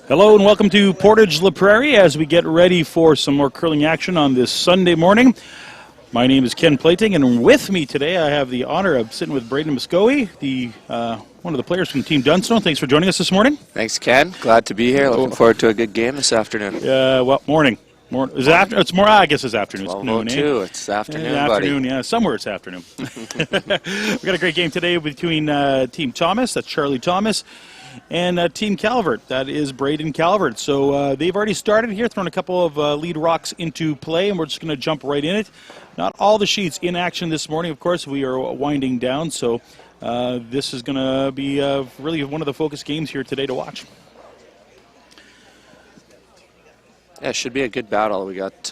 Hello and welcome to Portage La Prairie as we get ready for some more curling action on this Sunday morning. My name is Ken Plating, and with me today I have the honor of sitting with Braden Muscoe, one of the players from Team Dunstone. Thanks for joining us this morning. Thanks, Ken. Glad to be here. Looking forward to a good game this afternoon. Morning. Is it after? It's more. I guess it's afternoon. 12:02. It's afternoon, afternoon, buddy. Yeah, somewhere it's afternoon. We got a great game today between Team Thomas. That's Charlie Thomas. And Team Calvert, that is Braden Calvert. So they've already started here, thrown a couple of lead rocks into play, and we're just going to jump right in it. Not all the sheets in action this morning, of course. We are winding down, so this is going to be really one of the focus games here today to watch. Yeah, it should be a good battle. We got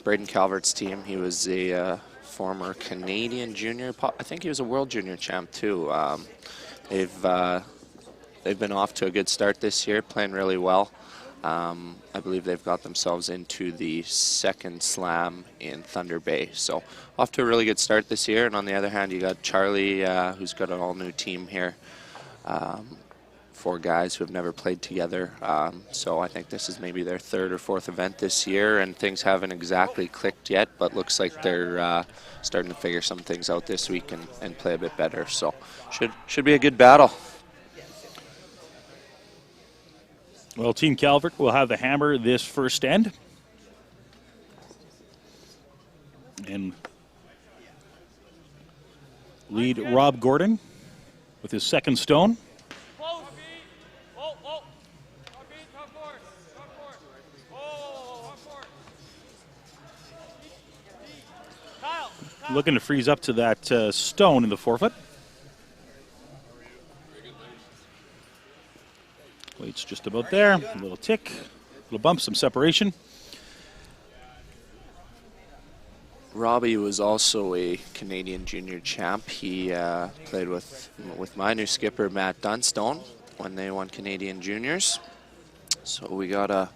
Braden Calvert's team. He was a former Canadian junior. I think he was a world junior champ, too. They've been off to a good start this year, playing really well. I believe they've got themselves into the second slam in Thunder Bay. So off to a really good start this year. And on the other hand, you got Charlie, who's got an all-new team here. 4 guys who have never played together. So I think this is maybe their 3rd or 4th event this year, and things haven't exactly clicked yet, but looks like they're starting to figure some things out this week and play a bit better. So should be a good battle. Well, Team Calvert will have the hammer this first end. And lead Rob Gordon with his second stone. Looking to freeze up to that stone in the forefoot. Weight's just about there. A little tick, a little bump, some separation. Robbie was also a Canadian junior champ. He played with my new skipper, Matt Dunstone, when they won Canadian juniors. So we got a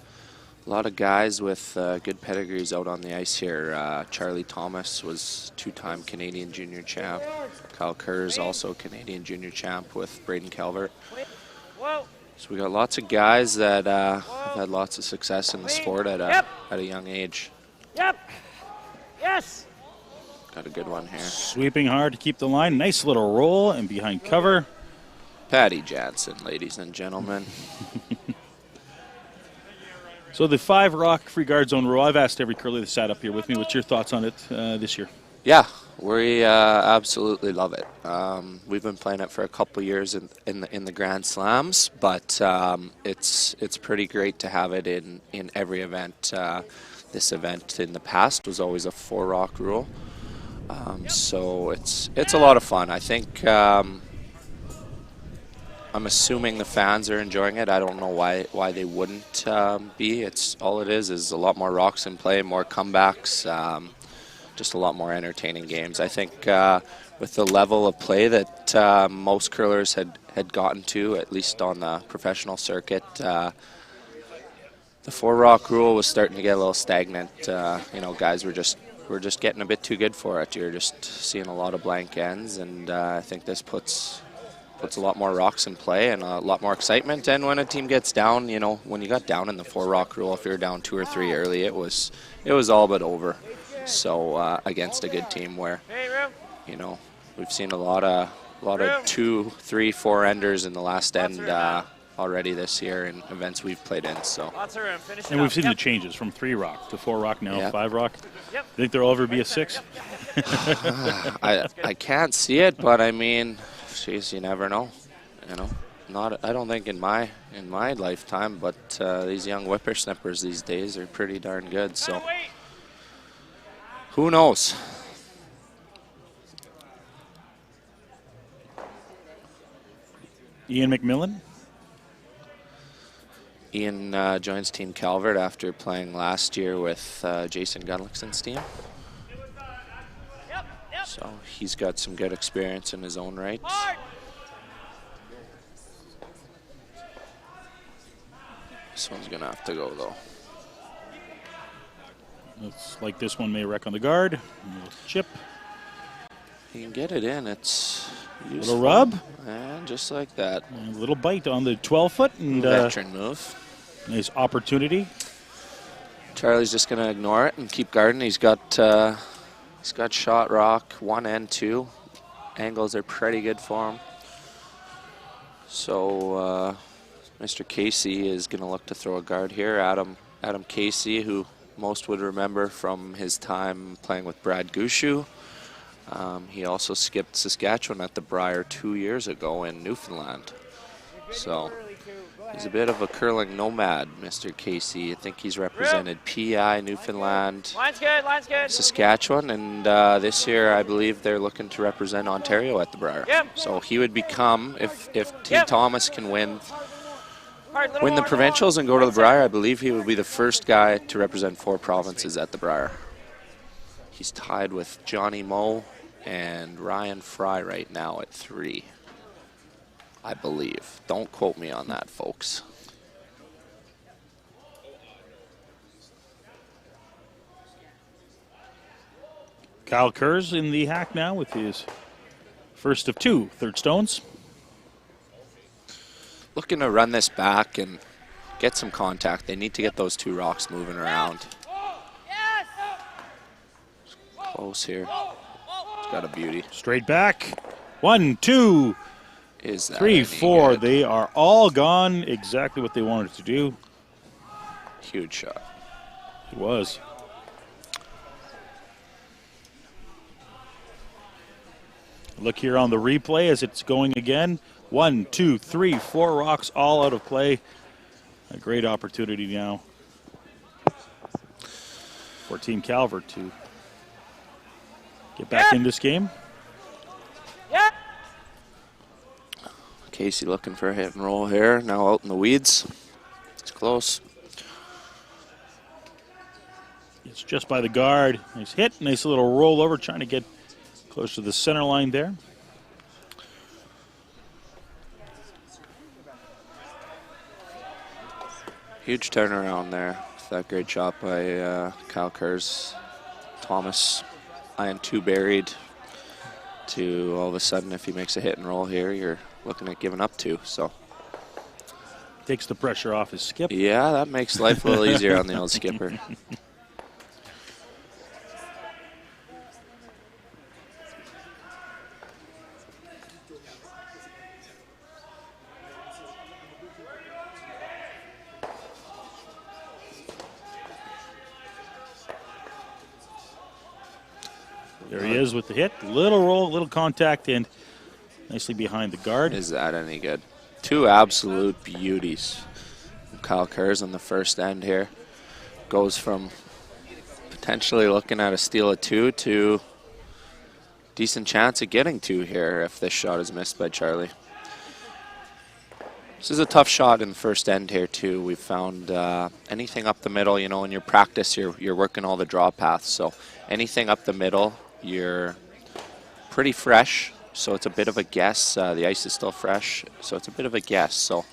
lot of guys with good pedigrees out on the ice here. Charlie Thomas was 2-time Canadian junior champ. Kyle Kerr's also Canadian junior champ with Braden Calvert. So we got lots of guys that have had lots of success in the sport at a young age. Yep. Yes. Got a good one here. Sweeping hard to keep the line. Nice little roll and behind cover. Patty Jansen, ladies and gentlemen. So the 5-rock free guard zone rule, I've asked every curler that sat up here with me, what's your thoughts on it this year? Yeah, we absolutely love it. We've been playing it for a couple years in the Grand Slams, but it's pretty great to have it in every event. This event in the past was always a 4-rock rule, so it's a lot of fun. I think I'm assuming the fans are enjoying it. I don't know why they wouldn't be. It's all it is a lot more rocks in play, more comebacks. Just a lot more entertaining games. I think with the level of play that most curlers had gotten to, at least on the professional circuit, the 4-rock rule was starting to get a little stagnant. Guys were just getting a bit too good for it. You're just seeing a lot of blank ends, and I think this puts a lot more rocks in play and a lot more excitement. And when a team gets down, when you got down in the 4-rock rule, if you're down 2 or 3 early, it was all but over. So against a good team where, we've seen a lot of 2, 3, 4 enders in the last end already this year in events we've played in. So. And we've seen the changes from 3-rock to 4-rock now, 5-rock. Think there'll ever be a 6? I can't see it, but I mean, geez, you never know. I don't think in my lifetime, but these young whippersnippers these days are pretty darn good. So. Who knows? Ian McMillan? Ian joins Team Calvert after playing last year with Jason Gunlickson's team. So he's got some good experience in his own right. This one's going to have to go, though. Looks like this one may wreck on the guard. A little chip. You can get it in. It's useful. Little rub. And just like that. A little bite on the 12-foot. And veteran move. Nice opportunity. Charlie's just going to ignore it and keep guarding. He's got shot rock 1 and 2. Angles are pretty good for him. So Mr. Casey is going to look to throw a guard here. Adam Casey, who most would remember from his time playing with Brad Gushu. He also skipped Saskatchewan at the Brier 2 years ago in Newfoundland. So he's a bit of a curling nomad, Mr. Casey. I think he's represented PI, Newfoundland, Line's good. Saskatchewan, and this year I believe they're looking to represent Ontario at the Brier. Yep. So he would become, if Team Yep. Thomas can win Hard, little the more, provincials and go to the Brier, I believe he would be the first guy to represent 4 provinces at the Brier. He's tied with Johnny Moe and Ryan Fry right now at 3, I believe. Don't quote me on that, folks. Kyle Kerrs in the hack now with his first of 2 third stones. Looking to run this back and get some contact. They need to get those 2 rocks moving around. Close here. It's got a beauty. Straight back. 1, 2, Is that 3, any 4. good? They are all gone. Exactly what they wanted to do. Huge shot. It was. Look here on the replay as it's going again. 1, 2, 3, 4 rocks all out of play. A great opportunity now for Team Calvert to get back in this game. Yep. Casey looking for a hit and roll here. Now out in the weeds. It's close. It's just by the guard. Nice hit, nice little roll over, trying to get close to the center line there. Huge turnaround there. That great shot by Kyle Kerrs. Thomas, iron 2 buried. To all of a sudden, if he makes a hit and roll here, you're looking at giving up 2. So Takes the pressure off his skip. yeah, that makes life a little easier on the old skipper. There he is with the hit. Little roll, little contact, and nicely behind the guard. Is that any good? 2 absolute beauties. Kyle Kerrs on the first end here. Goes from potentially looking at a steal of 2 to decent chance of getting 2 here if this shot is missed by Charlie. This is a tough shot in the first end here too. We found anything up the middle, you know, in your practice you're working all the draw paths. So anything up the middle, you're pretty fresh. So it's a bit of a guess. The ice is still fresh, so it's a bit of a guess. So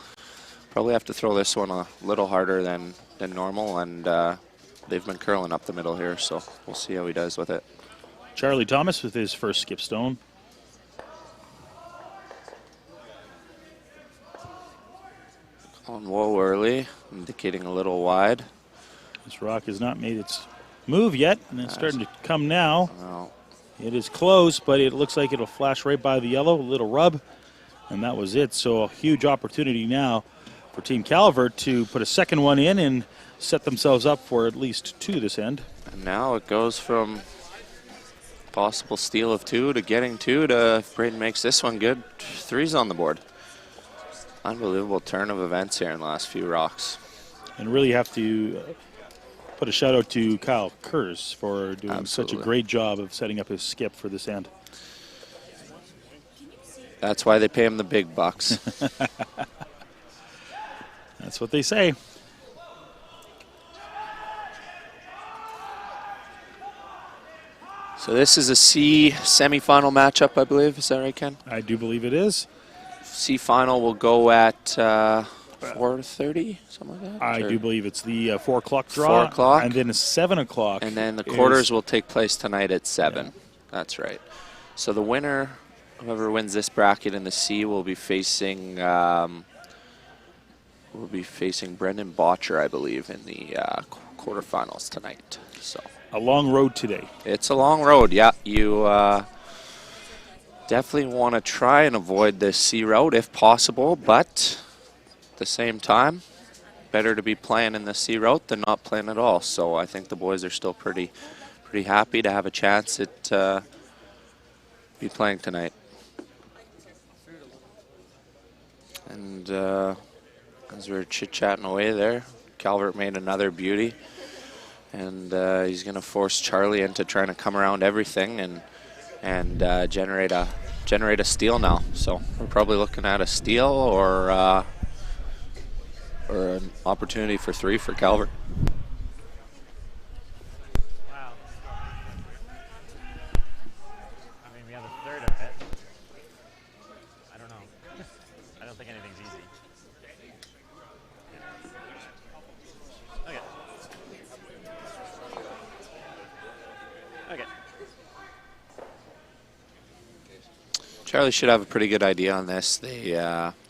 probably have to throw this one a little harder than normal, and they've been curling up the middle here, so we'll see how he does with it. Charlie Thomas with his first skip stone. On whoa early, indicating a little wide. This rock has not made its move yet, and it's starting to come now. Well, It is close, but it looks like it'll flash right by the yellow, a little rub, and that was it. So a huge opportunity now for Team Calvert to put a second one in and set themselves up for at least 2 this end. and now it goes from possible steal of 2 to getting 2 to, if Braden makes this one good, 3's on the board. Unbelievable turn of events here in the last few rocks. And really have to put a shout out to Kyle Kerrs for doing such a Absolutely. great job of setting up his skip for this end. That's why they pay him the big bucks. That's what they say. So this is a C semifinal matchup, I believe. Is that right, Ken? I do believe it is. C final will go at 4:30, something like that. I Or- do believe it's the 4 o'clock draw. 4 o'clock. And then a 7 o'clock. And then the is- quarters will take place tonight at 7. That's right. So the winner, whoever wins this bracket in the C, will be facing will be facing Brendan Botcher, I believe, in the quarterfinals tonight. So A long road today. it's a long road. Yeah, you definitely want to try and avoid the C route if possible, but at the same time, better to be playing in the C route than not playing at all. So I think the boys are still pretty happy to have a chance at be playing tonight. And as we were chit-chatting away there, Calvert made another beauty. And he's going to force Charlie into trying to come around everything and generate a steal now. So we're probably looking at a steal or an opportunity for 3 for Calvert. Wow. I mean, we have a third of it. I don't know. I don't think anything's easy. Okay. Okay. Charlie should have a pretty good idea on this.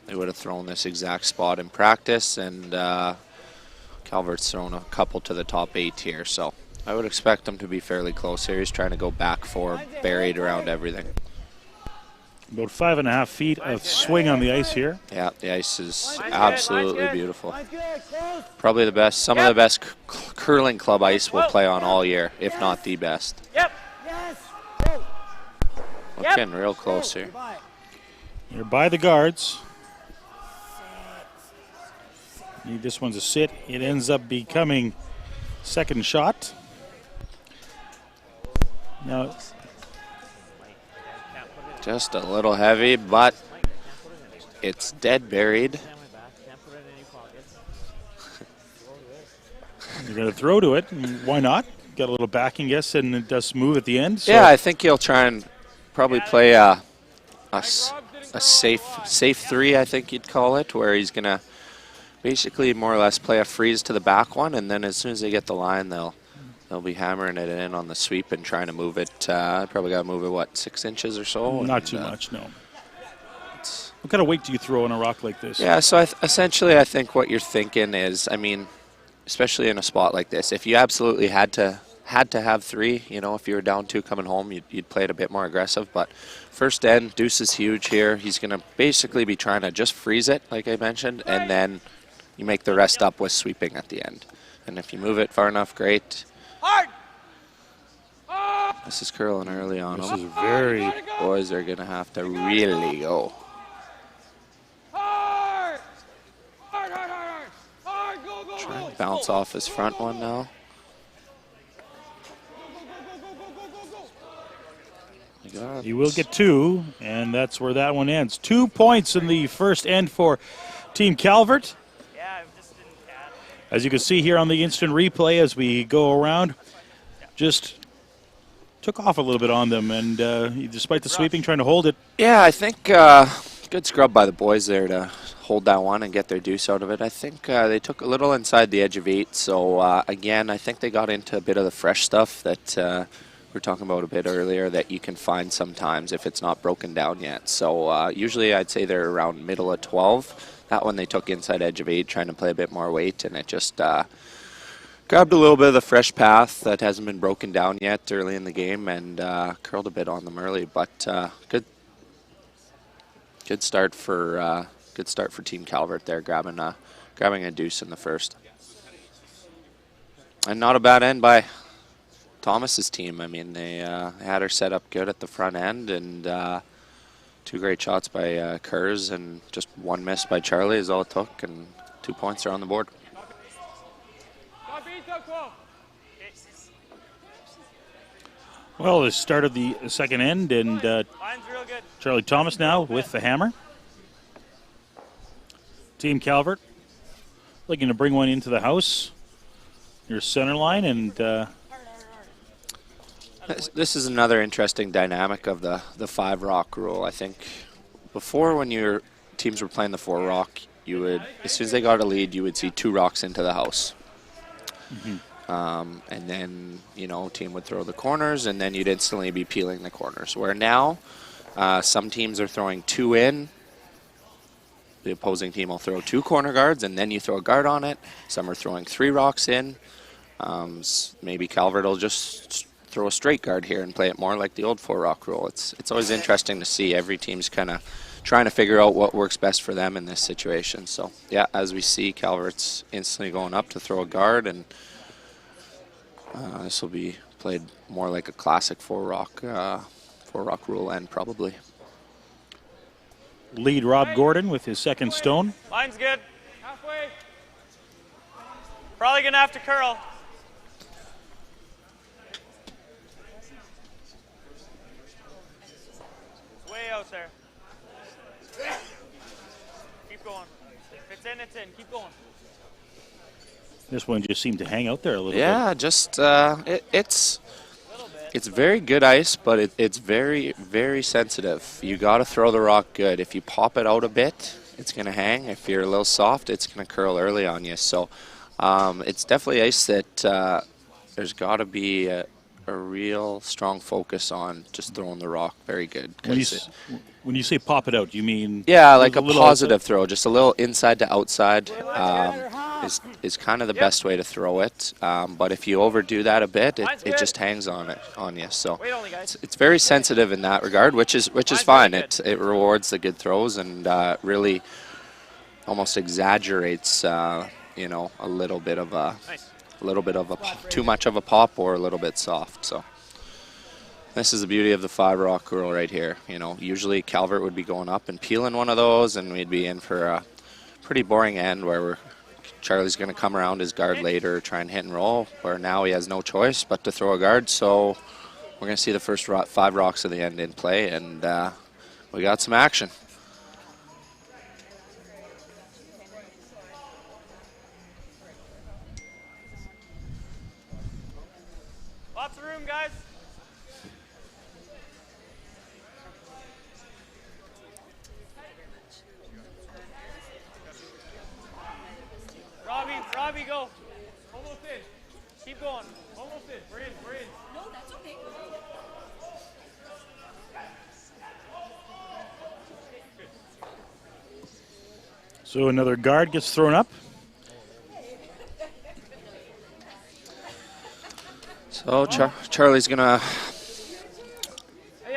They would have thrown this exact spot in practice, and Calvert's thrown a couple to the top 8 here, so I would expect him to be fairly close here. He's trying to go back 4, buried around everything. About 5.5 feet of swing on the ice here. Yeah, the ice is Line's good, absolutely line's good. beautiful. Probably the best, some of the best curling club ice we'll play on all year, if not the best. Yep. Looking real close here. You're by the guards. Need this one's a sit. It ends up becoming second shot. Now, Just a little heavy, but it's dead buried. you're going to throw to it. And why not? Got a little backing, yes, and it does move at the end. So Yeah, I think he'll try and probably play a safe 3, I think you'd call it, where he's going to basically more or less play a freeze to the back one, and then as soon as they get the line, they'll be hammering it in on the sweep and trying to move it. Probably got to move it, what, 6 inches or so? not too much, no. What kind of weight do you throw on a rock like this? Yeah, so essentially I think what you're thinking is, I mean, especially in a spot like this, if you absolutely had to have 3, you know, if you were down 2 coming home, you'd play it a bit more aggressive. But first end, Deuce is huge here. He's going to basically be trying to just freeze it, like I mentioned, and then you make the rest up with sweeping at the end. And if you move it far enough, great. Hard. This is curling early on This him. is very... Boys are going to have to really go. Hard. Hard, hard, hard, hard. Hard, go, go, Trying go. to bounce off his front one now. He will get 2, and that's where that one ends. 2 points in the first end for Team Calvert. Yeah, I just didn't catch. As you can see here on the instant replay as we go around, just took off a little bit on them, and despite the sweeping, trying to hold it. Yeah, I think good scrub by the boys there to hold that one and get their deuce out of it. I think they took a little inside the edge of 8, so again, I think they got into a bit of the fresh stuff that we were talking about a bit earlier that you can find sometimes if it's not broken down yet. So usually I'd say they're around middle of 12. That one they took inside edge of 8, trying to play a bit more weight, and it just grabbed a little bit of the fresh path that hasn't been broken down yet early in the game and curled a bit on them early. But good start for Team Calvert there, grabbing a deuce in the first. And not a bad end by Thomas's team. I mean, they had her set up good at the front end, and 2 great shots by Kurz, and just 1 miss by Charlie is all it took, and 2 points are on the board. Well, the start of the second end, and Line's real good. Charlie Thomas now with the hammer. Team Calvert looking to bring one into the house. Your center line, and This is another interesting dynamic of the 5-rock rule. I think before, when your teams were playing the 4-rock, you would, as soon as they got a lead, you would see 2 rocks into the house. And then, you know, team would throw the corners, and then you'd instantly be peeling the corners. Where now, some teams are throwing 2 in, the opposing team will throw 2 corner guards, and then you throw a guard on it. Some are throwing 3 rocks in. Maybe Calvert will just throw a straight guard here and play it more like the old 4-rock rule. It's always interesting to see. Every team's kind of trying to figure out what works best for them in this situation. So, yeah, as we see, Calvert's instantly going up to throw a guard, and this will be played more like a classic 4-rock rule end, probably. Lead Rob Gordon with his second stone. Line's good. Halfway. Probably gonna have to curl. It's way out there. Keep going. If it's in, it's in. Keep going. This one just seemed to hang out there a little bit. Yeah, just it's very good ice, but it's very, very sensitive. You got to throw the rock good. If you pop it out a bit, it's going to hang. If you're a little soft, it's going to curl early on you. So it's definitely ice that there's got to be a real strong focus on just throwing the rock very good. When you say pop it out, do you mean? Yeah, like a little positive outside? throw, just a little inside to outside is kind of the best way to throw it. But if you overdo that a bit, it just hangs on you. So it's very sensitive in that regard, which is fine. It rewards the good throws and really almost exaggerates, a little bit of a too much of a pop or a little bit soft. So. This is the beauty of the 5-rock rule right here. Usually Calvert would be going up and peeling one of those, and we'd be in for a pretty boring end where Charlie's going to come around his guard later, try and hit and roll, where now he has no choice but to throw a guard. So we're going to see the first 5 rocks of the end in play, and we got some action. Lots of room, guys. Robbie, go. Almost in. Keep going. Almost in. We're in. No, that's okay. So another guard gets thrown up. So Charlie's going to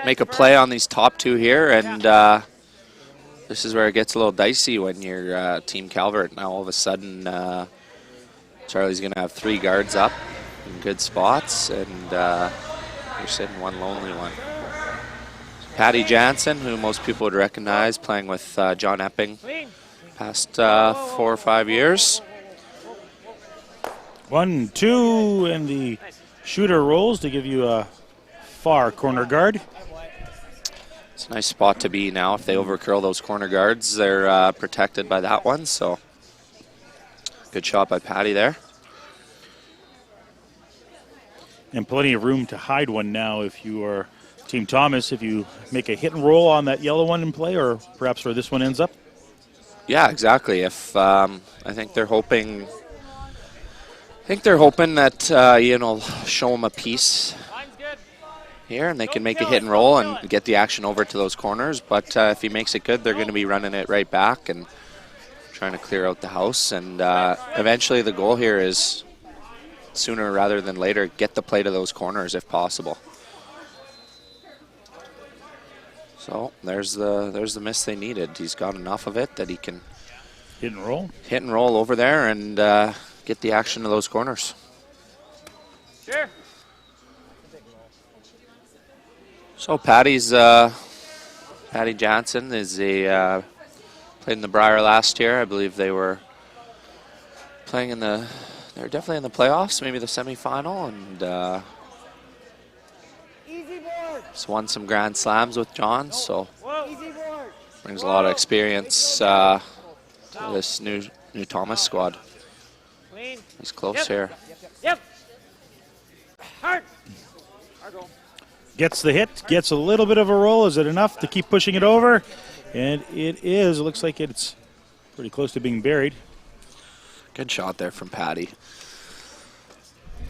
make a play on these top 2 here, and this is where it gets a little dicey when you're Team Calvert. Now all of a sudden Charlie's going to have 3 guards up in good spots, and you're sitting one lonely one. Patty Jansen, who most people would recognize, playing with John Epping past 4 or 5 years. 1, 2, and the shooter rolls to give you a far corner guard. It's a nice spot to be now. If they overcurl those corner guards, they're protected by that one. So good shot by Patty there. And plenty of room to hide one now if you are Team Thomas, if you make a hit and roll on that yellow one in play, or perhaps where this one ends up. Yeah, exactly. If I think they're hoping that show them a piece here, and they can make a hit and roll and get the action over to those corners. But if he makes it good, they're going to be running it right back and trying to clear out the house. And eventually the goal here is, sooner rather than later, get the play to those corners if possible. So there's the miss they needed. He's got enough of it that he can hit and roll over there and get the action to those corners. Sure. So Patty Johnson is played in the Brier last year. I believe they were playing they were definitely in the playoffs, maybe the semifinal, and just won some Grand Slams with John. So brings a lot of experience to this new Thomas squad. He's close here. Yep. Hard. Go. Gets the hit, gets a little bit of a roll. Is it enough to keep pushing it over? And it is. It looks like it's pretty close to being buried. Good shot there from Patty.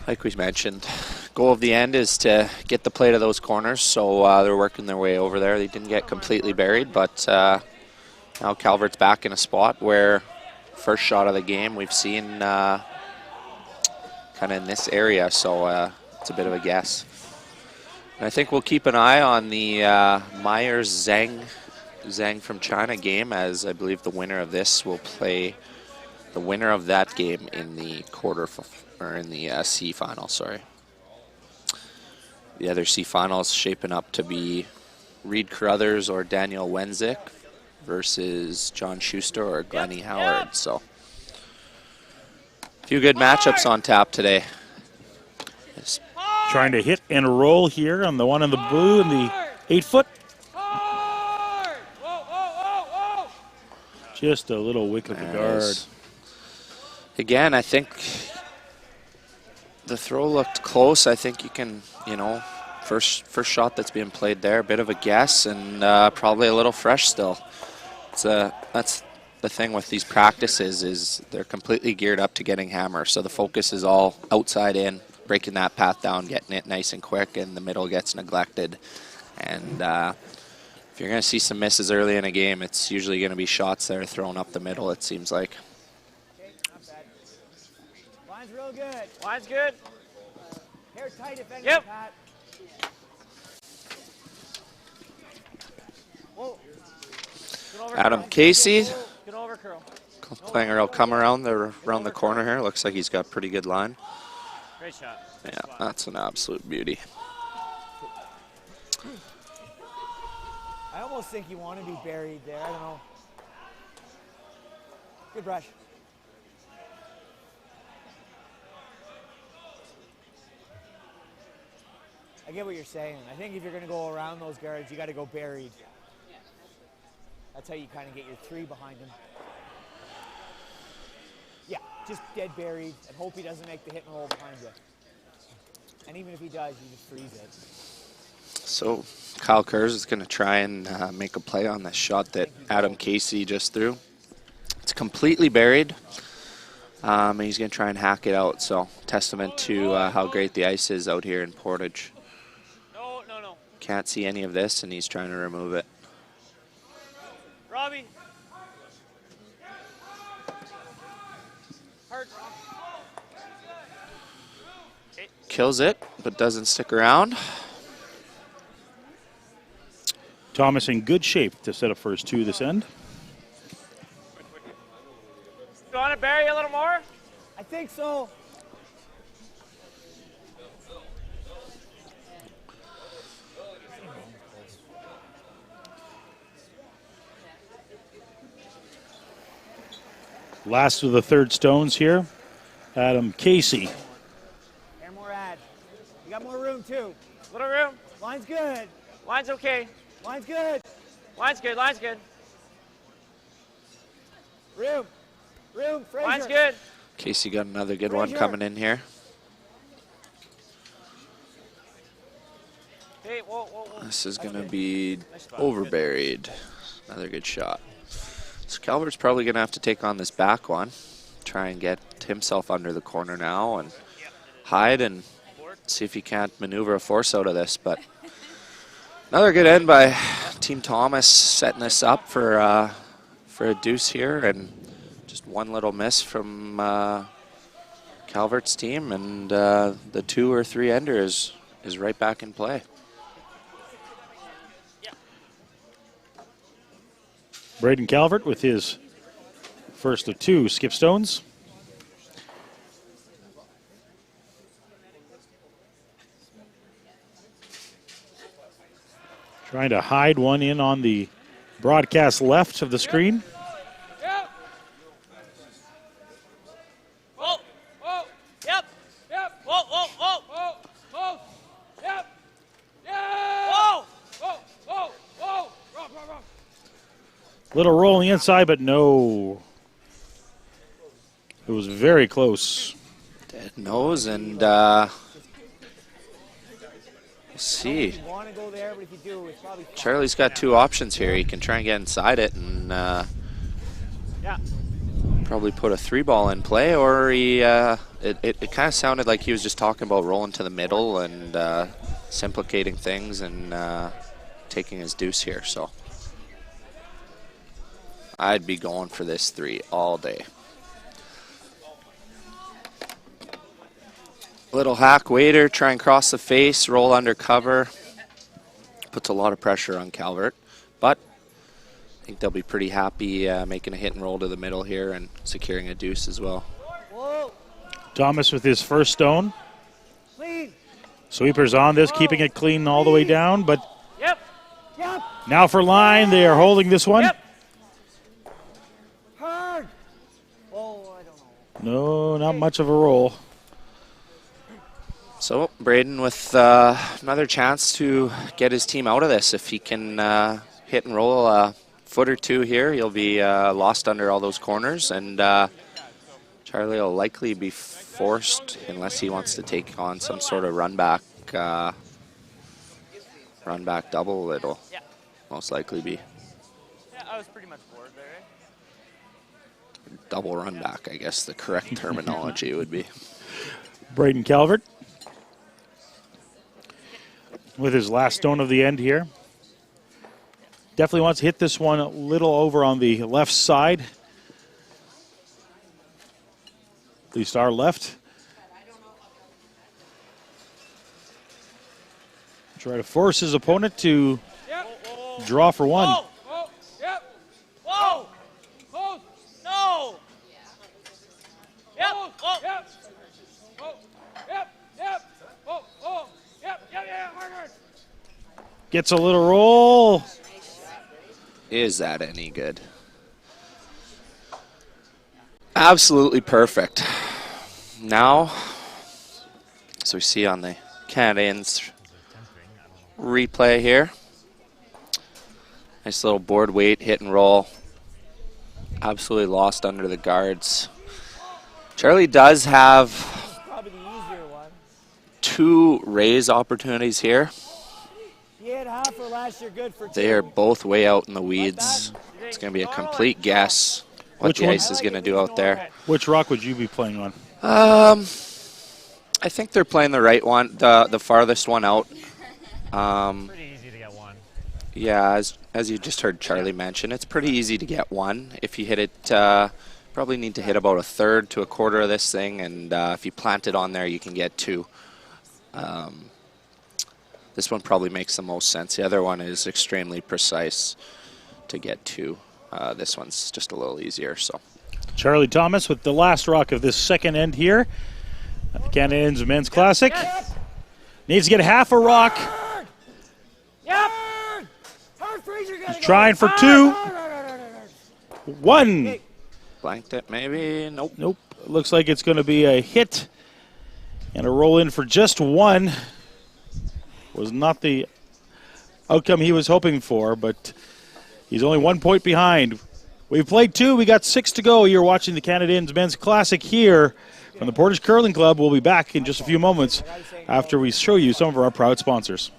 Like we mentioned, goal of the end is to get the play to those corners, so they're working their way over there. They didn't get completely buried, but Now Calvert's back in a spot where first shot of the game we've seen kind of in this area, so it's a bit of a guess. And I think we'll keep an eye on the Myers Zhang from China game, as I believe the winner of this will play the winner of that game in the C final. Sorry, the other C final is shaping up to be Reed Carruthers or Daniel Wenzik versus John Schuster or Glennie Howard. So a few good matchups on tap today. Trying to hit and roll here on the one in the blue and the 8-foot. Hard! Whoa, whoa, whoa, whoa! Just a little wick of the guard. Again, I think the throw looked close. I think you can, first shot that's being played there, a bit of a guess and probably a little fresh still. That's the thing with these practices is they're completely geared up to getting hammer. So the focus is all outside in, breaking that path down, getting it nice and quick, and the middle gets neglected. And if you're going to see some misses early in a game, it's usually going to be shots that are thrown up the middle, it seems like. Line's real good. Line's good. Hair tight if anything, Yep. Pat. Whoa. Good over, Adam curl. Casey Good over, curl. playing a real come around the corner here. Looks like he's got pretty good line. Great shot. Good Yeah, spot. that's an absolute beauty. I almost think you want to be buried there. I don't know. Good brush. I get what you're saying. I think if you're going to go around those guards, you got to go buried. That's how you kind of get your three behind him. Yeah, just dead buried and hope he doesn't make the hit and roll behind you. And even if he does, you just freeze it. So Kyle Kurz is going to try and make a play on this shot that Adam Casey just threw. It's completely buried. And he's going to try and hack it out. So testament to how great the ice is out here in Portage. No. Can't see any of this, and he's trying to remove it. Robbie. Hard. Kills it, but doesn't stick around. Thomas in good shape to set up for his two this end. You want to bury a little more? I think so. Last of the third stones here, Adam Casey. Air more ad. You got more room too. Little room. Line's good. Line's okay. Line's good. Line's good. Line's good. Room. Room. Fraser. Line's good. Casey got another good one Frazier. coming in here. Hey, whoa. This is going to be overburied. Another good shot. So Calvert's probably going to have to take on this back one. Try and get himself under the corner now and hide and see if he can't maneuver a force out of this. But another good end by Team Thomas, setting this up for a deuce here. And just one little miss from Calvert's team. And the 2 or 3 ender is right back in play. Braden Calvert with his first of 2 skip stones. Trying to hide one in on the broadcast left of the screen. Yep. Whoa. Yep. Yep. Whoa. Whoa. Whoa. Yep. Yeah. Whoa. Whoa. Rob. Little roll on the inside, but no. It was very close. Dead nose, and we'll see. You want to go there, but if you do, it's probably fine. Charlie's got 2 options here. He can try and get inside it and Yeah. probably put a 3-ball in play, or he it kind of sounded like he was just talking about rolling to the middle and simplicating things and taking his deuce here. So I'd be going for this 3 all day. Little hack waiter, try and cross the face, roll under cover. Puts a lot of pressure on Calvert, but I think they'll be pretty happy making a hit and roll to the middle here and securing a deuce as well. Thomas with his first stone. Sweepers on this, keeping it clean all the way down, but now for line, they are holding this one. Hard. Oh, I don't No, know. not much of a roll. So Braden with another chance to get his team out of this. If he can hit and roll a foot or two here, he'll be lost under all those corners, and Charlie will likely be forced, unless he wants to take on some sort of run back double, it'll most likely be. Yeah, I was pretty much bored there. Double run back, I guess the correct terminology would be. Braden Calvert with his last stone of the end here. Definitely wants to hit this one a little over on the left side. At least our left. Try to force his opponent to draw for one. Whoa. Yep. Whoa. Close. No! Yep! Close. Oh! Yep. Whoa. Yep. Whoa. Yep. Yeah. Hard. Gets a little roll. Is that any good? Absolutely perfect. Now, as we see on the Canadians replay here, nice little board weight, hit and roll. Absolutely lost under the guards. Charlie does have Probably the easier one. 2 raise opportunities here. He hit half or last year, good for 2. They are both way out in the weeds. It's going to be a complete guess what Which the one? ice is going to do out there. Which rock would you be playing on? I think they're playing the right one, the farthest one out. Pretty easy to get one. Yeah, as you just heard Charlie mention, it's pretty easy to get one. If you hit it, probably need to hit about a third to a quarter of this thing, and if you plant it on there, you can get 2. This one probably makes the most sense. The other one is extremely precise to get 2. This one's just a little easier. So Charlie Thomas with the last rock of this second end here at the Canadians Men's Classic. Needs to get half a rock. Yep. Hard Fraser gotta He's trying for 2. 1. blanked it maybe. Nope. Nope. Looks like it's going to be a hit and a roll in for just 1. Was not the outcome he was hoping for, but he's only 1 point behind. We've played 2. We got 6 to go. You're watching the Canadians Men's Classic here from the Portage Curling Club. We'll be back in just a few moments after we show you some of our proud sponsors.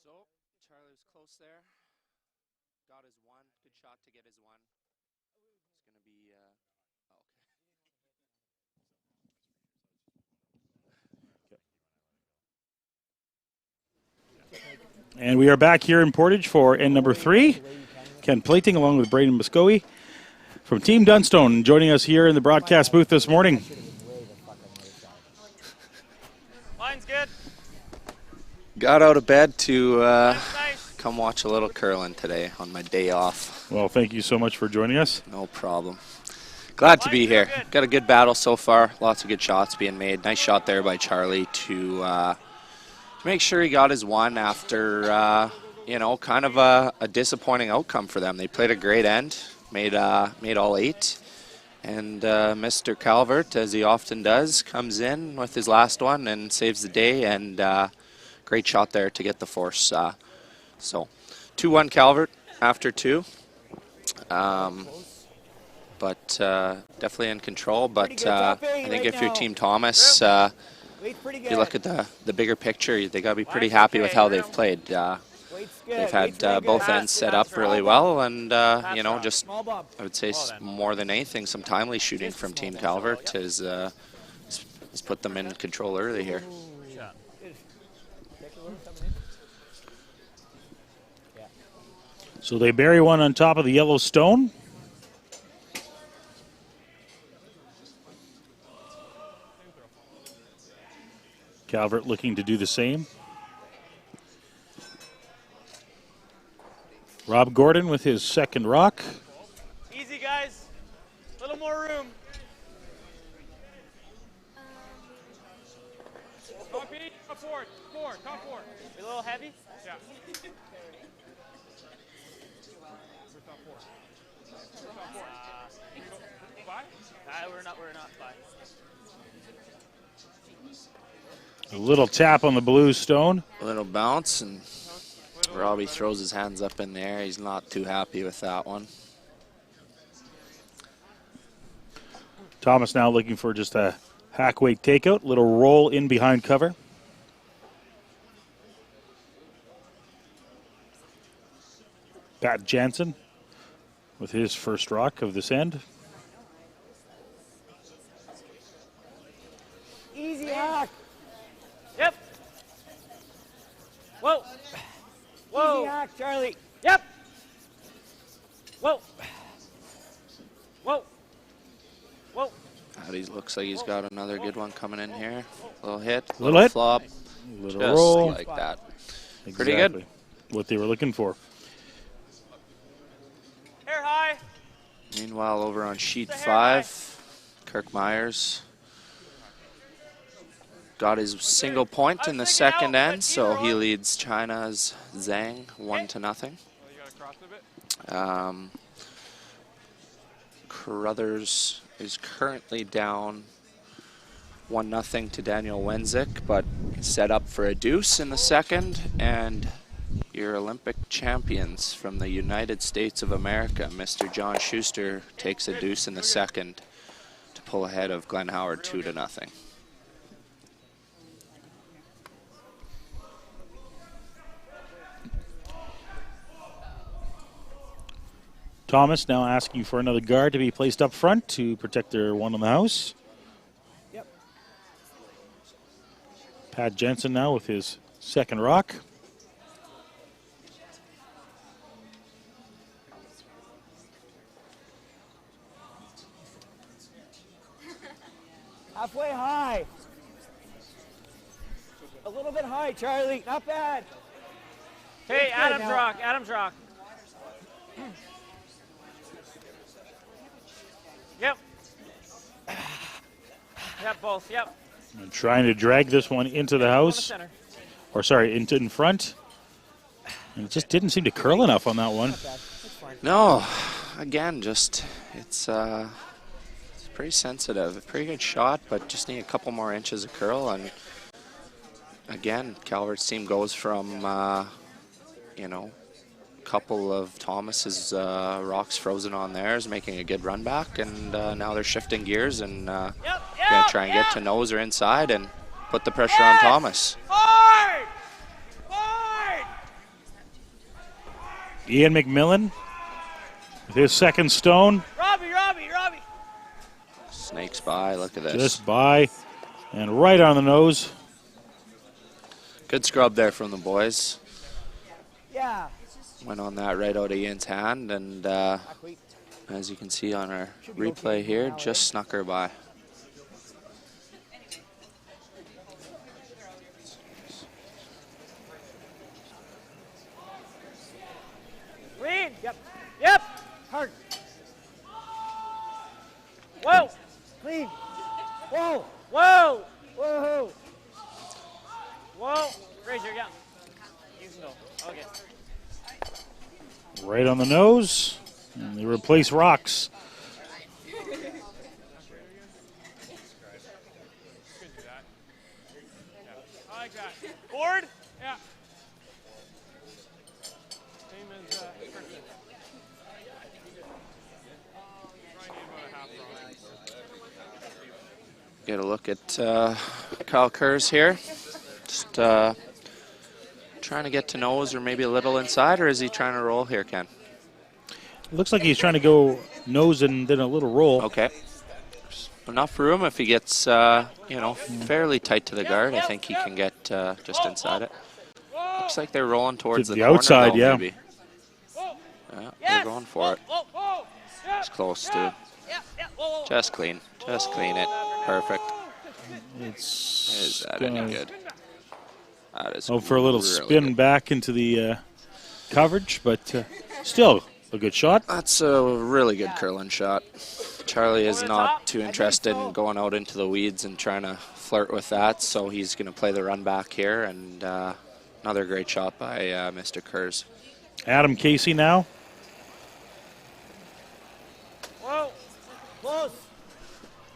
So Charlie was close there. Got his 1. Good shot to get his 1. It's going to be. And we are back here in Portage for end number 3. Ken Plating along with Braden Muscoe from Team Dunstone joining us here in the broadcast booth this morning. Line's good. Got out of bed to Nice. come watch a little curling today on my day off. Well, thank you so much for joining us. No problem. Glad to be Line's real here. good. Got a good battle so far. Lots of good shots being made. Nice shot there by Charlie to make sure he got his one after, you know, kind of a disappointing outcome for them. They played a great end, made all 8. And Mr. Calvert, as he often does, comes in with his last one and saves the day. And great shot there to get the force. So 2-1 Calvert after 2. But definitely in control. But I think if you're Team Thomas, if you look at the bigger picture, they got to be pretty happy with how they've played. They've had both ends set up really well, and you know, just I would say more than anything, some timely shooting from Team Calvert has put them in control early here. So they bury one on top of the yellow stone. Calvert looking to do the same. Rob Gordon with his second rock. Easy, guys. A little more room. Top 8, top 4, top 4. A little heavy? Yeah. Top 4. Top 4. 5? We're not 5. A little tap on the blue stone. A little bounce, and Robbie throws his hands up in the air. He's not too happy with that one. Thomas now looking for just a hack weight takeout. Little roll in behind cover. Pat Jansen with his first rock of this end. Easy hack. Yep. Whoa. Whoa. Easy hack, Charlie. Yep. Whoa. Whoa. Whoa. He looks like he's got another good one coming in here. Little hit, Little hit. flop, Little just roll. like that. Exactly. Pretty good. What they were looking for. Hair high. Meanwhile, over on sheet It's a hair 5, Kirk Myers got his single point in the second end, so he leads China's Zhang 1-0. Well, you gotta cross a bit. Carruthers is currently down 1-0 to Daniel Wenzik, but set up for a deuce in the second. And your Olympic champions from the United States of America, Mr. John Schuster, takes a deuce in the second to pull ahead of Glenn Howard 2-0. Thomas now asking for another guard to be placed up front to protect their one on the house. Yep. Pat Jensen now with his second rock. Halfway high. A little bit high, Charlie. Not bad. Hey, Good Adam's now. rock. Adam's rock. Yep. Yep, both. Yep. And trying to drag this one into the On the house. center. Or sorry, in front. And it just didn't seem to curl enough on that one. Not bad. That's fine. No, again, just it's pretty sensitive. A pretty good shot, but just need a couple more inches of curl. And again, Calvert's team goes from you know, a couple of Thomas's rocks frozen on theirs, making a good run back, and now they're shifting gears and gonna try and get to nose or inside and put the pressure on Thomas. Hard! Hard! Ian McMillan with his second stone. Robbie! Snakes by, look at this. Just by and right on the nose. Good scrub there from the boys. Yeah. Went on that right out of Ian's hand, and Back weight. as you can see on our replay here, just snuck her by. Green! Yep. Yep! Hard. Whoa! Clean. Whoa. Whoa! Whoa. Whoa! Great on the nose, and they replace rocks. I like that. Board? Yeah. Same as Christian. Get a look at Kyle Kurz here. Just trying to get to nose or maybe a little inside, or is he trying to roll here, Ken? Looks like he's trying to go nose and then a little roll. Okay. Enough room if he gets, fairly tight to the guard. I think he can get just inside it. Looks like they're rolling towards To the the corner, outside, though, yeah. maybe. Yeah, they're going for it. It's close, too. Just clean. Just clean it. Perfect. Is that any good? That is for a little really spin good. back into the coverage, but still a good shot. That's a really good curling shot. Charlie is not too interested in going out into the weeds and trying to flirt with that, so he's going to play the run back here, and another great shot by Mr. Kurz. Adam Casey now. Whoa. Close.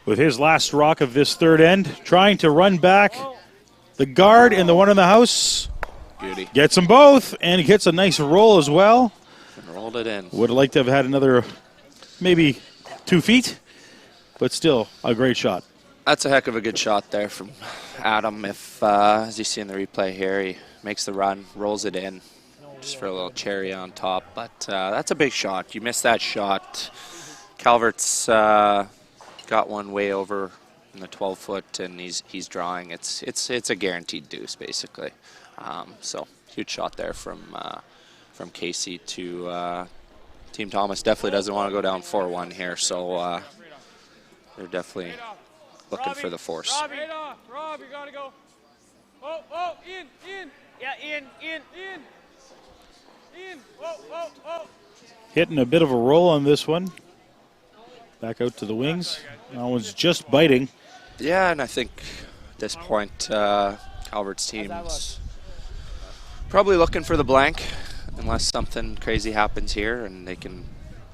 With his last rock of this third end, trying to run back the guard and the one in the house. Beauty. Gets them both, and he gets a nice roll as well. And rolled it in. Would have liked to have had another maybe 2 feet, but still a great shot. That's a heck of a good shot there from Adam. If, as you see in the replay here, he makes the run, rolls it in, just for a little cherry on top. But that's a big shot. You missed that shot. Calvert's got one way over in the 12-foot, and he's drawing. It's a guaranteed deuce, basically. So huge shot there from Casey to Team Thomas. Definitely doesn't want to go down 4-1 here, so they're definitely looking for the force. Rob, you gotta go. Oh, Ian. Yeah, Ian. Ian. Oh. Hitting a bit of a roll on this one. Back out to the wings. That one's just biting. Yeah, and I think at this point, Calvert's team's probably looking for the blank, unless something crazy happens here and they can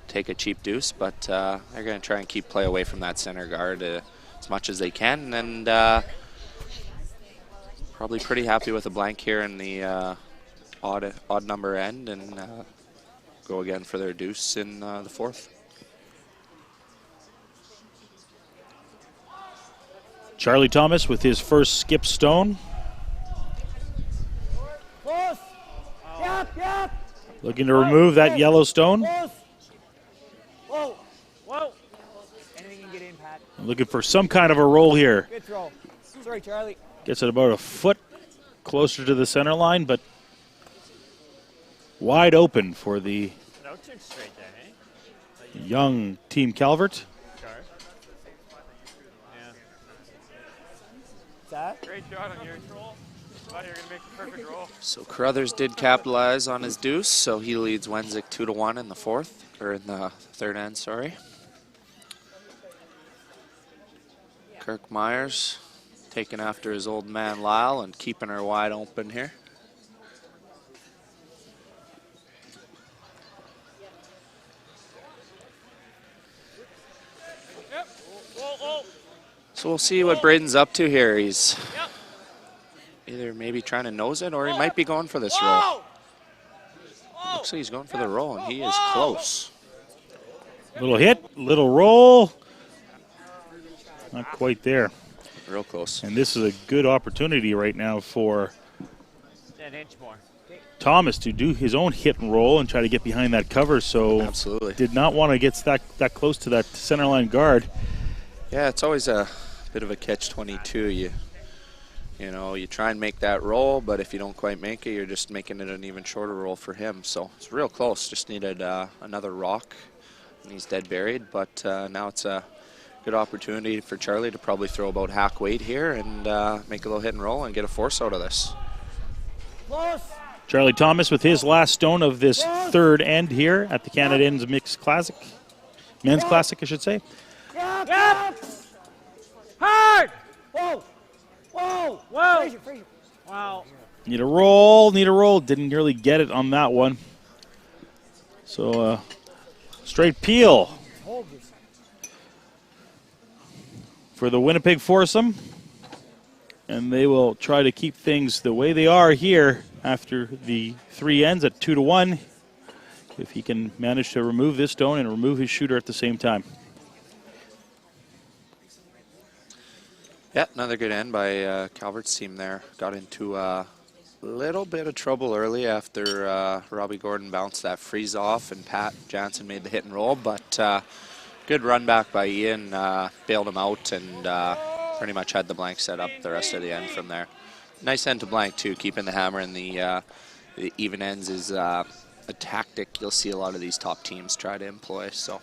take a cheap deuce. But they're going to try and keep play away from that center guard as much as they can, and probably pretty happy with a blank here in the odd number end, and go again for their deuce in the fourth. Charlie Thomas with his first skip stone. Close. Yep. Looking to remove that yellow stone. Close. Whoa. Anything can get in, Pat. Looking for some kind of a roll here. Good throw. Sorry, Charlie. Gets it about a foot closer to the center line, but wide open for the No took straight there, eh? young Team Calvert. Char. Yeah. What's that? Great shot on your roll. Thought you were gonna make the perfect roll. So Carruthers did capitalize on his deuce, so he leads Wenzik 2-1 in the fourth, or in the third end, sorry. Kirk Myers taking after his old man Lyle and keeping her wide open here. Yep. Whoa. So we'll see what Braden's up to here. He's either maybe trying to nose it, or he might be going for this roll. Looks like he's going for the roll, and he is close. Little hit, little roll. Not quite there. Real close. And this is a good opportunity right now for An inch more. Thomas to do his own hit and roll and try to get behind that cover. So Absolutely. did not want to get that close to that center line guard. Yeah, it's always a bit of a catch-22. You know, you try and make that roll, but if you don't quite make it, you're just making it an even shorter roll for him. So it's real close. Just needed another rock, and he's dead buried. But now it's a good opportunity for Charlie to probably throw about hack weight here and make a little hit and roll and get a force out of this. Close. Charlie Thomas with his last stone of this third end here at the Canada Inns Mixed Classic. Men's Classic, I should say. Yep. Hard! Whoa. Fraser. Wow. Need a roll. Didn't really get it on that one. So straight peel for the Winnipeg foursome. And they will try to keep things the way they are here after the 3 ends at 2-1. If he can manage to remove this stone and remove his shooter at the same time. Yeah, another good end by Calvert's team there. Got into a little bit of trouble early after Robbie Gordon bounced that freeze off and Pat Jansen made the hit and roll, but good run back by Ian, bailed him out and pretty much had the blank set up the rest of the end from there. Nice end to blank too, keeping the hammer in the even ends is a tactic you'll see a lot of these top teams try to employ. So,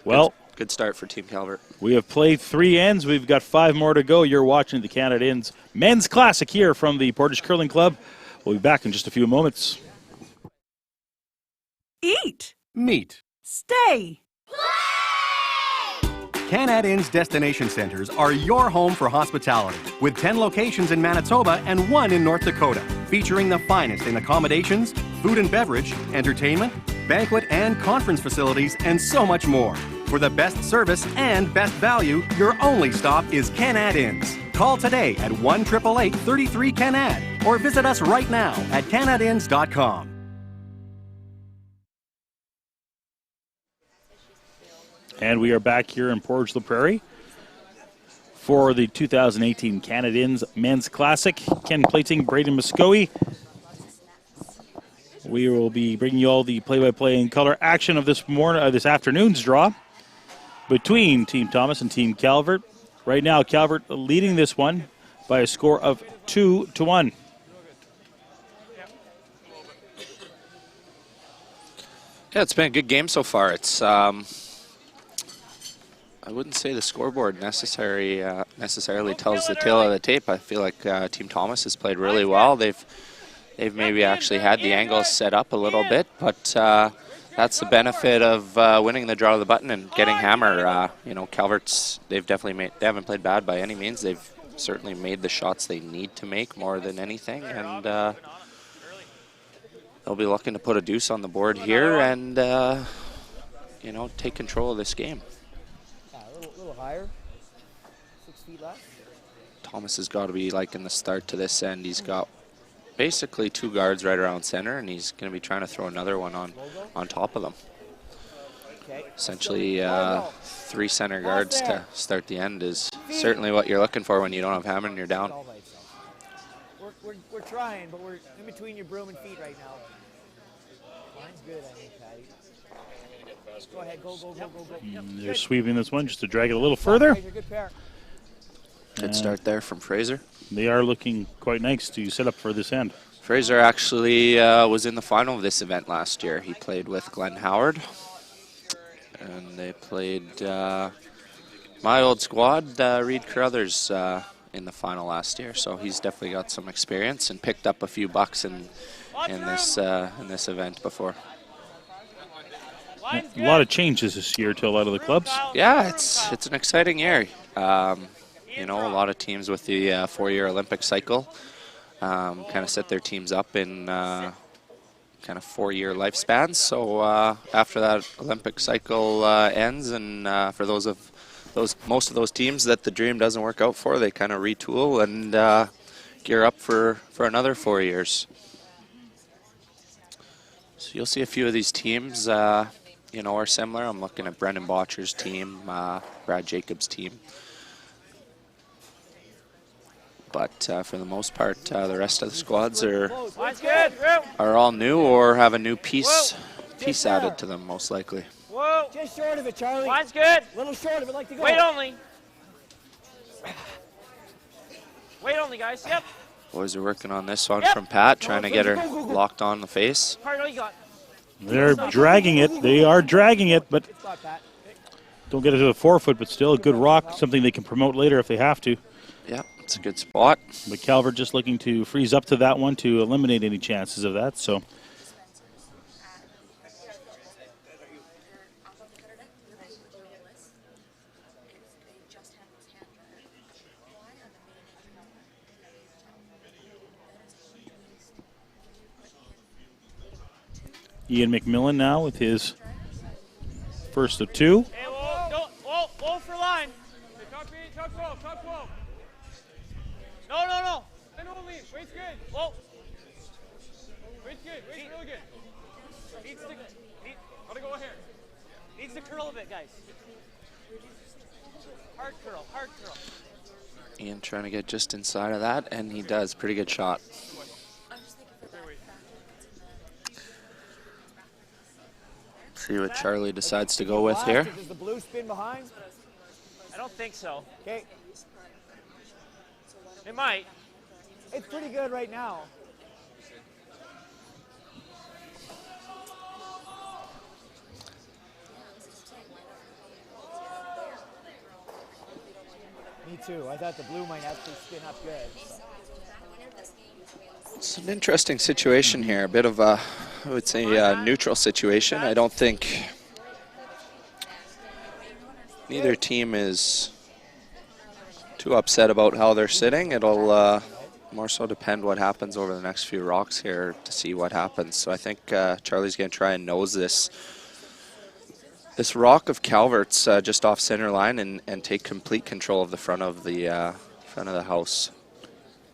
well, good start for Team Calvert. We have played 3 ends. We've got 5 more to go. You're watching the Canad Ends Men's Classic here from the Portage Curling Club. We'll be back in just a few moments. Eat. Meet. Stay. Canad Inn's destination centers are your home for hospitality, with 10 locations in Manitoba and 1 in North Dakota, featuring the finest in accommodations, food and beverage, entertainment, banquet and conference facilities, and so much more. For the best service and best value, your only stop is Canad Inns. Call today at 1-888-33-CANAD or visit us right now at canadinns.com. And we are back here in Portage La Prairie for the 2018 Canad Inns Men's Classic. Ken Plating, Braden Muskowee. We will be bringing you all the play-by-play and color action of this afternoon's draw between Team Thomas and Team Calvert. Right now, Calvert leading this one by a score of 2-1. Yeah, it's been a good game so far. It's I wouldn't say the scoreboard necessarily tells the tale of the tape. I feel like Team Thomas has played really well. They've maybe actually had the angles set up a little bit, but that's the benefit of winning the draw of the button and getting hammer. Calvert's, they haven't played bad by any means. They've certainly made the shots they need to make more than anything, and they'll be looking to put a deuce on the board here and take control of this game. A little higher. 6 feet left. Thomas has got to be in the start to this end. He's got basically 2 guards right around center, and he's going to be trying to throw another one on top of them. Okay. Essentially, 3 center guards to start the end is certainly what you're looking for when you don't have hammer and you're down. We're trying, but we're in between your broom and feet right now. Line's good, I think, Patty. Go ahead, go. They're sweeping this one just to drag it a little further. Good pair. Good start there from Fraser. They are looking quite nice to set up for this end. Fraser actually was in the final of this event last year. He played with Glenn Howard, and they played my old squad, Reed Carruthers, in the final last year. So he's definitely got some experience and picked up a few bucks in this event before. A lot of changes this year to a lot of the clubs. Yeah, it's an exciting year. A lot of teams with the 4-year Olympic cycle kind of set their teams up in kind of 4-year lifespans. So after that Olympic cycle ends, and for most of those teams that the dream doesn't work out for, they kind of retool and gear up for another 4 years. So you'll see a few of these teams, are similar. I'm looking at Brendan Botcher's team, Brad Jacobs' team. But for the most part, the rest of the squads are all new or have a new piece added to them, most likely. Whoa. Just short of it, Charlie. Line's good. A little short of it, like to go. Wait only. Wait only, guys. Yep. Boys are working on this one from Pat, trying to get her locked on the face. Partner, you got. They're dragging it. They are dragging it, but don't get it to the 4-foot, but still a good rock, something they can promote later if they have to. Yeah, it's a good spot. But Calvert just looking to freeze up to that one to eliminate any chances of that. So Ian McMillan now with his first of two. Hey, whoa for line. Hey, talk 12, talk 12. No. And only, weight's good. Whoa. Weight's good, weight's really good. Gotta go here. Needs to curl a bit, guys. Hard curl. Ian trying to get just inside of that, and he does. Pretty good shot. See what Charlie decides to go with here. Does the blue spin behind? I don't think so. Okay. It might. It's pretty good right now. Me too. I thought the blue might actually spin up good. It's an interesting situation here. A bit of a, I would say, a neutral situation. I don't think neither team is too upset about how they're sitting. It'll more so depend what happens over the next few rocks here to see what happens. So I think Charlie's going to try and nose this rock of Calvert's just off center line and take complete control of the front of the house.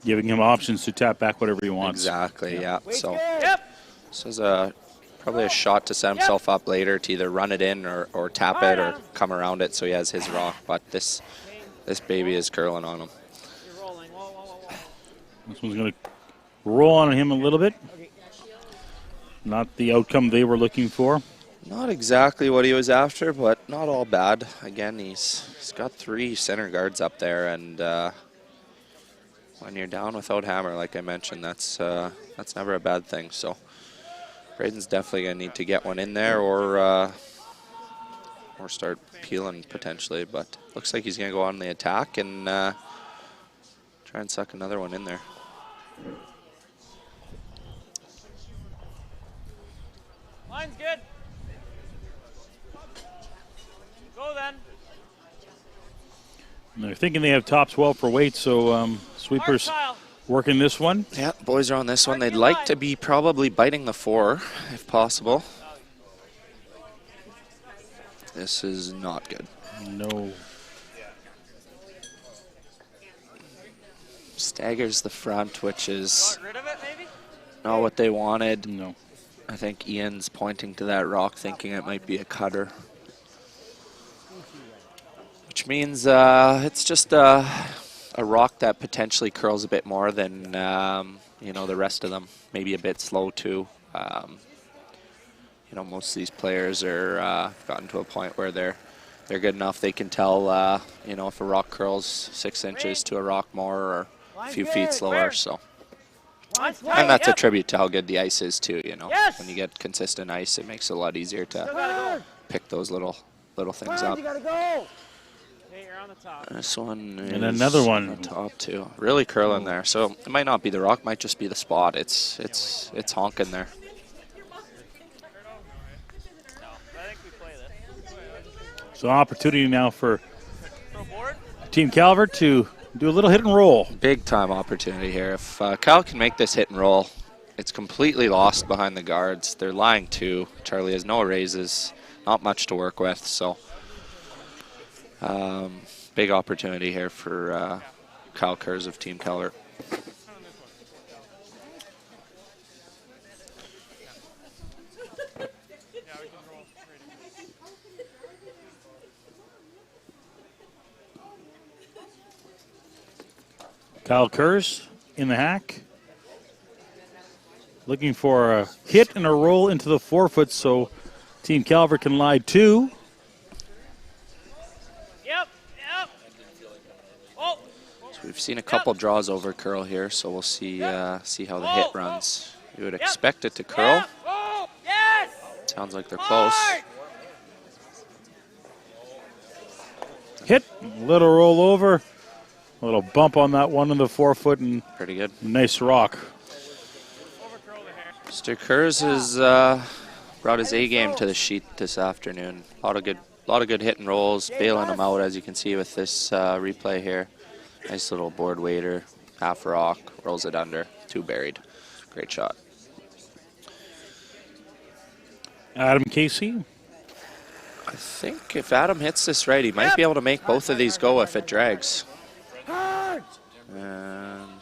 Giving him options to tap back whatever he wants. Exactly, yeah. So Yep. this is probably a shot to set himself up later to either run it in or tap it or come around it so he has his rock. But this baby is curling on him. You're rolling. Whoa. This one's going to roll on him a little bit. Not the outcome they were looking for. Not exactly what he was after, but not all bad. Again, he's got 3 center guards up there, and when you're down without hammer, like I mentioned, that's never a bad thing. So Braden's definitely going to need to get one in there or start peeling potentially. But looks like he's going to go on the attack and try and suck another one in there. Line's good. Go then. And they're thinking they have top 12 for weight, so sweepers Kyle. working this one. Yeah, boys are on this one. They'd like to be probably biting the 4 if possible. This is not good. No. Staggers the front, which is Got rid of it, maybe? not what they wanted. No. I think Ian's pointing to that rock thinking it might be a cutter. Which means it's just a rock that potentially curls a bit more than the rest of them. Maybe a bit slow too. Most of these players are gotten to a point where they're good enough. They can tell if a rock curls 6 inches to a rock more or a few feet slower. So, and that's a tribute to how good the ice is too. Yes! When you get consistent ice, it makes it a lot easier to Still gotta go. pick those little things up. You gotta go. Okay, you're on the top. This one is And another one. on the top too. Really curling there. So it might not be the rock, might just be the spot. It's honking there. No, I think we play this. So opportunity now for Throw board. Team Calvert to do a little hit and roll. Big time opportunity here. If Kyle can make this hit and roll, it's completely lost behind the guards. They're lying too. Charlie has no raises, not much to work with. So big opportunity here for Kyle Kurz of Team Calvert. Kyle Kurz in the hack. Looking for a hit and a roll into the 4-foot so Team Calvert can lie 2. Yep. Oh. So we've seen a couple draws over curl here, so we'll see see how the hit runs. You would expect it to curl. Yep. Oh. Yes. Sounds like they're close. Hard. Hit, little roll over. A little bump on that one in the 4-foot and Pretty good. nice rock. Mr. Kurz has brought his A game to the sheet this afternoon. A lot of good hit and rolls, bailing them out as you can see with this replay here. Nice little board waiter, half rock, rolls it under, 2 buried. Great shot. Adam Casey. I think if Adam hits this right, he might be able to make both of these go if it drags. And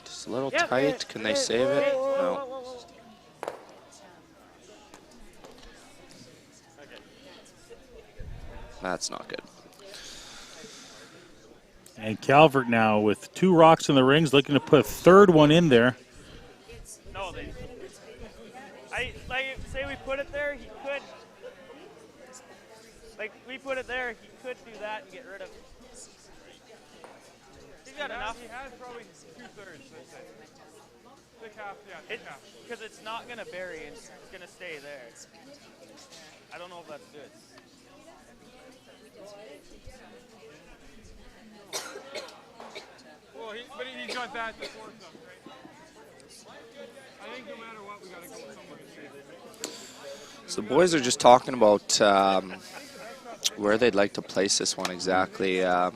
it's a little tight. Can they save it? No. That's not good. And Calvert now with 2 rocks in the rings, looking to put a third one in there. No, say we put it there, he could. Like we put it there, he could do that and get rid of it. He's got enough. He has probably 2/3, let's say. Thick half, yeah, thick half. Because it's not going to bury and it's going to stay there. I don't know if that's good. Well, but he's got that to force us, right? I think no matter what, we got to go somewhere to save it. So the boys are just talking about where they'd like to place this one exactly. The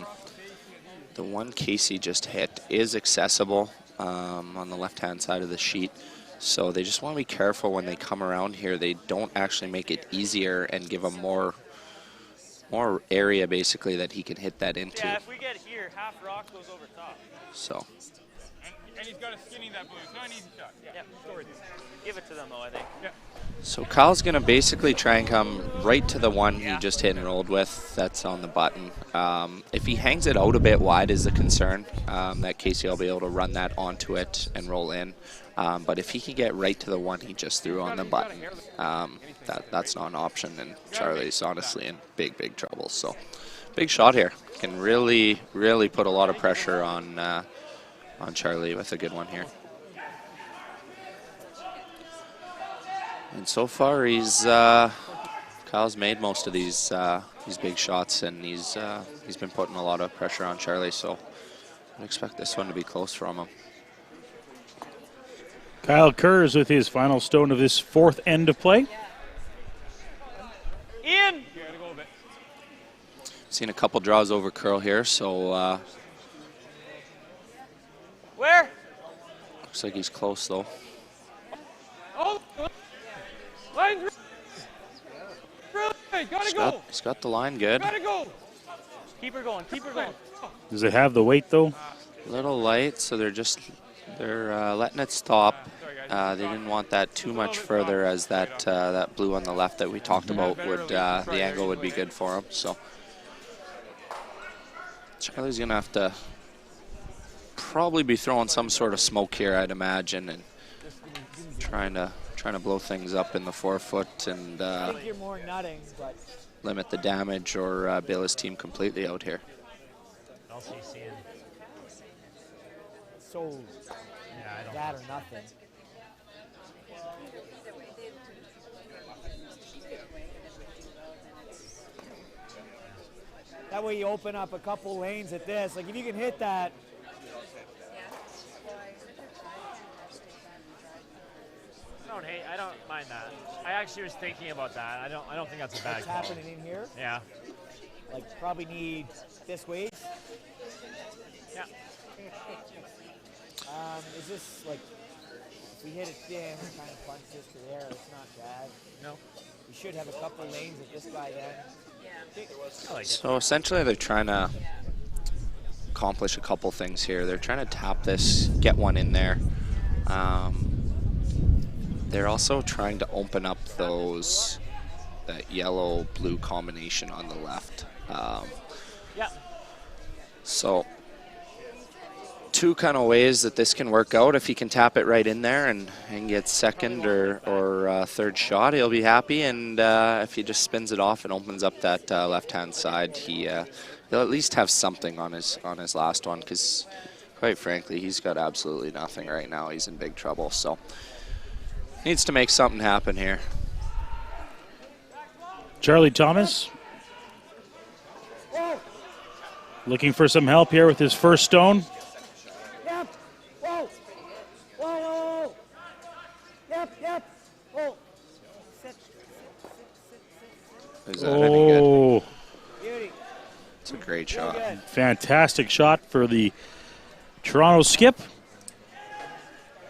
one Casey just hit is accessible on the left-hand side of the sheet. So they just want to be careful when they come around here. They don't actually make it easier and give him more area, basically, that he can hit that into. Yeah, if we get here, half rock goes over top. So. And he's got a skinny that blue. It's not an easy shot. Yeah, give it to them, though, I think. Yeah. So Kyle's going to basically try and come right to the one he just hit and rolled with. That's on the button. If he hangs it out a bit wide is the concern. That Casey will be able to run that onto it and roll in. But if he can get right to the one he just threw on the button, that's not an option. And Charlie's honestly in big, big trouble. So big shot here. Can really, really put a lot of pressure on Charlie with a good one here. And so far, Kyle's made most of these big shots, and he's been putting a lot of pressure on Charlie. So I expect this one to be close from him. Kyle Kurz with his final stone of this 4th end of play. Ian! Seen a couple draws over curl here, so Where? looks like he's close though. Oh! Line through. Gotta go. He's got the line good. Gotta go. Keep her going, keep her going. Does it have the weight, though? A little light, so they're letting it stop. They didn't want that too much further, as that blue on the left that we talked about would the angle would be good for him. So Charlie's gonna have to probably be throwing some sort of smoke here, I'd imagine, and trying to blow things up in the 4-foot and I think you're more nutting, but limit the damage or bail his team completely out here. LCC in. so Yeah, I don't. that or nothing. That way you open up a couple lanes at this. Like if you can hit that, I don't mind that. I actually was thinking about that. I don't think that's a bad what's call. happening in here, Yeah. like probably need this weight. Yeah. Is this like, if we hit it thin and kind of punch this to there, it's not bad. No. We should have a couple lanes at this guy end. I like it. So essentially they're trying to accomplish a couple things here. They're trying to tap this, get one in there. They're also trying to open up that yellow-blue combination on the left. Yeah. So 2 kind of ways that this can work out. If he can tap it right in there and get second or third shot, he'll be happy. And if he just spins it off and opens up that left-hand side, he'll at least have something on his last one, because quite frankly, he's got absolutely nothing right now. He's in big trouble. So needs to make something happen here. Charlie Thomas looking for some help here with his first stone. Yep. Whoa. Whoa, whoa, whoa. Yep, yep. Whoa. Sit. Is that any good? Oh, Beauty. It's a great Real shot. good. fantastic shot for the Toronto skip.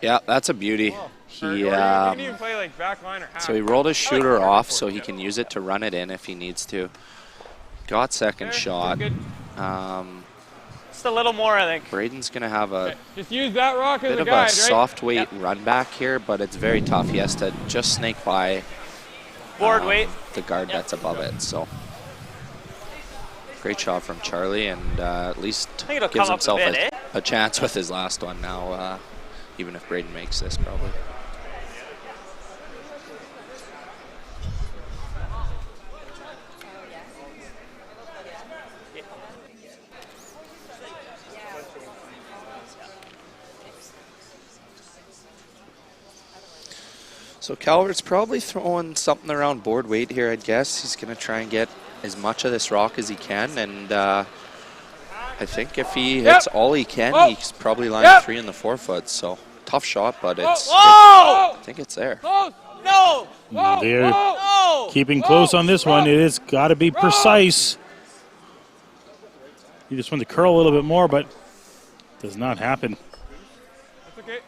Yeah, that's a beauty. He you can even play like back line or half. so he rolled his shooter off so he can use it to run it in if he needs to. Got second shot. Good. Just a little more, I think. Braden's gonna have a Just use that rock as bit a of guide, a right? soft weight run back here, but it's very tough. He has to just snake by Board weight. the guard that's above it. So great shot from Charlie, and at least think it'll gives come up a himself bit, a chance with his last one now, even if Braden makes this probably. So Calvert's probably throwing something around board weight here, I'd guess. He's going to try and get as much of this rock as he can, and I think if he hits all he can, he's probably lined 3 in the 4 foot. So tough shot, but it's. I think it's there. No! They're keeping close on this one. It has got to be precise. You just want to curl a little bit more, but it does not happen. That's okay.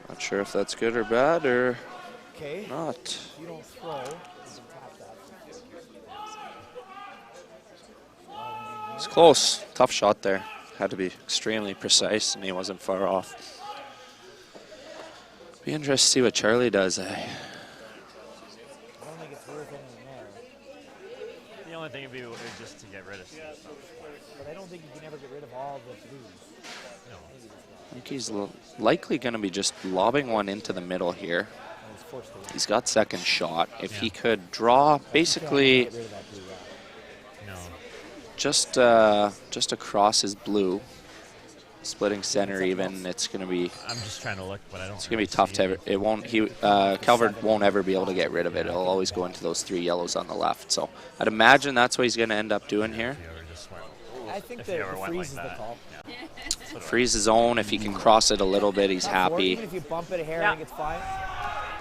Not sure if that's good or bad or Okay. not. You don't throw. You can tap that. It's close. Tough shot there. Had to be extremely precise, and he wasn't far off. Be interested to see what Charlie does. I don't think it's worth anything there. The only thing would be is just to get rid of stuff. But I don't think you can ever get rid of all the blues. No. I think he's likely going to be just lobbing one into the middle here. He's forced to win. He's got second shot. If he could draw basically Get rid of that blue rock. No. just across his blue, splitting center even, it's going to be I'm just trying to look, but I don't. it's going to be tough to ever. It won't. Calvert won't ever be able to get rid of it. It'll always go into those 3 yellows on the left. So I'd imagine that's what he's going to end up doing here. I think If the he ever went freeze like is the that. call. Freeze his own. If he can cross it a little bit, he's Not for it. happy. Even if you bump it a hair, I think it's fine.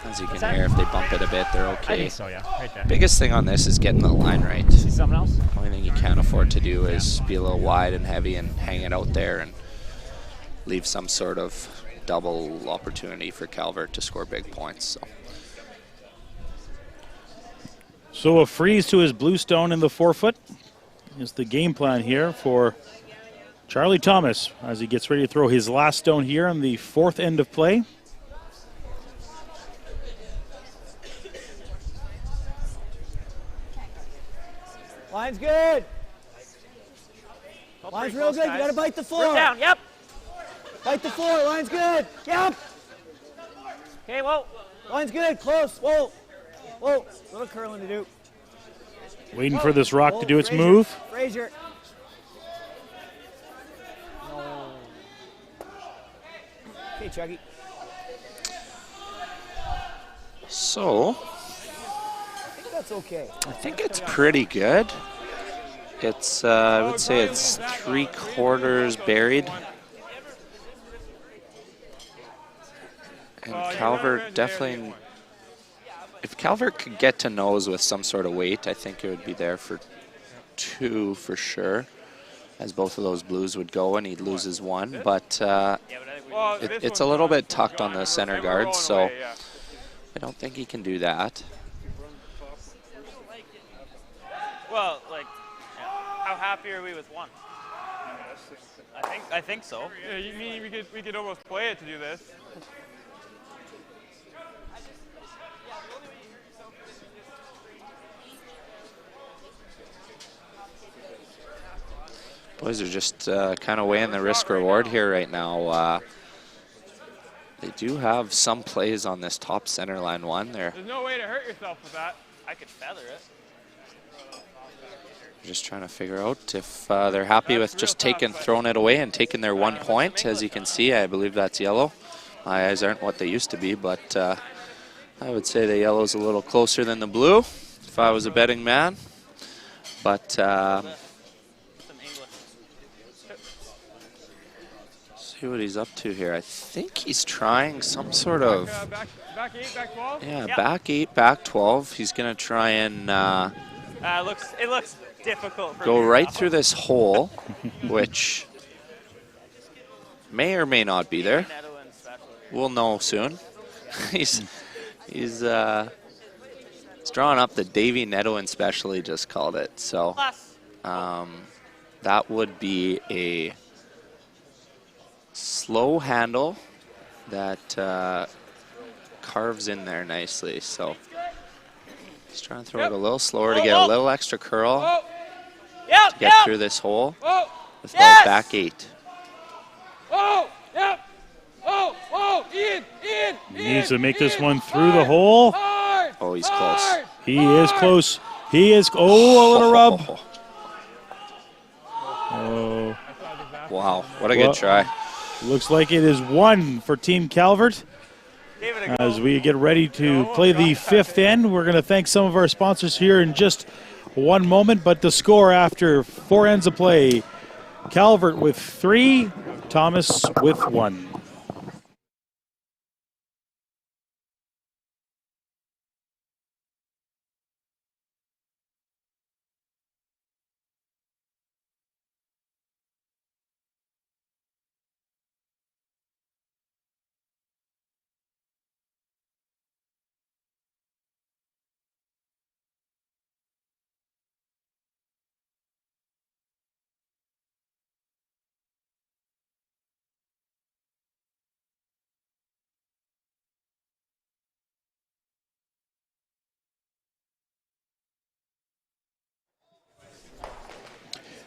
As you can hear, if they bump it a bit, they're I okay. think so, yeah. Right there. Biggest thing on this is getting the line right. See something else? Only thing you can't afford to do is be a little wide and heavy and hang it out there and leave some sort of double opportunity for Calvert to score big points. So a freeze to his blue stone in the 4 foot is the game plan here for Charlie Thomas as he gets ready to throw his last stone here on the 4th end of play. Line's good. Line's real good. You gotta bite the floor. Root down, yep. Bite the floor. Line's good. Yep. Okay, whoa. Line's good. Close. Whoa. Whoa. Little curling to do. Waiting for this rock to Whoa, do its Frazier. move. Frazier. No. Okay, Chuggy. So I think that's okay. I think it's pretty good. It's I would say it's 3/4 buried. And Calvert definitely, if Calvert could get to nose with some sort of weight, I think it would be there for 2 for sure, as both of those blues would go, and he'd lose his 1. But it's a little bit tucked on the center guard, so I don't think he can do that. Well, like, how happy are we with 1? I think so. Yeah, you mean we could almost play it to do this? Boys are just kind of weighing the risk reward here right now. They do have some plays on this top center line one. There's no way to hurt yourself with that. I could feather it. Just trying to figure out if they're happy with just throwing it away and taking their 1 point. As you can see, I believe that's yellow. My eyes aren't what they used to be, but I would say the yellow's a little closer than the blue if I was a betting man. But see what he's up to here. I think he's trying some sort of Back 8, back 12? yeah, Yep. back 8, back 12. He's going to try and It looks difficult for go me. right through this hole, which may or may not be there. Neto and special here. We'll know soon. he's drawing up the Davey Neto and special, he just called it. So that would be a slow handle that carves in there nicely. So just trying to throw it a little slower to get a little extra curl to get through this hole with about back 8. Needs to make this one through the hole. Oh, he's close. He is close. He is. Oh, a little rub. Oh. Wow, what a good try. Looks like it is 1 for Team Calvert. As we get ready to play the 5th end, we're going to thank some of our sponsors here in just one moment. But the score after 4 ends of play, Calvert with 3, Thomas with 1.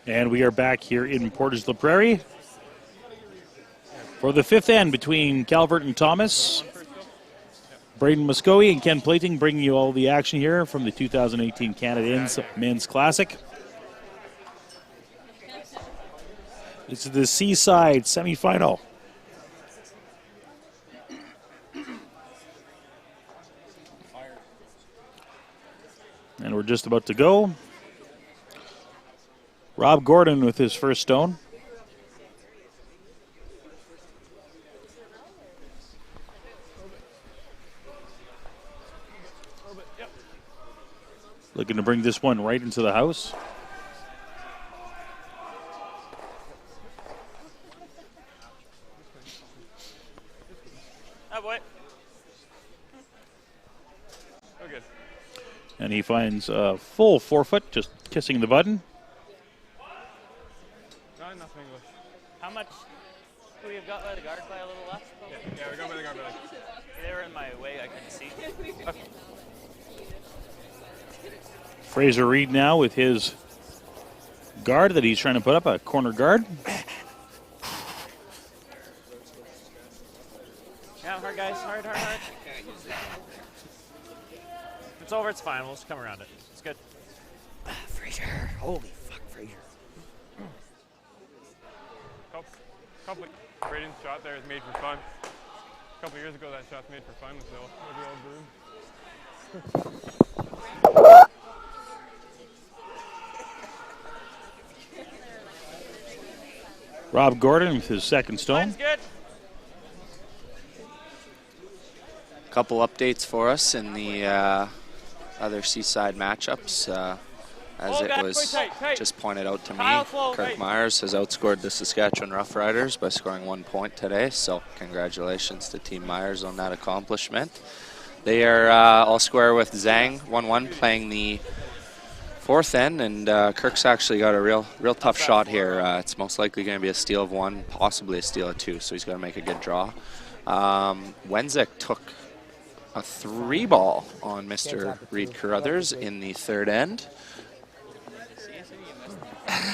And we are back here in Portage la Prairie for the 5th end between Calvert and Thomas. Braden Muscoe and Ken Plating bringing you all the action here from the 2018 Canad Men's Classic. This is the Seaside semifinal. And we're just about to go. Rob Gordon with his first stone. Looking to bring this one right into the house. Oh, boy. Oh, good. And he finds a full 4-foot, just kissing the button. Not enough English. How much do we have got by the guard by a little left? Yeah, we got by the guard. They were in my way, I couldn't see. Fraser Reed now with his guard that he's trying to put up, a corner guard. Yeah, hard, guys. Hard. If it's over, it's fine. We'll just come around it. It's good. Fraser. Holy fuck, Fraser. Couple Braden's shot there is made for fun. A couple years ago, that shot's made for fun with the old broom. Rob Gordon with his second stone. Mine's good. Couple updates for us in the other Seaside matchups. As it was just pointed out to me, Kirk Myers has outscored the Saskatchewan Roughriders by scoring 1 point today, so congratulations to Team Myers on that accomplishment. They are all square with Zhang, 1-1, playing the 4th end, and Kirk's actually got a real tough shot here. It's most likely going to be a steal of 1, possibly a steal of 2, so he's got to make a good draw. Wenzek took a 3-ball on Mr. Reed Carruthers in the 3rd end.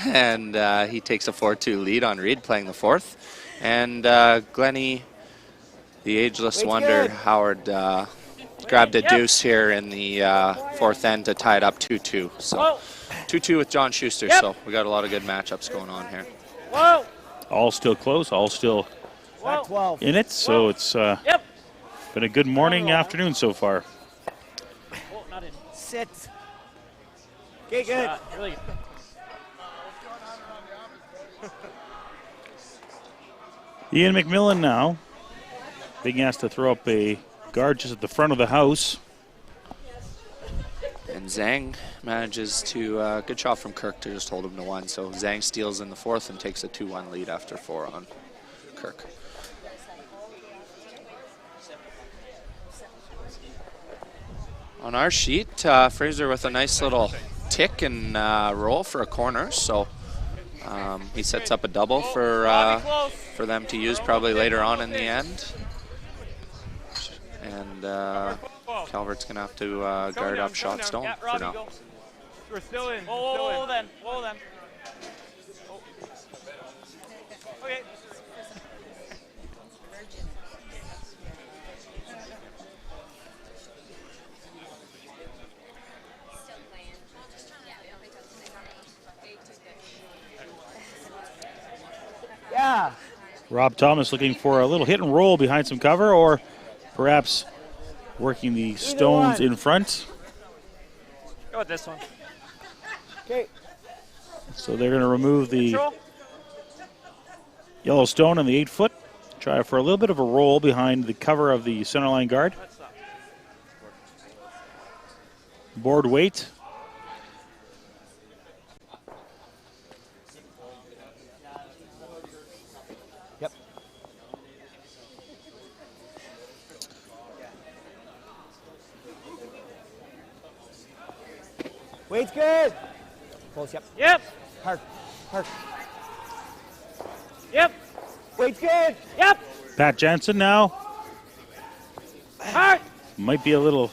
And he takes a 4-2 lead on Reed, playing the 4th. And Glennie, the ageless wonder, Howard, grabbed a deuce here in the 4th end to tie it up 2-2. So 2-2 with John Schuster. So we got a lot of good matchups going on here. All still close, all still in it. So it's been a good morning, afternoon so far. Sit. Okay, good. Really good. Ian McMillan now being asked to throw up a guard just at the front of the house. And Zhang manages to, good shot from Kirk to just hold him to 1. So Zhang steals in the 4th and takes a 2-1 lead after 4 on Kirk. On our sheet, Fraser with a nice little tick and roll for a corner, so he sets up a double for them to use probably later on in the end. And Calvert's going to have to guard up shot stone for now. We're still in. Whoa, then. Whoa, then. Oh. Okay. Yeah. Rob Thomas looking for a little hit and roll behind some cover, or perhaps working the stones one. in front. Go with this one. Okay. So they're going to remove the Control. yellow stone on the 8-foot. Try for a little bit of a roll behind the cover of the centerline guard. Board weight. Yep. Weight's good. Close, yep. Yep. Hard. Hard. Yep. Weight's good. Yep. Pat Jansen now. Hard. Might be a little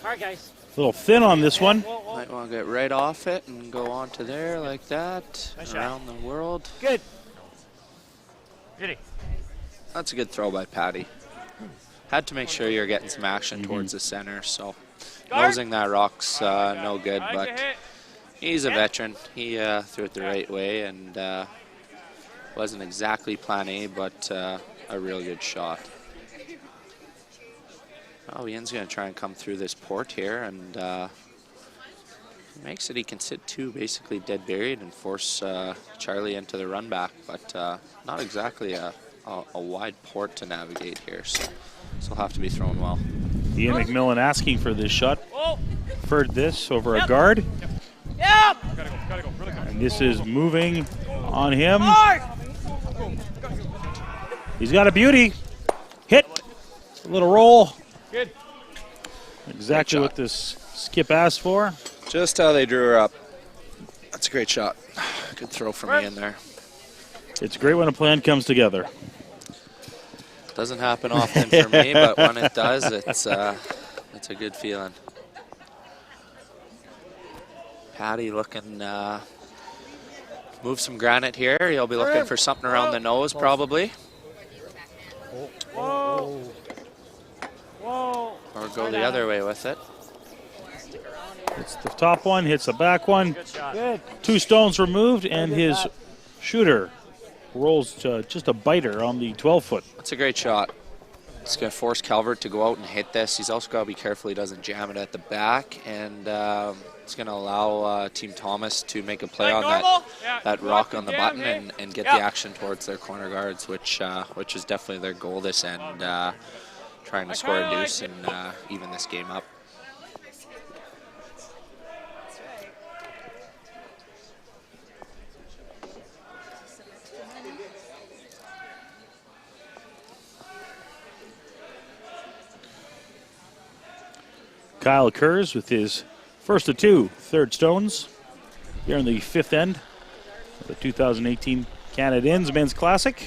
Hard, guys. thin on this one. Whoa, whoa. Might want to get right off it and go on to there like that, Nice around the world. Good. Beauty. That's a good throw by Patty. Had to make sure you're getting some action towards the center, so Guard. nosing that rock's no good, I like but your hit. he's a veteran. He threw it the right way, and wasn't exactly plan A, but a real good shot. Oh, Ian's going to try and come through this port here, and makes it he can sit two basically dead buried and force Charlie into the run back, but not exactly a wide port to navigate here, so this will have to be thrown well. Ian McMillan asking for this shot. Whoa. Preferred this over a guard. Yep. Gotta go. Really good. And this is moving on him. Hard. He's got a beauty. Hit. A little roll. Good. Exactly Great what shot. this skip asked for. Just how they drew her up. That's a great shot. Good throw from Ian there. It's great when a plan comes together. Doesn't happen often for me, but when it does, it's a good feeling. Patty looking, move some granite here. He'll be looking for something around the nose probably. Whoa. Whoa. Or go the other way with it. It's the top one, hits the back one. Good shot. Good. 2 stones removed, and Good his shot. shooter rolls to just a biter on the 12-foot. That's a great shot. It's going to force Calvert to go out and hit this. He's also got to be careful he doesn't jam it at the back, and it's going to allow Team Thomas to make a play on that rock on the button and get the action towards their corner guards, which is definitely their goal this end, trying to score a deuce and even this game up. Kyle Kurz with his first of 2 third stones here in the 5th end of the 2018 Canad Inns Men's Classic.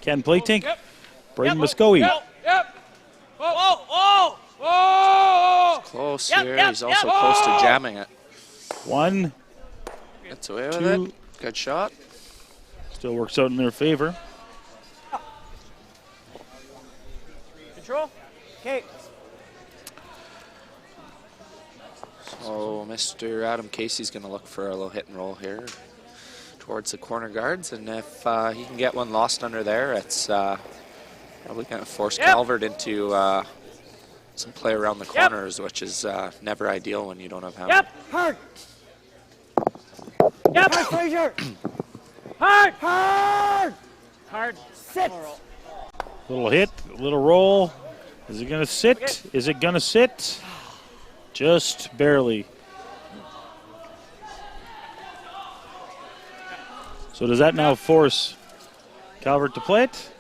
Ken Playtink, Braden Muskogee. Yep. Whoa. Whoa. Whoa. Close Yep, here. yep, He's also yep. close to jamming it. 1, Gets away with 2. it. Good shot. Still works out in their favor. Control. Okay. So Mr. Adam Casey's going to look for a little hit and roll here towards the corner guards, and if he can get one lost under there, it's probably going to force Calvert into some play around the corners, which is never ideal when you don't have hammer. Hard. Yep. Hard, Fraser. Hard. Hard. Hard. Sit. Little hit, little roll. Is it going to sit? Is it going to sit? Just barely. So does that now force Calvert to play it?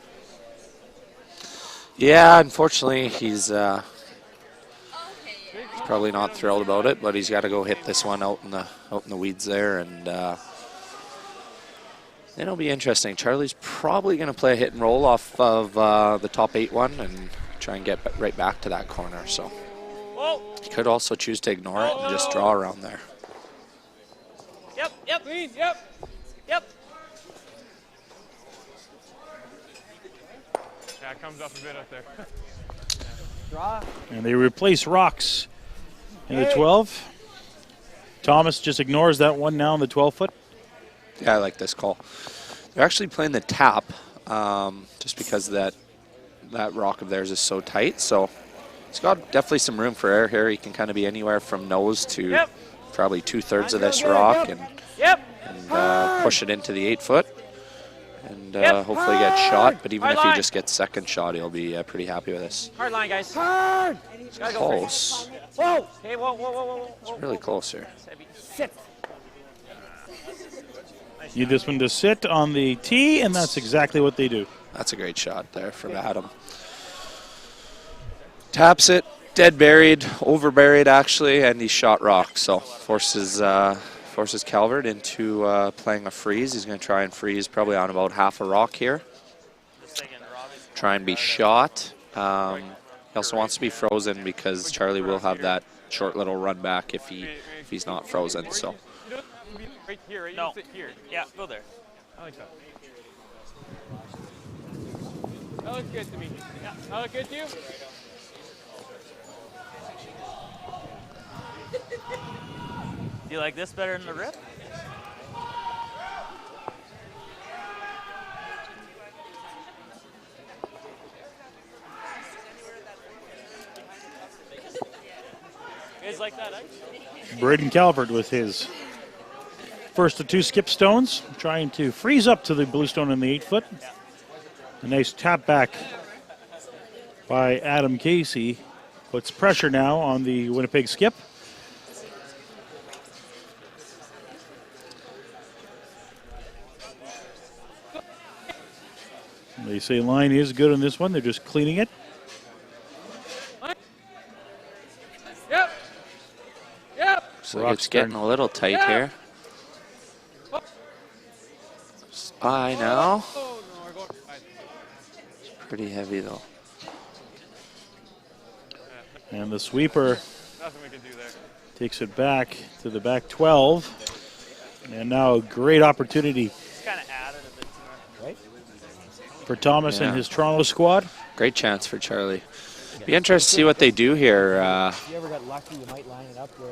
Yeah, unfortunately, he's probably not thrilled about it, but he's got to go hit this one out in the weeds there, and it'll be interesting. Charlie's probably going to play a hit and roll off of the top 8 one and try and get right back to that corner. So he could also choose to ignore it and just draw around there. Yep. Clean, yep. Yeah, it comes up a bit up there. Draw. And they replace rocks in the 12. Thomas just ignores that one now in the 12-foot. Yeah, I like this call. They're actually playing the tap just because that rock of theirs is so tight. So he's got definitely some room for error here. He can kind of be anywhere from nose to probably 2/3 of this rock and push it into the 8-foot and hopefully get shot. But even if he just gets second shot, he'll be pretty happy with this. Hard line, guys. Hard. It's close. Whoa. Hey, whoa. It's really close here. Sit. You just want to sit on the tee, and that's exactly what they do. That's a great shot there from Adam. Taps it, dead buried, over buried actually, and he shot rock. So forces Calvert into playing a freeze. He's going to try and freeze probably on about half a rock here. Try and be shot. He also wants to be frozen because Charlie will have that short little run back if he's not frozen. So. You don't have to be right here, right? You No. sit here. Yeah, go there. I like that. That looks good to me. Yeah. That look good to you? Do you like this better than the rip? You guys like that, eh? Braden Calvert with his first of 2 skip stones, trying to freeze up to the blue stone in the 8-foot. A nice tap back by Adam Casey. Puts pressure now on the Winnipeg skip. They say line is good on this one. They're just cleaning it. Yep. So it's getting a little tight here. Spy now. Oh, no, we're going right. It's pretty heavy though. And the sweeper Nothing we can do there. takes it back to the back 12. And now a great opportunity Just kind of added a bit to Right? for Thomas Yeah. and his Toronto squad. Great chance for Charlie. Be interested to see what they do here. If you ever got lucky, you might line it up where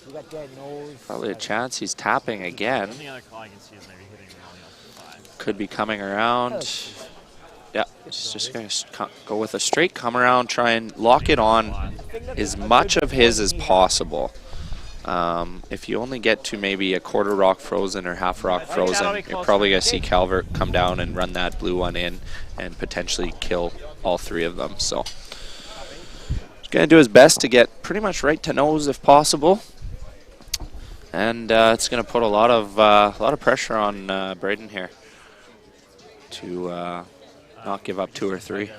you got dead nose. Probably a chance he's tapping again. The only other call I can see is maybe hitting the only else for 5. Could be coming around. Yeah, he's just going to go with a straight come around, try and lock it on as much of his as possible. If you only get to maybe a quarter rock frozen or half rock frozen, you're probably going to see Calvert come down and run that blue one in and potentially kill all 3 of them. So he's going to do his best to get pretty much right to nose if possible. And it's going to put a lot of pressure on Braden here to not give up 2 or 3.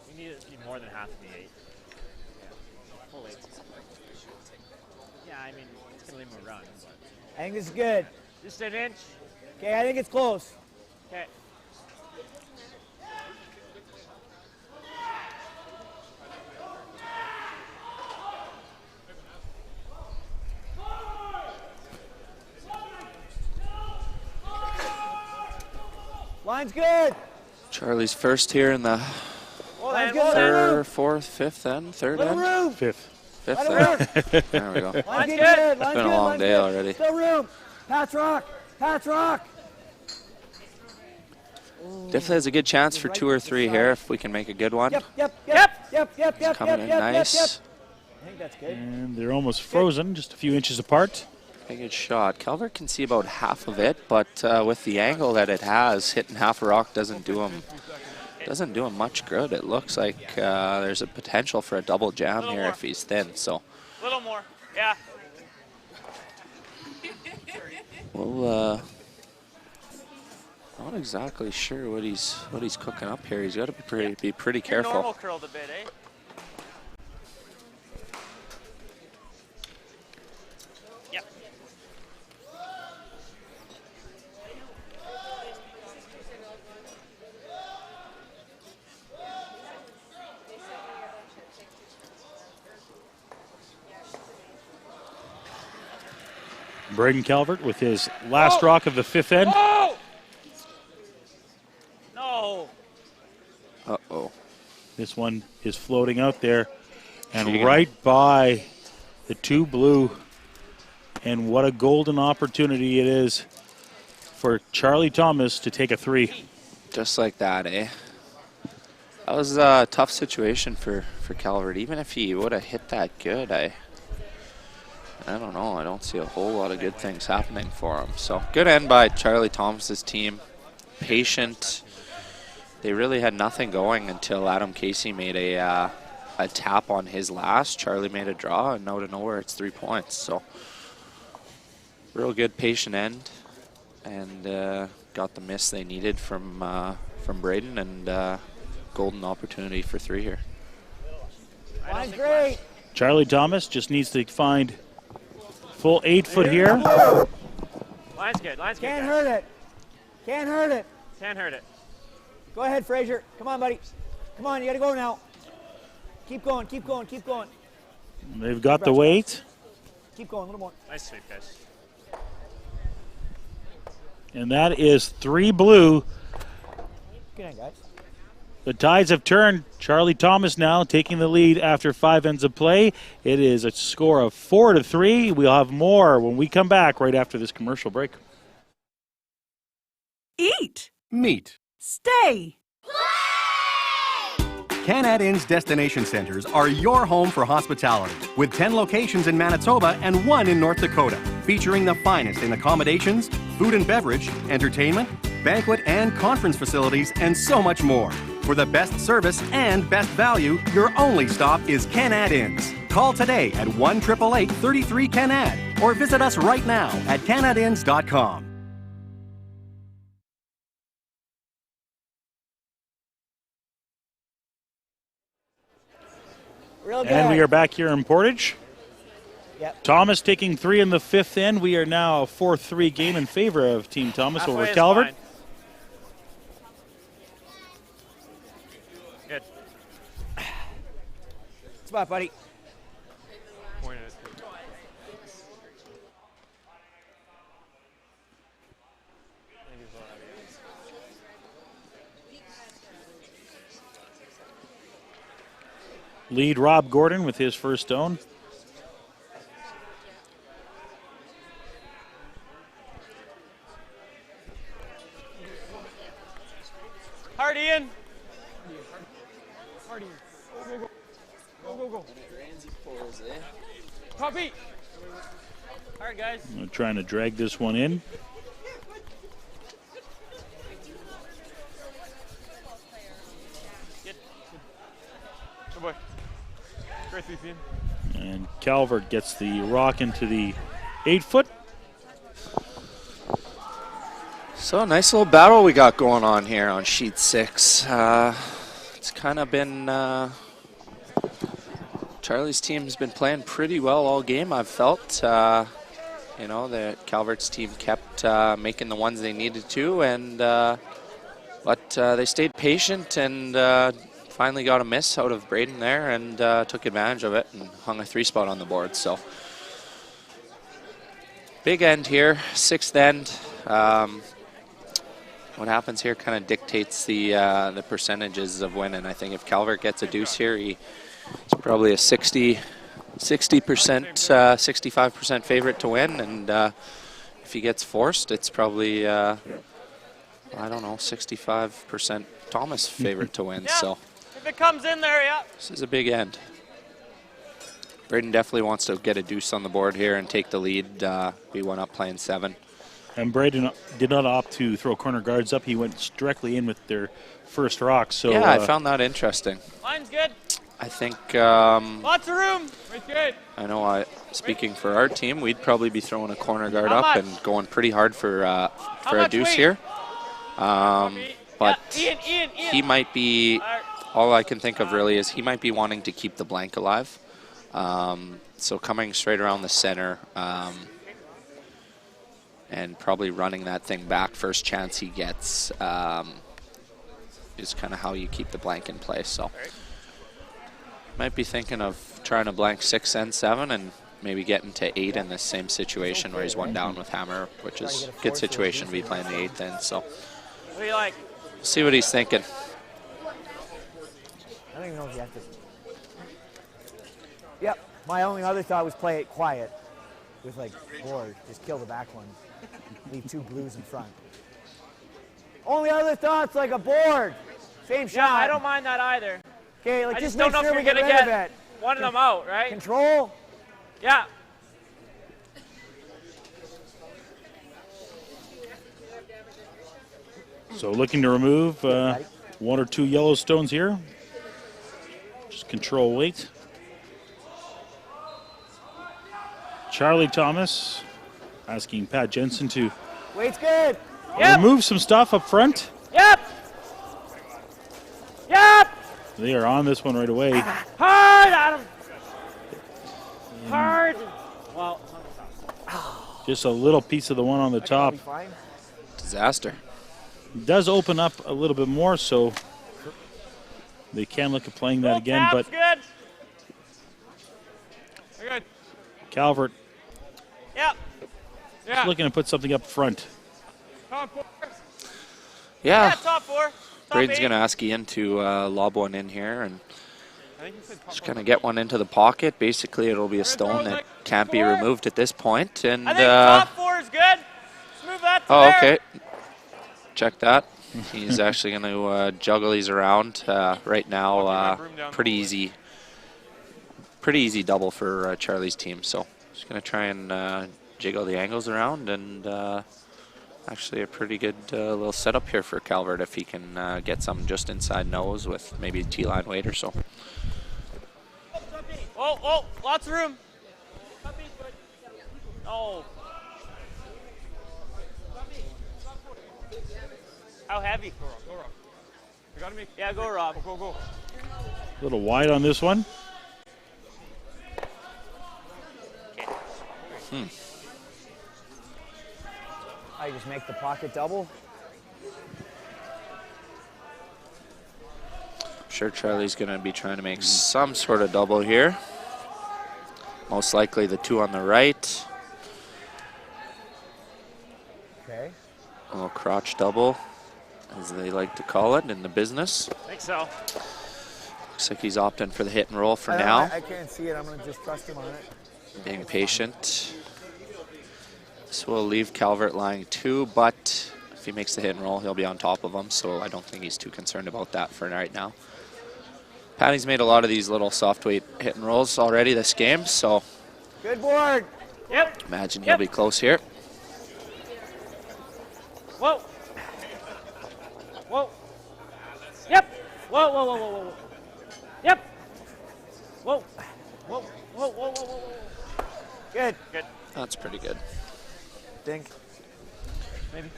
We need it to be more than half of the 8. Full 8. Yeah, I mean, it's going to leave him a run. But I think this is good. Just an inch. Okay, I think it's close. Okay. Line's good. Charlie's first here in the Line's good. 4th, 5th end, 3rd Little end, room. 5th. 5th end. There we go. Line's good. good. Line's been a good. long Line's day good. already. Still room. Patch rock. Patch rock. Definitely has a good chance for 2 or 3 here if we can make a good one. Yep. Coming in nice. I think that's good. And they're almost frozen, just a few inches apart. A good shot. Calvert can see about half of it, but with the angle that it has, hitting half a rock doesn't do him much good. It looks like there's a potential for a double jam here if he's thin. So A little more. Yeah. Not exactly sure what he's cooking up here. He's got to be pretty Your normal careful. curled a bit, eh? Yep. Braden Calvert with his last rock of the fifth end. Oh! No. Uh-oh. This one is floating out there and Jeez. right by the two blue. And what a golden opportunity it is for Charlie Thomas to take a three. Just like that, eh? That was a tough situation for Calvert. Even if he would have hit that good, I don't know. I don't see a whole lot of good things happening for him. So good end by Charlie Thomas's team. Patient. They really had nothing going until Adam Casey made a tap on his last. Charlie made a draw, and out of nowhere, it's 3 points. So real good patient end, and got the miss they needed from Braden, and golden opportunity for three here. Line's great. Charlie Thomas just needs to find full 8 foot here. Line's good. Line's good. Can't guys. hurt it. Can't hurt it. Can't hurt it. Go ahead, Frazier. Come on, buddy. Come on, you got to go now. Keep going, keep going, keep going. They've got the weight. Keep going, a little more. Nice sweep, guys. And that is 3 blue. Good night, guys. The tides have turned. Charlie Thomas now taking the lead after 5 ends of play. It is a score of 4-3. We'll have more when we come back right after this commercial break. Eat. Meet. Stay. Canad Inn's destination centers are your home for hospitality, with 10 locations in Manitoba and 1 in North Dakota, featuring the finest in accommodations, food and beverage, entertainment, banquet and conference facilities, and so much more. For the best service and best value, your only stop is Canad Inns. Call today at 1-888-33-CANAD or visit us right now at canadinns.com. Real good. And we are back here in Portage. Yep. Thomas taking 3 in the 5th end. We are now a 4-3 game in favor of Team Thomas Halfway over is Calvert. fine. Good. Spot, buddy. Point it. Lead Rob Gordon with his first stone. Hard, Ian. Hardy. Go, go, go. Go, go, go. Puppy. Hard, guys. They're trying to drag this one in. Good boy. Great sweep, Ian. And Calvert gets the rock into the 8 foot. So a nice little battle we got going on here on sheet 6. It's kind of been Charlie's team's been playing pretty well all game, I've felt. You know, the Calvert's team kept making the ones they needed to, and but they stayed patient and finally got a miss out of Braden there, and took advantage of it and hung a 3 spot on the board. So big end here, 6th end. What happens here kind of dictates the percentages of winning. I think if Calvert gets a deuce here, he's probably a 60%, 65% favorite to win, and if he gets forced, it's probably I don't know, 65% Thomas favorite to win. Yeah. So If it comes in there, yeah. this is a big end. Braden definitely wants to get a deuce on the board here and take the lead. Be 1 up playing 7. And Braden did not opt to throw corner guards up. He went directly in with their first rock. So Yeah, I found that interesting. Line's good. I think Lots of room. Right, good. I know. Speaking for our team, we'd probably be throwing a corner guard How up much? and going pretty hard for a much deuce weight? here. But Ian. he might be, all I can think of really is he might be wanting to keep the blank alive. So coming straight around the center and probably running that thing back first chance he gets is kind of how you keep the blank in place. So might be thinking of trying to blank 6 and 7 and maybe getting to 8 in this same situation where he's 1 down with hammer, which is a good situation to be playing the 8th in. So What do you like? see what he's thinking. I don't even know if you have to. Yep. My only other thought was play it quiet with like board. Just kill the back one. Leave 2 blues in front. Only other thoughts like a board. Same shot. Yeah, I don't mind that either. Okay, like I just just don't make know sure if we you're get gonna rid of get it. one of them out, right? Control. Yeah. So looking to remove 1 or 2 yellow stones here. Just control weight. Charlie Thomas asking Pat Jensen to Weight's good. Yep. remove some stuff up front. Yep. Yep. They are on this one right away. Hard, Adam. Hard. Well, Just a little piece of the one on the top. Be fine. Disaster. Does open up a little bit more, so they can look at playing that full again. tap's But good. We're good. Calvert Yep. Yeah. looking to put something up front. Top 4. Yeah, Yeah, top 4. Top Braden's 8. going to ask Ian to lob one in here and I think you said top just 4. going to get one into the pocket. Basically, it'll be a stone that can't be removed at this point. And I think top 4 is good. Let's move that to oh, there. okay. Check that. He's actually going to juggle these around right now. Pretty easy double for Charlie's team. So just going to try and jiggle the angles around, and actually a pretty good little setup here for Calvert if he can get some just inside nose with maybe a T-line weight or so. Oh, lots of room. Oh. How heavy? Go, Rob. You gotta make. Yeah, go, Rob. Go. A little wide on this one. I just make the pocket double. I'm sure Charlie's going to be trying to make some sort of double here. Most likely the 2 on the right. Okay. A little crotch double, as they like to call it in the business. I think so. Looks like he's opting for the hit and roll for I don't now. know, I can't see it. I'm gonna just trust him on it. Being patient. This will leave Calvert lying 2, but if he makes the hit and roll, he'll be on top of him, so I don't think he's too concerned about that for right now. Patty's made a lot of these little soft weight hit and rolls already this game, so Good board. Yep. imagine he'll be close here. Whoa. Whoa. Yep. Whoa. Yep. Whoa. Whoa. Good. Good. That's pretty good. Think. Maybe. Up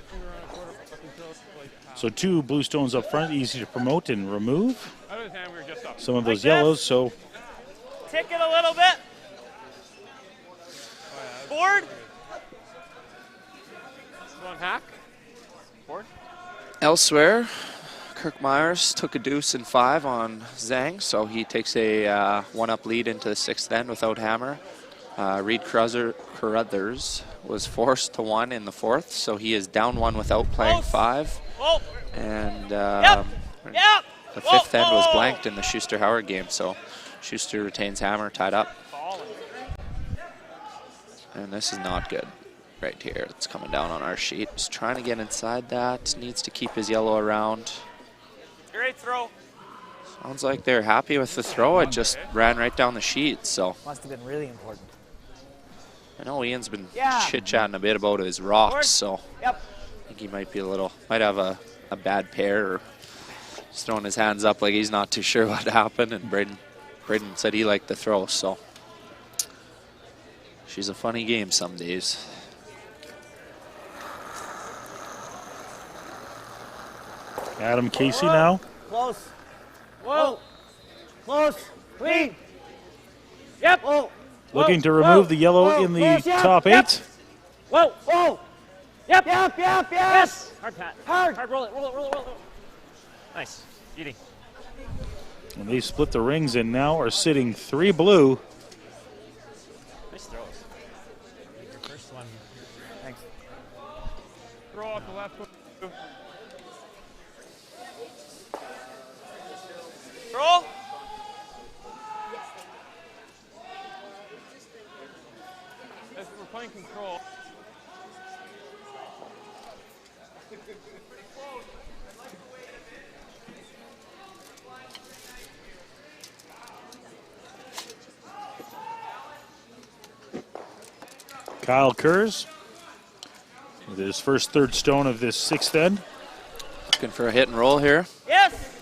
until like half. So 2 blue stones up front, easy to promote and remove. Other than we were just up. Some of Like those this? yellows, so Tick it a little bit. Board. Going hack. Board. Elsewhere, Kirk Myers took a deuce in 5 on Zhang, so he takes a 1-up lead into the 6th end without hammer. Reed Carruthers was forced to 1 in the 4th, so he is down 1 without playing Close. 5. Whoa. And Yep. the 5th end was blanked in the Schuster-Howard game, so Schuster retains hammer, tied up. And this is not good right here. It's coming down on our sheet. He's trying to get inside that. Needs to keep his yellow around. Great throw. Sounds like they're happy with the throw. It just ran right down the sheet. So Must have been really important. I know Ian's been Yeah. chit-chatting a bit about his rocks, so Yep. I think he might be might have a bad pair, or just throwing his hands up like he's not too sure what happened. And Braden said he liked the throw, so she's a funny game some days. Adam Casey now. Close. Whoa. Close. Clean. Yep. Whoa. Looking to Whoa. remove the yellow Whoa. in the Close, yep, top yep. 8. Whoa. Whoa. Yep. Yep. Yep. Yes. Hard pat. Hard. Hard. Roll it. Roll it. Roll it. Roll it. Nice. Eating. And they split the rings and now are sitting 3 blue. Nice throws. Your first one. Thanks. Throw off the left foot. Roll. As we're playing control. Kyle Kurz with his first third stone of this 6th end. Looking for a hit and roll here. Yes.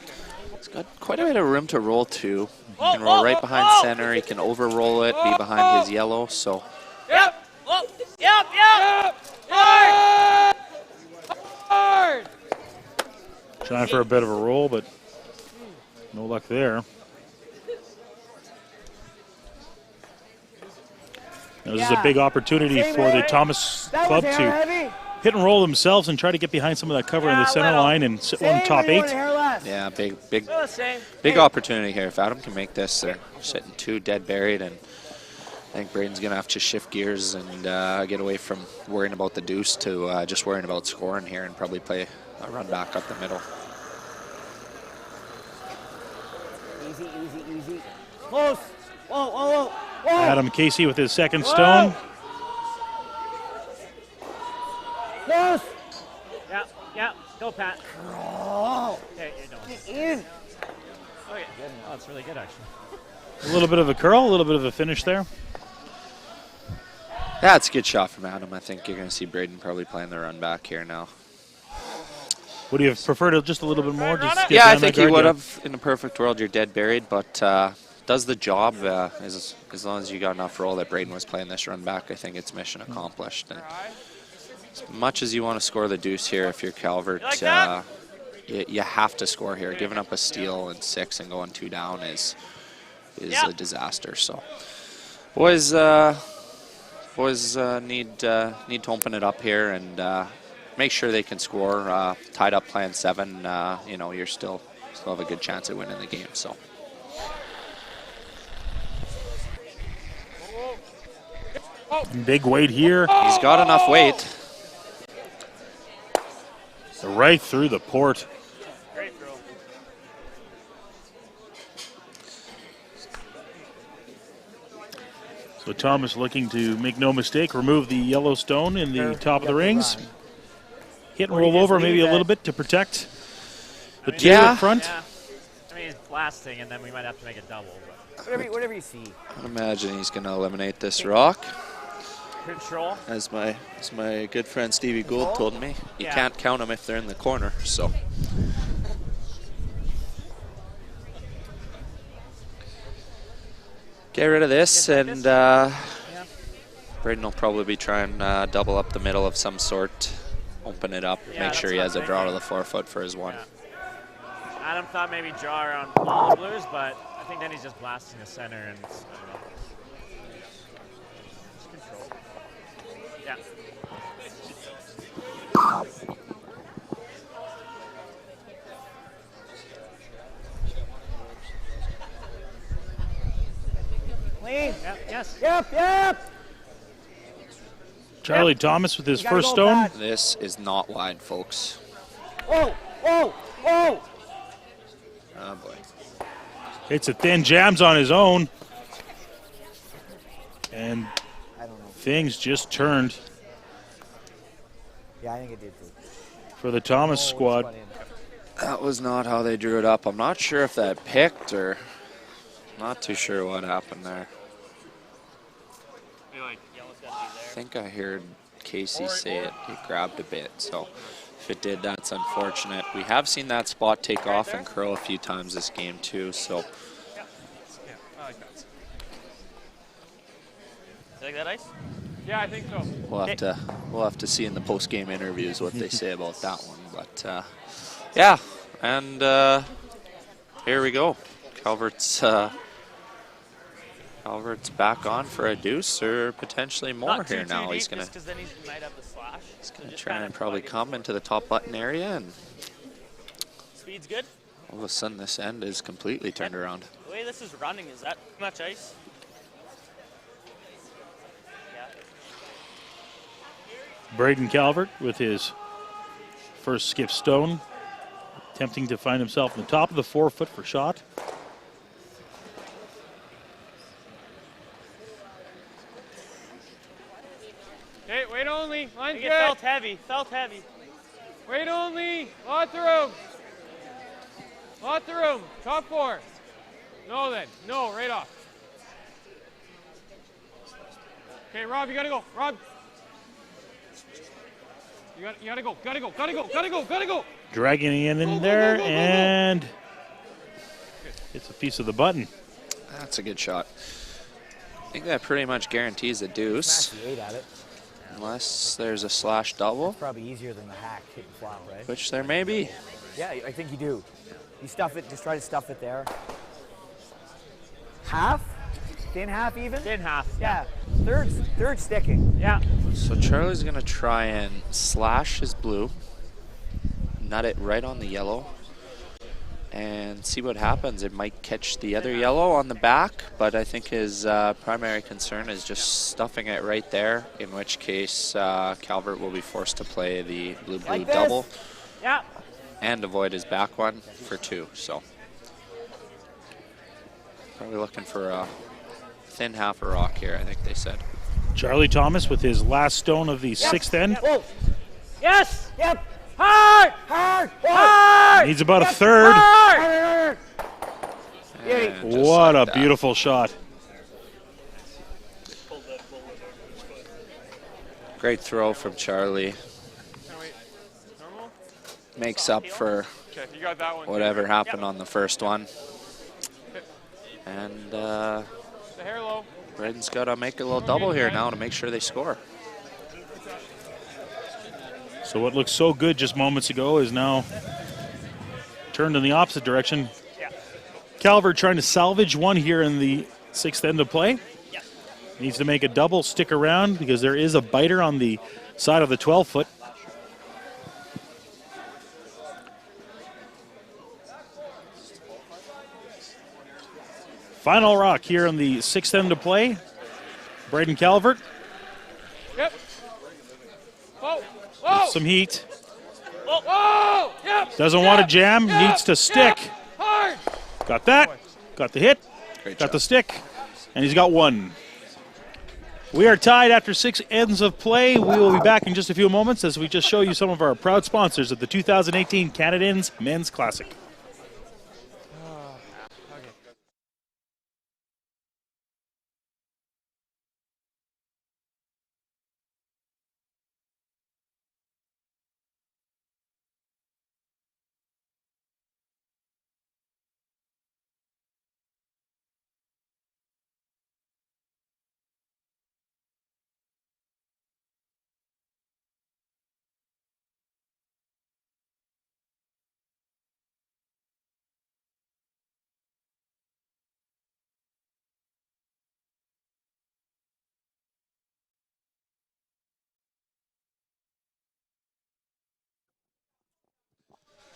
He's got quite a bit of room to roll too. He Oh, can roll oh, right oh, behind oh. center. He can over roll it, be behind his yellow. So Yep. Oh. Yep. Yep. Hard. Hard. Trying for a bit of a roll, but no luck there. Now, this is a big opportunity Same for the way. Thomas That club was to hair heavy. hit and roll themselves and try to get behind some of that cover in the Yeah, center little. line and sit one Same top or you 8. want hair less? yeah, big Still the same. Big opportunity here. If Adam can make this, they're sitting 2 dead buried, and I think Braden's going to have to shift gears and get away from worrying about the deuce to just worrying about scoring here and probably play a run back up the middle. Easy, easy, easy. Close. Whoa, whoa, whoa, whoa. Adam Casey with his 2nd stone. Close. Yeah, yeah. Go, Pat. Oh. Okay, you're doing. In. Okay. Oh, that's really good, actually. A little bit of a curl, a little bit of a finish there. That's a good shot from Adam. I think you're going to see Braden probably playing the run back here now. Would you have preferred it just a little bit more? Just get Yeah, I behind think that he guard? would Yeah. have. In a perfect world, you're dead buried, but does the job as long as you got enough roll that Braden was playing this run back. I think it's mission accomplished. And as much as you want to score the deuce here, if you're Calvert, You like that? you have to score here. Giving up a steal and 6 and going 2 down is Yeah. a disaster. So, boys need to open it up here and make sure they can score. Tied up playing 7, you know, you're still have a good chance at winning the game. So. Big weight here. He's got enough weight. Right through the port. Great throw. So Thomas looking to make no mistake, remove the yellow stone in the top of the rings. Hit and Or you roll just over leave maybe a that. little bit to protect the 2 Yeah. up front. Yeah. I mean, he's blasting, and then we might have to make a double. But Whatever you see. I imagine he's going to eliminate this rock. control. As my good friend Stevie Gould told me, you Yeah. can't count them if they're in the corner. So. Get rid of this, and Braden will probably be trying double up the middle of some sort, open it up, Yeah, make sure that's he what has a I'm draw to thinking. the 4-foot for his 1. Yeah. Adam thought maybe draw around all the blues, but I think then he's just blasting the center and I don't know. Just control. Yeah. Clean. Yep. Yes. Yep. Charlie Thomas with his You gotta first go, stone. Pat. This is not wide, folks. Whoa. Oh boy. It's a thin jams on his own. And I don't know. things just turned Yeah, I think it did too. for the Thomas Oh, squad. it's That was not how they drew it up. I'm not sure if that picked or not too sure what happened there. I think I heard Casey say it grabbed a bit. So if it did, that's unfortunate. We have seen that spot take off and curl a few times this game too. So You like that ice? Yeah, I think so. we'll have to see in the post game interviews what they say about that one. But yeah, And here we go. Calvert's back on for a deuce or potentially more Not here too now. deep, He's gonna just 'cause then he might have the slash. He's going to Just try kinda and probably plug it. come into the top button area, and Speed's good. all of a sudden this end is completely turned around. The way this is running, is that too much ice? Yeah. Braden Calvert with his first skip stone, attempting to find himself in the top of the 4 foot for shot. Okay, wait only. I Line's think it good. felt heavy. Felt heavy. Wait only. Lots of room. Lots of room. Top 4. No then. No, right off. Okay, Rob, you gotta go. Rob. You gotta go. Gotta go. Gotta go. Gotta go. Gotta go. Dragging it Go, in go, there, go, go, go, go. and it's a piece of the button. That's a good shot. I think that pretty much guarantees a deuce, Smash the 8 at it. unless there's a slash double, Probably easier than the hack hitting flat, right? which there may be. Yeah, I think you do. You stuff it, just try to stuff it there. Half? Thin half even? Thin half. Yeah. Third sticking. Yeah. So Charlie's going to try and slash his blue, nut it right on the yellow, and see what happens. It might catch the other yellow on the back, but I think his primary concern is just stuffing it right there, in which case Calvert will be forced to play the blue-blue Like this? double Yeah. and avoid his back one for 2. So probably looking for a thin half a rock here, I think they said. Charlie Thomas with his last stone of the 6th end. Whoa. Yes. Yep. Hard. Hard. Hard. Needs about a third. Hard. And just What like a that. beautiful shot. Great throw from Charlie. Can I wait? Normal? Makes up for Okay, you got that one. whatever happened on the first one. And The hair low. Braden's got to make a little double here now to make sure they score. So what looked so good just moments ago is now turned in the opposite direction. Yeah. Calvert trying to salvage one here in the 6th end of play. Yeah. Needs to make a double stick around because there is a biter on the side of the 12 foot. Final rock here in the 6th end of play. Braden Calvert, Yep. Whoa. Whoa. some heat. Whoa. Yep. Doesn't Yep. want to jam, Yep. needs to stick. Yep. Hard. Got that, got the hit, Great got job. the stick, and he's got one. We are tied after 6 ends of play. We will be back in just a few moments as we just show you some of our proud sponsors of the 2018 Canadians Men's Classic.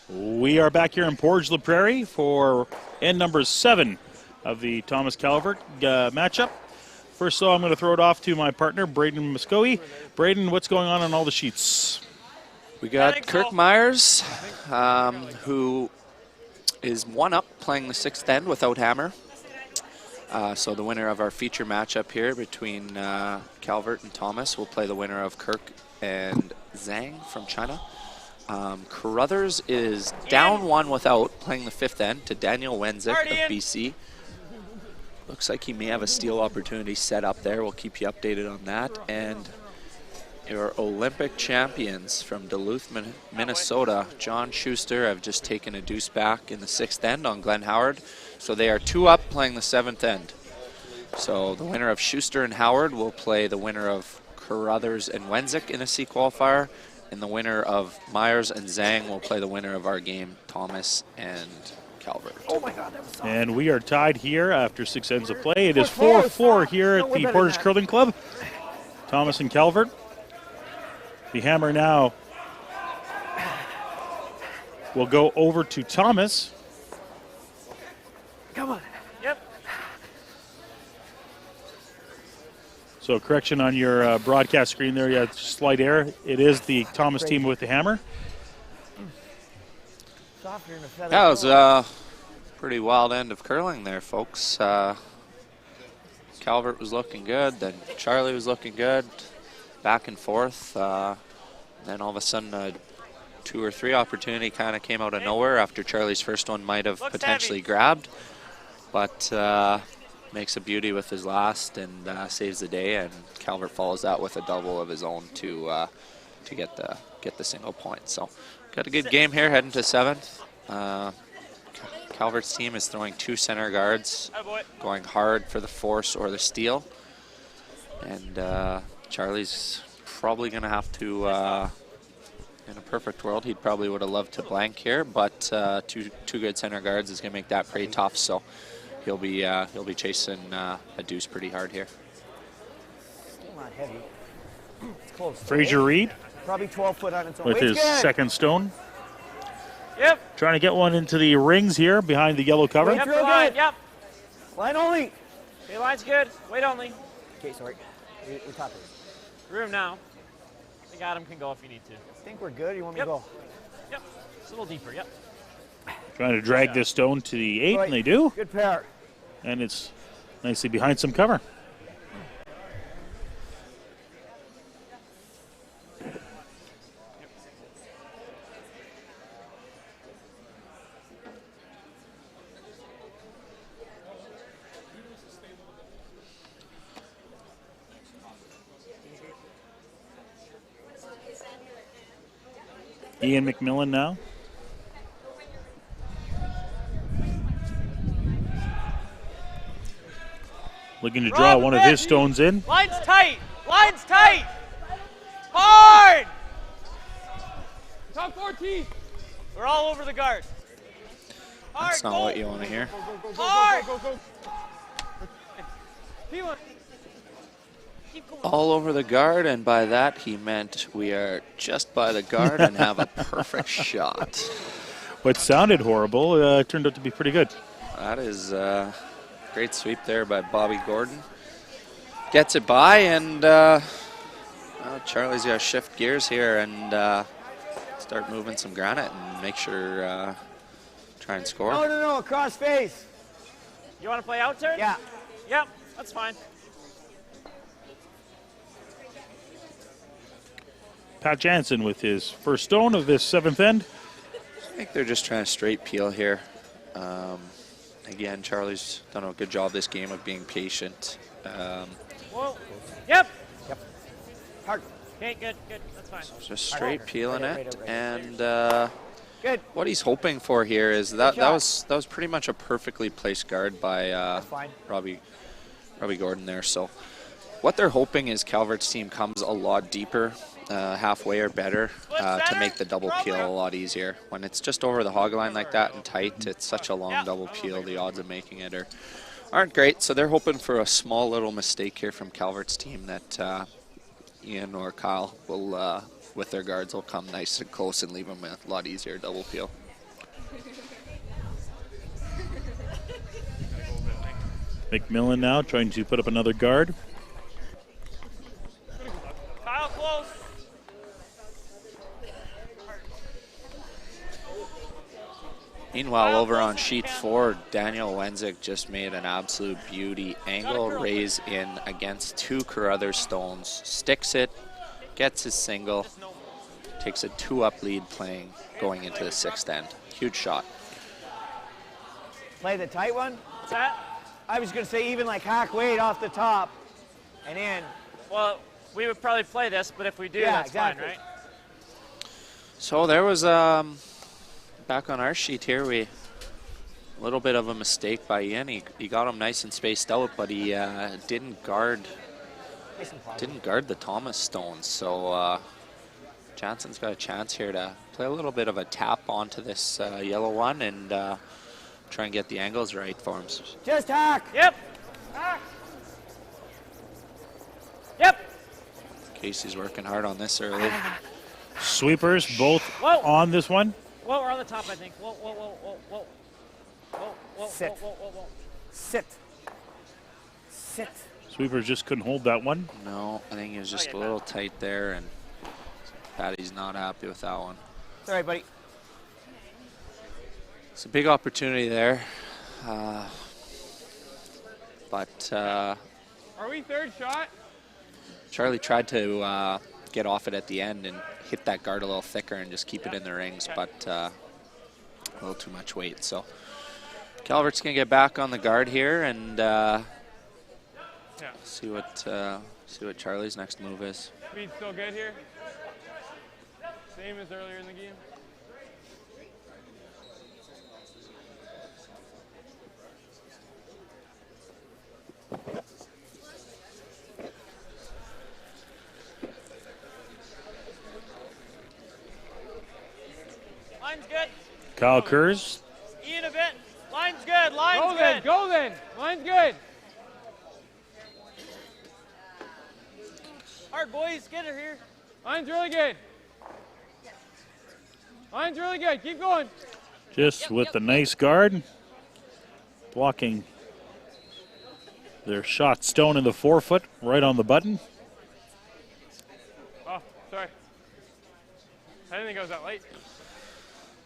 We are back here in Portage La Prairie for end number 7 of the Thomas Calvert matchup. First, though, I'm going to throw it off to my partner, Braden Muscoe. Braden, what's going on all the sheets? We I got think Kirk so. Myers, who is 1 up playing the 6th end without hammer. So the winner of our feature matchup here between Calvert and Thomas will play the winner of Kirk and Zhang from China. Carruthers is down 1 without playing the 5th end to Daniel Wenzik Hard, of Ian. BC. Looks like he may have a steal opportunity set up there. We'll keep you updated on that. And your Olympic champions from Duluth, Minnesota, John Schuster, have just taken a deuce back in the 6th end on Glenn Howard. So they are 2 up playing the 7th end. So the winner of Schuster and Howard will play the winner of Carruthers and Wenzik in a C qualifier. And the winner of Myers and Zhang will play the winner of our game, Thomas and Calvert. Oh my God, that was soft. And we are tied here after 6 ends of play. It is 4-4 here at the Portage Curling Club. Thomas and Calvert. The hammer now will go over to Thomas. Come on. Yep. So correction on your broadcast screen there, yeah, slight error. It is the Thomas team with the hammer. Softer than a feather. That was a pretty wild end of curling there, folks. Calvert was looking good, then Charlie was looking good, back and forth. Then all of a sudden a 2 or 3 opportunity kind of came out of nowhere after Charlie's first one might have potentially grabbed. But makes a beauty with his last and saves the day, and Calvert follows that with a double of his own to get the single point. So got a good game here heading to 7th. Calvert's team is throwing 2 center guards, going hard for the force or the steal. And Charlie's probably going to have to, in a perfect world, he probably would have loved to blank here, but two good center guards is going to make that pretty tough. So he'll be chasing a deuce pretty hard here. Still not heavy. It's close. Fraser Reed Probably 12 foot on its own. with Weight's his good. second stone. Yep. Trying to get one into the rings here behind the yellow cover. Wait. Yep. Real Line. good. Yep. Line only. Okay, line's good. Wait only. Okay, sorry. We're topping. Room now. I think Adam can go if you need to. Think we're good? You want me Yep. to go? Yep. It's a little deeper. Yep. Trying to drag this stone to the 8, and they do. Good pair. And it's nicely behind some cover. Ian McMillan now. Looking to draw one of his stones in. Line's tight. Line's tight. Hard. Top 14. We're all over the guard. Hard. That's not go. what you want to hear. Hard. Go, go, go. Keep going. Keep going. All over the guard, and by that he meant we are just by the guard and have a perfect shot. What sounded horrible turned out to be pretty good. That is great sweep there by Bobby Gordon. Gets it by, and well, Charlie's got to shift gears here and start moving some granite and make sure try and score. No, across face. You want to play out turn? Yeah. Yep. That's fine. Pat Jansen with his first stone of this 7th end. I think they're just trying to straight peel here. Again, Charlie's done a good job this game of being patient. Whoa. Yep. Hard. Okay, good, good. That's fine. Just straight peeling it, and Good. what he's hoping for here is that shot. was pretty much a perfectly placed guard by Fine. Robbie Gordon there. So what they're hoping is Calvert's team comes a lot deeper, halfway or better, to make the double peel a lot easier. When it's just over the hog line like that and tight, it's such a long double peel. The odds of making it aren't great. So they're hoping for a small little mistake here from Calvert's team that Ian or Kyle will, with their guards, will come nice and close and leave them a lot easier double peel. McMillan now trying to put up another guard. Kyle, close. Meanwhile, over on sheet 4, Daniel Wenzik just made an absolute beauty. Angle raise in against 2 Carruthers stones. Sticks it, gets his single, takes a 2-up lead going into the 6th end. Huge shot. Play the tight one. What's that? I was going to say even like hack weight off the top and in. Well, we would probably play this, but if we do, Yeah, that's exactly. fine, right? So there was, back on our sheet here, a little bit of a mistake by Ian. He got him nice and spaced out, but he didn't guard the Thomas stones. So Jansen's got a chance here to play a little bit of a tap onto this yellow one and try and get the angles right for him. Just hack. Yep. Hack. Yep. Casey's working hard on this early. Sweepers both Whoa. on this one. Whoa, we're on the top, I think. Whoa, whoa, whoa, whoa, whoa. Whoa, whoa, Sit. whoa, whoa, whoa, whoa. Sit. Sit. Sweepers just couldn't hold that one. No, I think he was just Okay, a little tight there, and Patty's not happy with that one. It's all right, buddy. It's a big opportunity there. But Are we third shot? Charlie tried to get off it at the end and hit that guard a little thicker and just keep it in the rings, but a little too much weight. So Calvert's going to get back on the guard here and see what Charlie's next move is. Speed still good here? Same as earlier in the game? Line's good. Kyle Kurz. Ian a bit. Line's good. Line's Go good. then, go then. Line's good. Hard boys, get her here. Line's really good. Line's really good. Keep going. Just with the nice guard. Blocking their shot. Stone in the 4-foot, right on the button. Oh, sorry. I didn't think I was that late.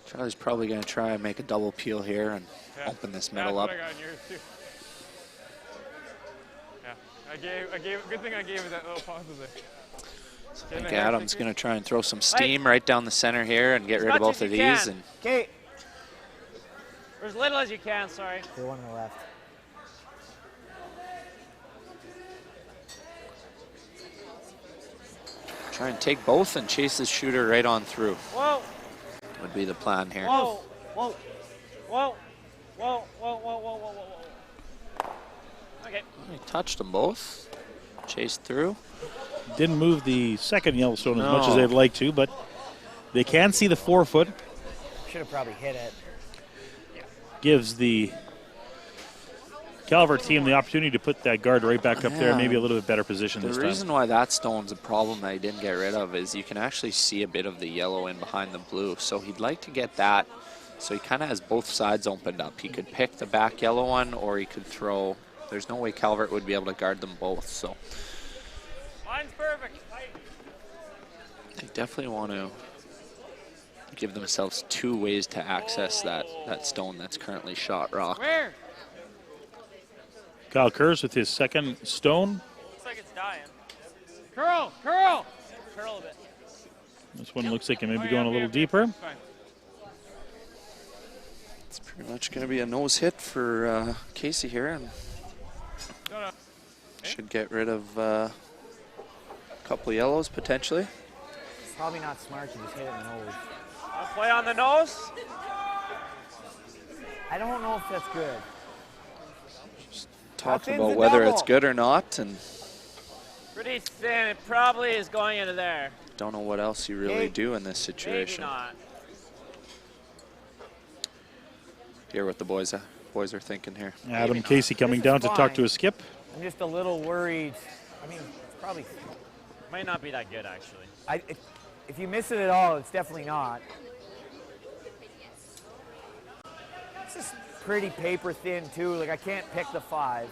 Charlie's probably going to try and make a double peel here and Yeah. open this middle That's up. what I got in yours too. Yeah, I gave. Good thing I gave it that little pause there. I think Adam's going to try and throw some steam right down the center here and get rid of much both as of you these. can. And Okay. Or as little as you can, sorry. The one on the left. try and take both and chase this shooter right on through. Whoa. Would be the plan here. Whoa. Whoa. Whoa. Whoa. Whoa. Whoa. Whoa. Whoa. Whoa. Okay. He touched them both. Chased through. Didn't move the second Yellowstone as much as No. they'd like to, but they can see the 4-foot. Should have probably hit it. Gives the Calvert team the opportunity to put that guard right back up there, Yeah. maybe a little bit better position The this reason time. why that stone's a problem that he didn't get rid of is you can actually see a bit of the yellow in behind the blue. So he'd like to get that. So he kind of has both sides opened up. He could pick the back yellow one or he could throw. There's no way Calvert would be able to guard them both. So Line's perfect. they definitely want to give themselves two ways to access that stone that's currently shot rock. Where? Kyle Kurz with his second stone. Looks like it's dying. Curl, curl. Curl a bit. This one looks like it may Oh, be yeah, going a okay, little okay. deeper. Fine. It's pretty much going to be a nose hit for Casey here, and No. should get rid of a couple of yellows potentially. Probably not smart to just hit it in the nose. I'll play on the nose. I don't know if that's good. Talking thin's about the whether double? it's good or not, and Pretty thin. It probably is going into there. don't know what else you really Okay. do in this Maybe situation. not. Hear what the boys are thinking here. Adam Casey coming This is down to talk fine. to a skip. I'm just a little worried. I mean, it's probably. Might not be that good, actually. If you miss it at all, it's definitely not. This is pretty paper thin too. Like I can't pick the 5.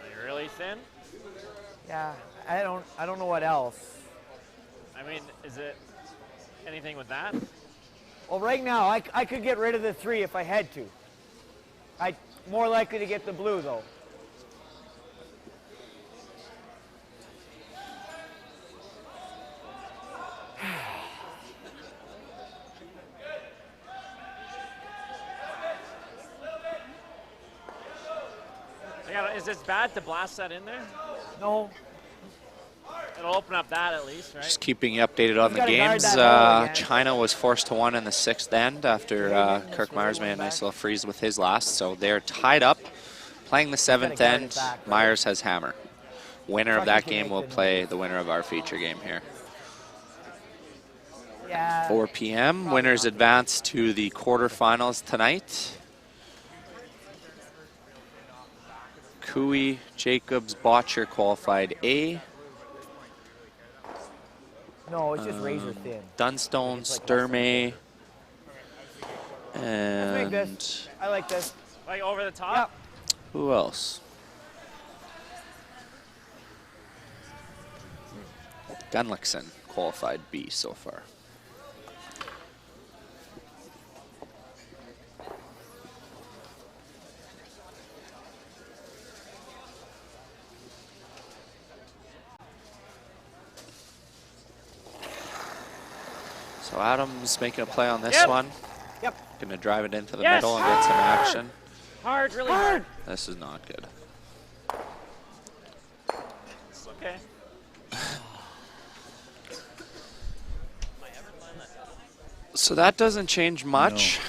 Are you really thin? Yeah, I don't know what else. I mean, is it anything with that? Well, right now I could get rid of the 3 if I had to. I'm more likely to get the blue though. Is it bad to blast that in there? No. It'll open up that at least, right? Just keeping you updated on the gotta guard games. that goal again. China was forced to one in the 6th end after Kirk Myers made a nice little freeze with his last. So they're tied up, playing the 7th guard it end. back, right? Myers has hammer. Winner of Truckee that can game make will the play the winner of our feature game here. Yeah. 4 p.m. Winners advance to the quarterfinals tonight. Cooey, Jacobs, Botcher qualified A. No, it's just razor thin. Dunstone, It's like Sturmey, Make and this. I like this. Like over the Yeah. top? who else? Gunlickson qualified B so far. So Adams making a play on this Yep. one. Yep. Gonna drive it into the Yes. middle and get some action. Hard, really hard. This is not good. It's okay. So that doesn't change much.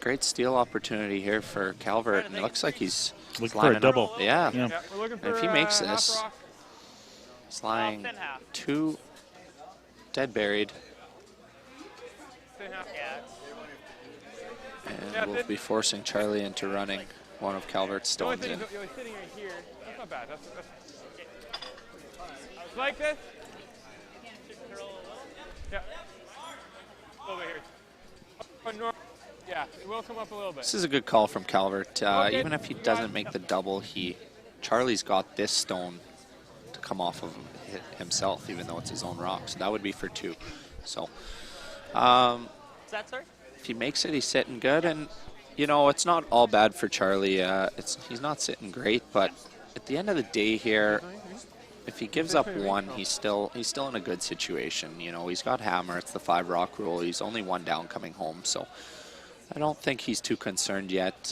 Great steal opportunity here for Calvert, and it looks like he's Looking for a lining up- double. Yeah, Yeah. Yeah, we're looking And for if he makes half this- rock. he's lying Thin half. 2 dead buried, Thin half. and we'll be forcing Charlie into running one of Calvert's The only stones thing in. is you're sitting right here. That's not bad. That's like this. Yeah. A little bit here. Oh, yeah, it will come up a little bit. This is a good call from Calvert. Okay. Even if he doesn't make the double, Charlie's got this stone to come off of himself, even though it's his own rock. So that would be for 2. So Is that, sir? if he makes it, he's sitting good, and you know it's not all bad for Charlie. He's not sitting great, but at the end of the day here, if he gives up 1, he's still in a good situation. You know, he's got hammer. It's the 5 rock rule. He's only 1 down coming home, so I don't think he's too concerned yet.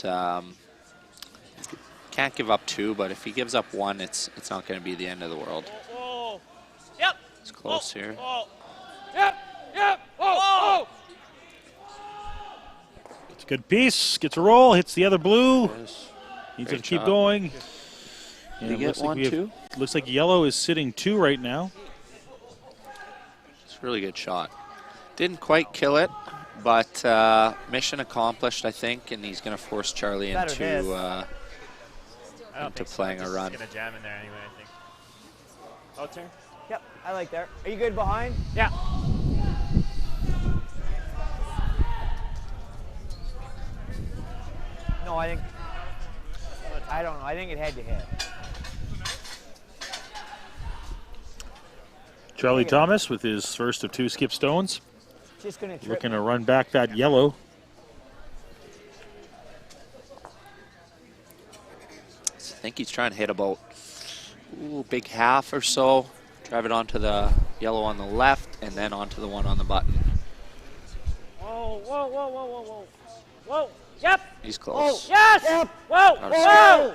Can't give up 2, but if he gives up 1, it's not going to be the end of the world. Whoa. Yep. It's close here. Whoa. Yep. Yep. Oh. It's a good piece. Gets a roll. Hits the other blue. Yes. Needs Great to keep shot. going. Did he it get looks like 1 we have- too? Looks like yellow is sitting 2 right now. It's a really good shot. Didn't quite kill it, but mission accomplished, I think, and he's going to force Charlie Better into this. I don't into think so. playing a Just run. gonna jam in there anyway, I think. Oh, turn. Yep. I like that. Are you good behind? Yeah. No, I think. I don't know. I think it had to hit. Charlie Thomas with his first of 2 skip stones. Just gonna trip. Looking to run back that yellow. I think he's trying to hit about big half or so. Drive it onto the yellow on the left, and then onto the one on the button. Whoa, whoa, whoa, whoa, whoa, whoa. Whoa. Yep. He's close. Yes. Yep. Whoa. Not a Whoa.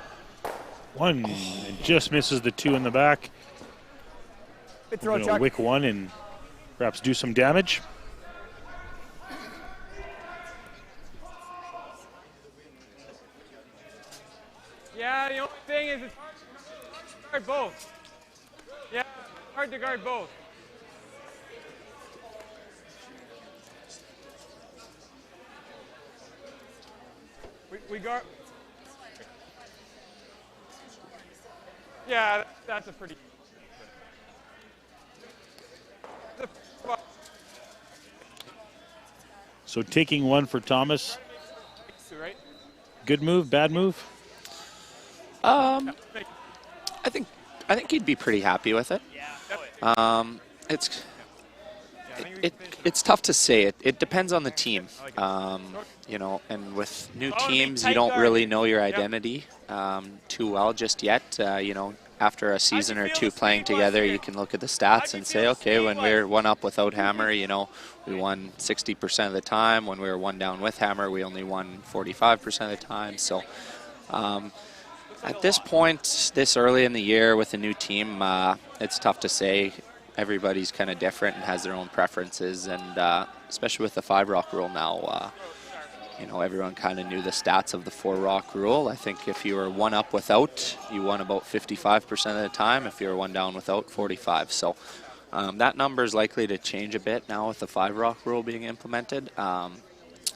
1 and just misses the 2 in the back. Good throw, Going to Chuck. wick 1 and perhaps do some damage. Yeah, the only thing is it's hard to guard both. Yeah, it's hard to guard both. We guard. Yeah, that's a pretty. So taking 1 for Thomas. Right? Good move, bad move? I think he'd be pretty happy with it. It's tough to say. It depends on the team. You know, and with new teams, you don't really know your identity too well just yet. You know, after a season or 2 playing together, you can look at the stats and say, okay, when we're 1 up without hammer, you know, we won 60% of the time. When we were 1 down with hammer, we only won 45% of the time. So At this point, this early in the year with a new team, it's tough to say. Everybody's kind of different and has their own preferences, and especially with the 5-rock rule now, you know, everyone kind of knew the stats of the 4-rock rule. I think if you were 1 up without, you won about 55% of the time. If you were 1 down without, 45. So that number is likely to change a bit now with the 5-rock rule being implemented. I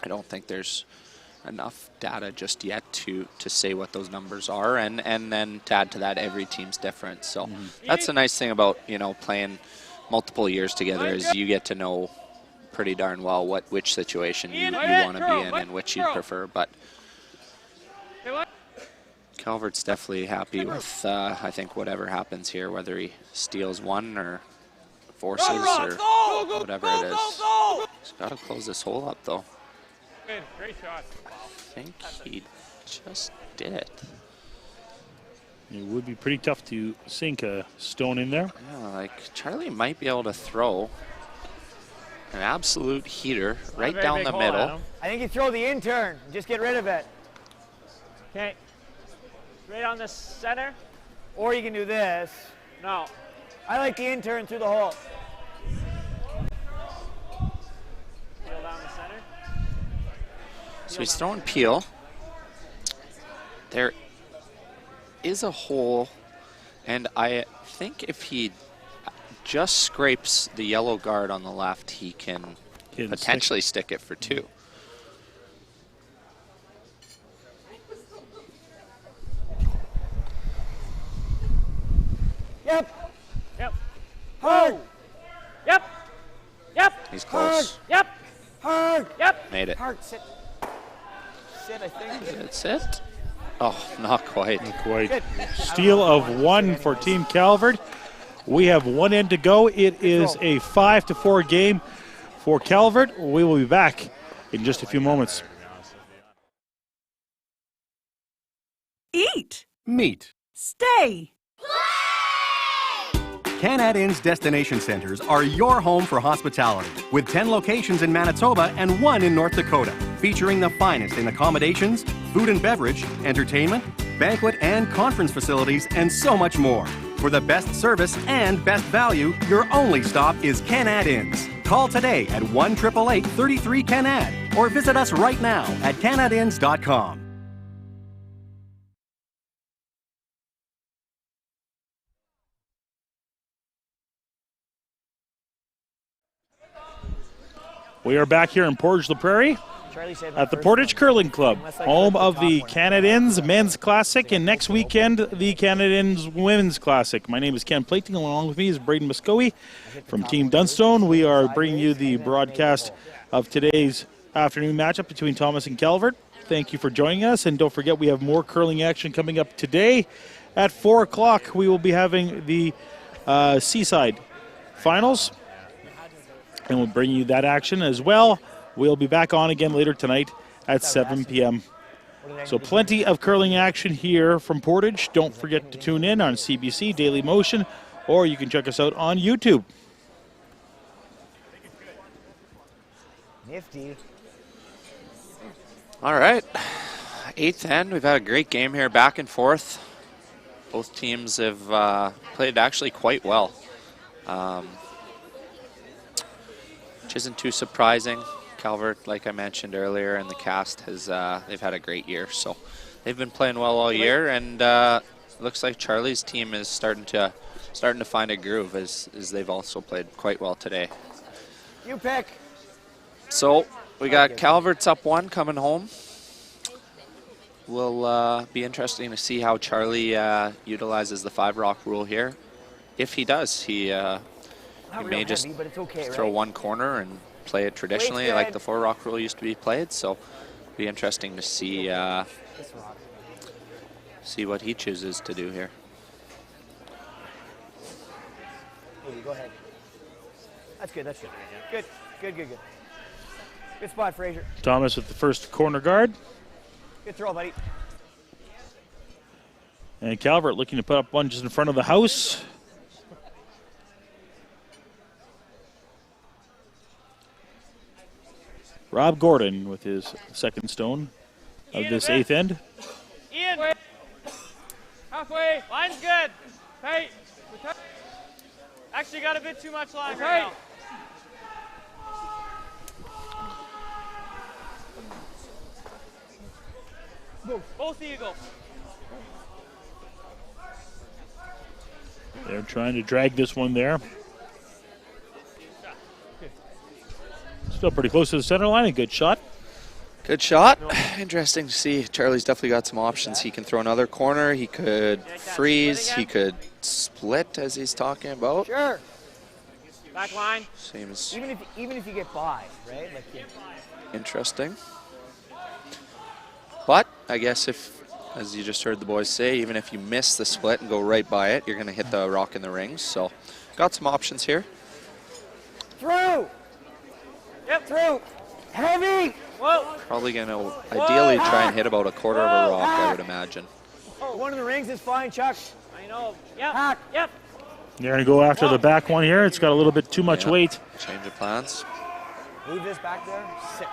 don't think there's enough data just yet to say what those numbers are, and then to add to that, every team's different. So that's the nice thing about, you know, playing multiple years together, is you get to know pretty darn well which situation you want to be in and which you prefer. But Calvert's definitely happy with I think whatever happens here, whether he steals 1 or forces or whatever it is. He's got to close this hole up though. Great shot. I think he just did it. It would be pretty tough to sink a stone in there. Yeah, like Charlie might be able to throw an absolute heater right down the middle. I think you throw the in-turn. Just get rid of it. Okay. Right on the center. Or you can do this. No. I like the in-turn through the hole. Peel down the center. So he's throwing peel. There is a hole, and I think if he just scrapes the yellow guard on the left, he can potentially stick it for 2. Yep. Yep. Hard. Yep. Yep. He's close. Yep. Hard. Yep. Made it. Hard. Sit. Sit, I think. That's it. Oh, not quite. Not quite. Steal of 1 for Team Calvert. We have 1 end to go. It is a 5-4 game for Calvert. We will be back in just a few moments. Eat. Meet. Stay. Canad Inn's destination centers are your home for hospitality, with 10 locations in Manitoba and 1 in North Dakota, featuring the finest in accommodations, food and beverage, entertainment, banquet and conference facilities, and so much more. For the best service and best value, your only stop is Canad Inns. Call today at 1-888-33-CANAD or visit us right now at canadinns.com. We are back here in Portage la Prairie at the Portage Curling Club, home of the Canad Inns Men's Classic, and next weekend, the Canad Inns Women's Classic. My name is Ken Plating. Along with me is Braden Muscoe from Team Dunstone. We are bringing you the broadcast of today's afternoon matchup between Thomas and Calvert. Thank you for joining us, and don't forget we have more curling action coming up today. At 4 o'clock, we will be having the Seaside Finals, and we'll bring you that action as well. We'll be back on again later tonight at 7 p.m. So plenty of curling action here from Portage. Don't forget to tune in on CBC Daily Motion, or you can check us out on YouTube. Nifty. All right, 8th end. We've had a great game here, back and forth. Both teams have played actually quite well, which isn't too surprising. Calvert, like I mentioned earlier, and the cast has they've had a great year, so they've been playing well all year, and looks like Charlie's team is starting to find a groove, as they've also played quite well today. You pick. So we got Calvert's up 1 coming home. Will be interesting to see how Charlie utilizes the 5-rock rule here. If he does, he may just heavy, but it's okay, throw right? 1 corner and play it traditionally like the 4-rock rule used to be played. So it'll be interesting to see what he chooses to do here. Go ahead. That's good. That's good. Good. Good. Good. Good. Good spot, Fraser. Thomas with the first corner guard. Good throw, buddy. And Calvert looking to put up 1 just in front of the house. Rob Gordon with his second stone of this 8th end. Ian! Halfway. Line's good. Tight. Actually got a bit too much line Tight. right now. Both eagles. They're trying to drag this one there. Still pretty close to the center line. A good shot. Good shot. Interesting to see. Charlie's definitely got some options. He can throw another corner. He could freeze. He could split, as he's talking about. Sure. Back line. Seems Even if you get by, right? Like interesting. But I guess if, as you just heard the boys say, even if you miss the split and go right by it, you're going to hit the rock in the rings. So got some options here. through. Yep. Through. Heavy. Whoa. Probably going to ideally try and hit about a quarter of a rock, I would imagine. One of the rings is fine, Chuck. I know. Yep. Hack. Yep. They're going to go after the back one here. It's got a little bit too much Yeah. weight. Change of plans. Leave this back there. Sit.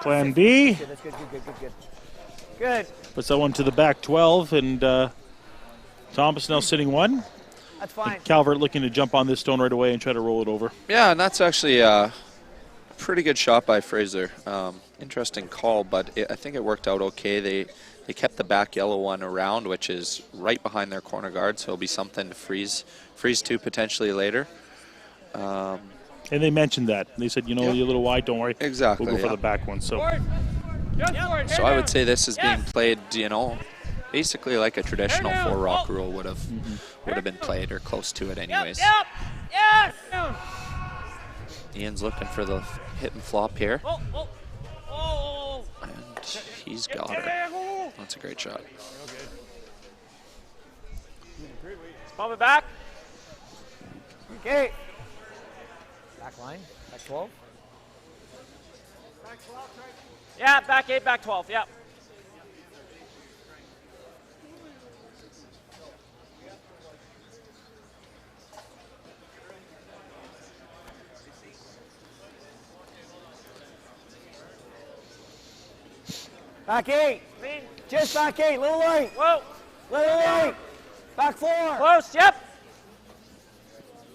Plan B Good, that's good, good, good, good, good. Good. puts that one to the back 12, and Thomas now sitting one. That's fine. Calvert looking to jump on this stone right away and try to roll it over. Yeah, and that's actually a pretty good shot by Fraser. Interesting call, but I think it worked out okay. They kept the back yellow one around, which is right behind their corner guard, so it'll be something to freeze to potentially later. And they mentioned that. They said, you're a little wide, don't worry. Exactly, We'll go for yeah. the back one. So Forward. Just forward. So I would say this is being played, basically like a traditional Hair down. 4-rock rule would have been played or close to it anyways. Yep. Yes. Down. Ian's looking for the hit and flop here, Oh. Oh. Oh. and he's got her. That's a great shot. Let's bump it back. Okay. Back line. Back 12. Yeah. Back 8. Back 12. Yep. Back 8. Clean. Just back 8. Little light. Whoa. Little light. Back 4. Close. Yep.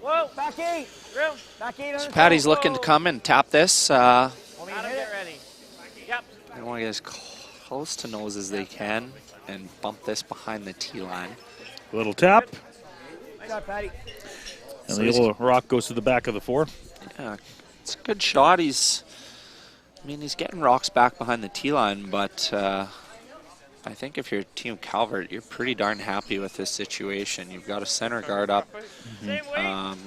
Whoa. Back 8. Through. Back 8 on the Patty's toe. looking to come and tap this. Want me to Adam, hit get it? ready. Yep. They want to get as close to nose as they can and bump this behind the tee line. little tap. Nice shot, Patty. And the little rock goes to the back of the 4. Yeah, it's a good shot. He's getting rocks back behind the tee line, but I think if you're Team Calvert, you're pretty darn happy with this situation. You've got a center guard up. Same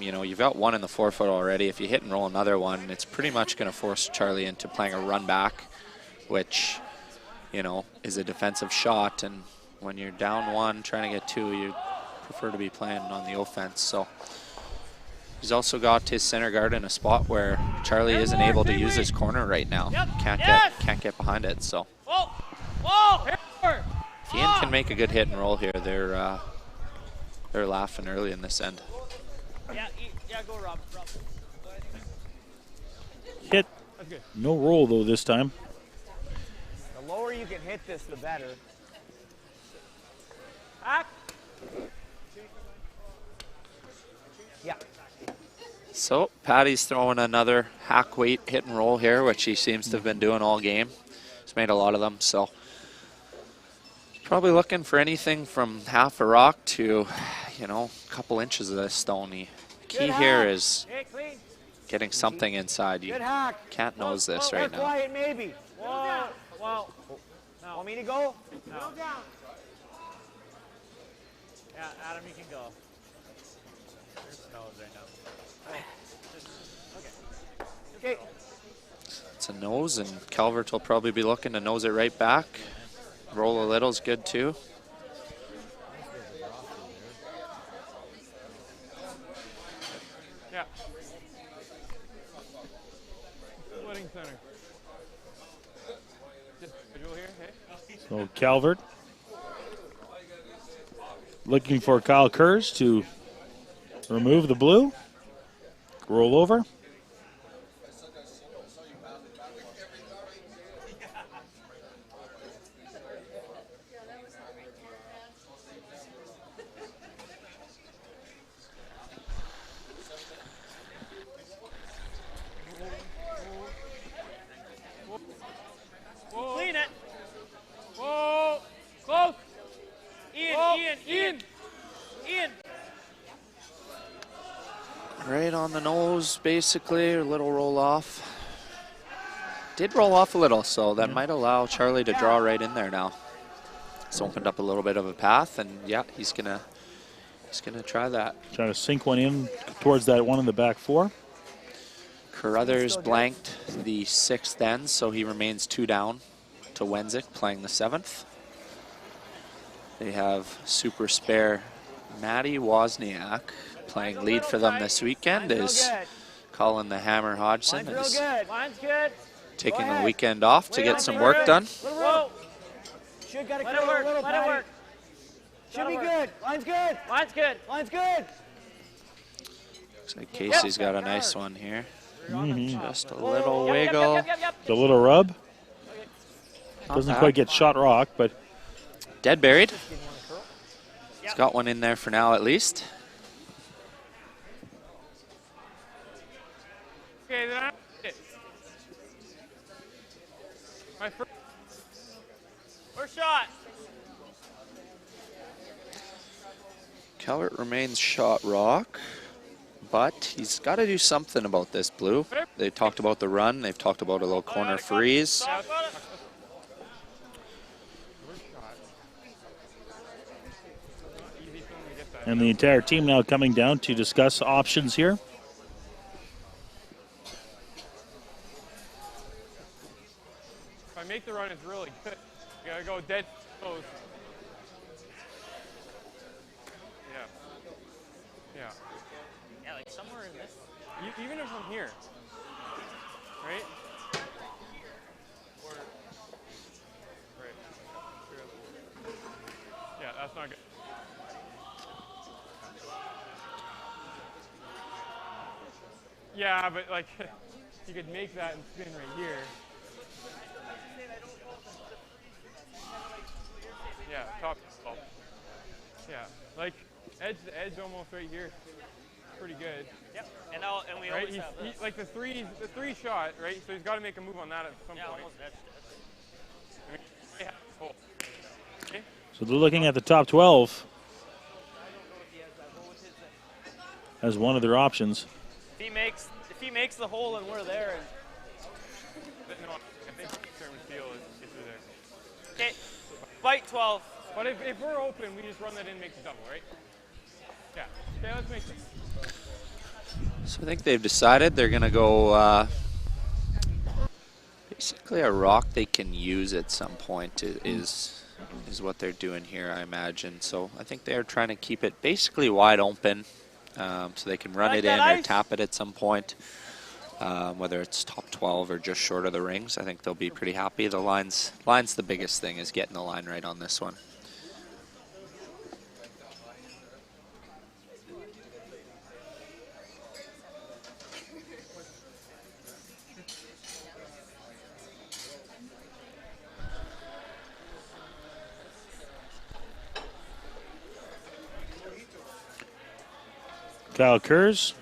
weight. You've got one in the 4-foot already. If you hit and roll another one, it's pretty much going to force Charlie into playing a run back, which, is a defensive shot. And when you're down 1, trying to get 2, you prefer to be playing on the offense. So he's also got his center guard in a spot where Charlie isn't able to use his corner right now. Yep. Can't get behind it. So Whoa. Whoa. Forward. if Ian can make a good hit and roll here, they're laughing early in this end. Yeah. Go, Rob. Hit. No roll, though, this time. The lower you can hit this, the better. Back. Yeah. So Patty's throwing another hack weight hit and roll here, which he seems to have been doing all game. He's made a lot of them, so probably looking for anything from half a rock to, a couple inches of this stone. The key here is Hey, clean. getting something inside. You Good hack. can't nose this right More now. quiet, maybe. Whoa. Whoa. Want me to go? No. Yeah, Adam, you can go. There's nose right now. Okay. It's a nose, and Calvert will probably be looking to nose it right back. Roll a little's good too. Yeah. Splitting center. Just visual here. Hey. So Calvert looking for Kyle Kurz to remove the blue. Roll over. goes basically, a little roll off. Did roll off a little, so that might allow Charlie to draw right in there now. It's opened up a little bit of a path, and yeah, he's gonna try that. Trying to sink one in towards that one in the back four. Carruthers blanked the 6th end, so he remains 2 down to Wenzik playing the 7th. They have super spare Matty Wozniak playing lead for them this weekend. Is Colin the Hammer Hodgson is taking the weekend off to get some work done. Whoa. Should got to Let it work. Let it work. Should be good. Line's good. Line's good. Line's good. Looks like Casey's got a nice one here. Just a little Yep, wiggle. yep. The little rub. Not Doesn't bad. quite get shot rock, but Dead buried. He's got one in there for now at least. Okay, then my first. First shot. Calvert remains shot rock, but he's got to do something about this blue. They talked about the run. They've talked about a little corner freeze. and the entire team now coming down to discuss options here. If I make the run, it's really good. You gotta go dead close. Yeah. Yeah, like somewhere in this. Even if I'm here, right? Right. Yeah, that's not good. Yeah, but like, you could make that and spin right here. Yeah, top. Yeah, like edge to edge almost right here. Pretty good. Yep. And we Right, always have this. like the three shot, right? So he's got to make a move on that at some Yeah, point. almost edged it. Yeah. Oh. Okay. So they're looking at the top 12 as one of their options. If he makes the hole and we're there. But no, I think Sherman Steel is there. Okay. Bite 12. But if we're open, we just run that in and make the double, right? Yeah. Okay, let's make it. So I think they've decided they're going to go basically a rock they can use at some point is what they're doing here, I imagine. So I think they're trying to keep it basically wide open so they can run Like it in that or ice? tap it at some point. Whether it's top 12 or just short of the rings, I think they'll be pretty happy. The line's the biggest thing, is getting the line right on this one. Kyle Kurz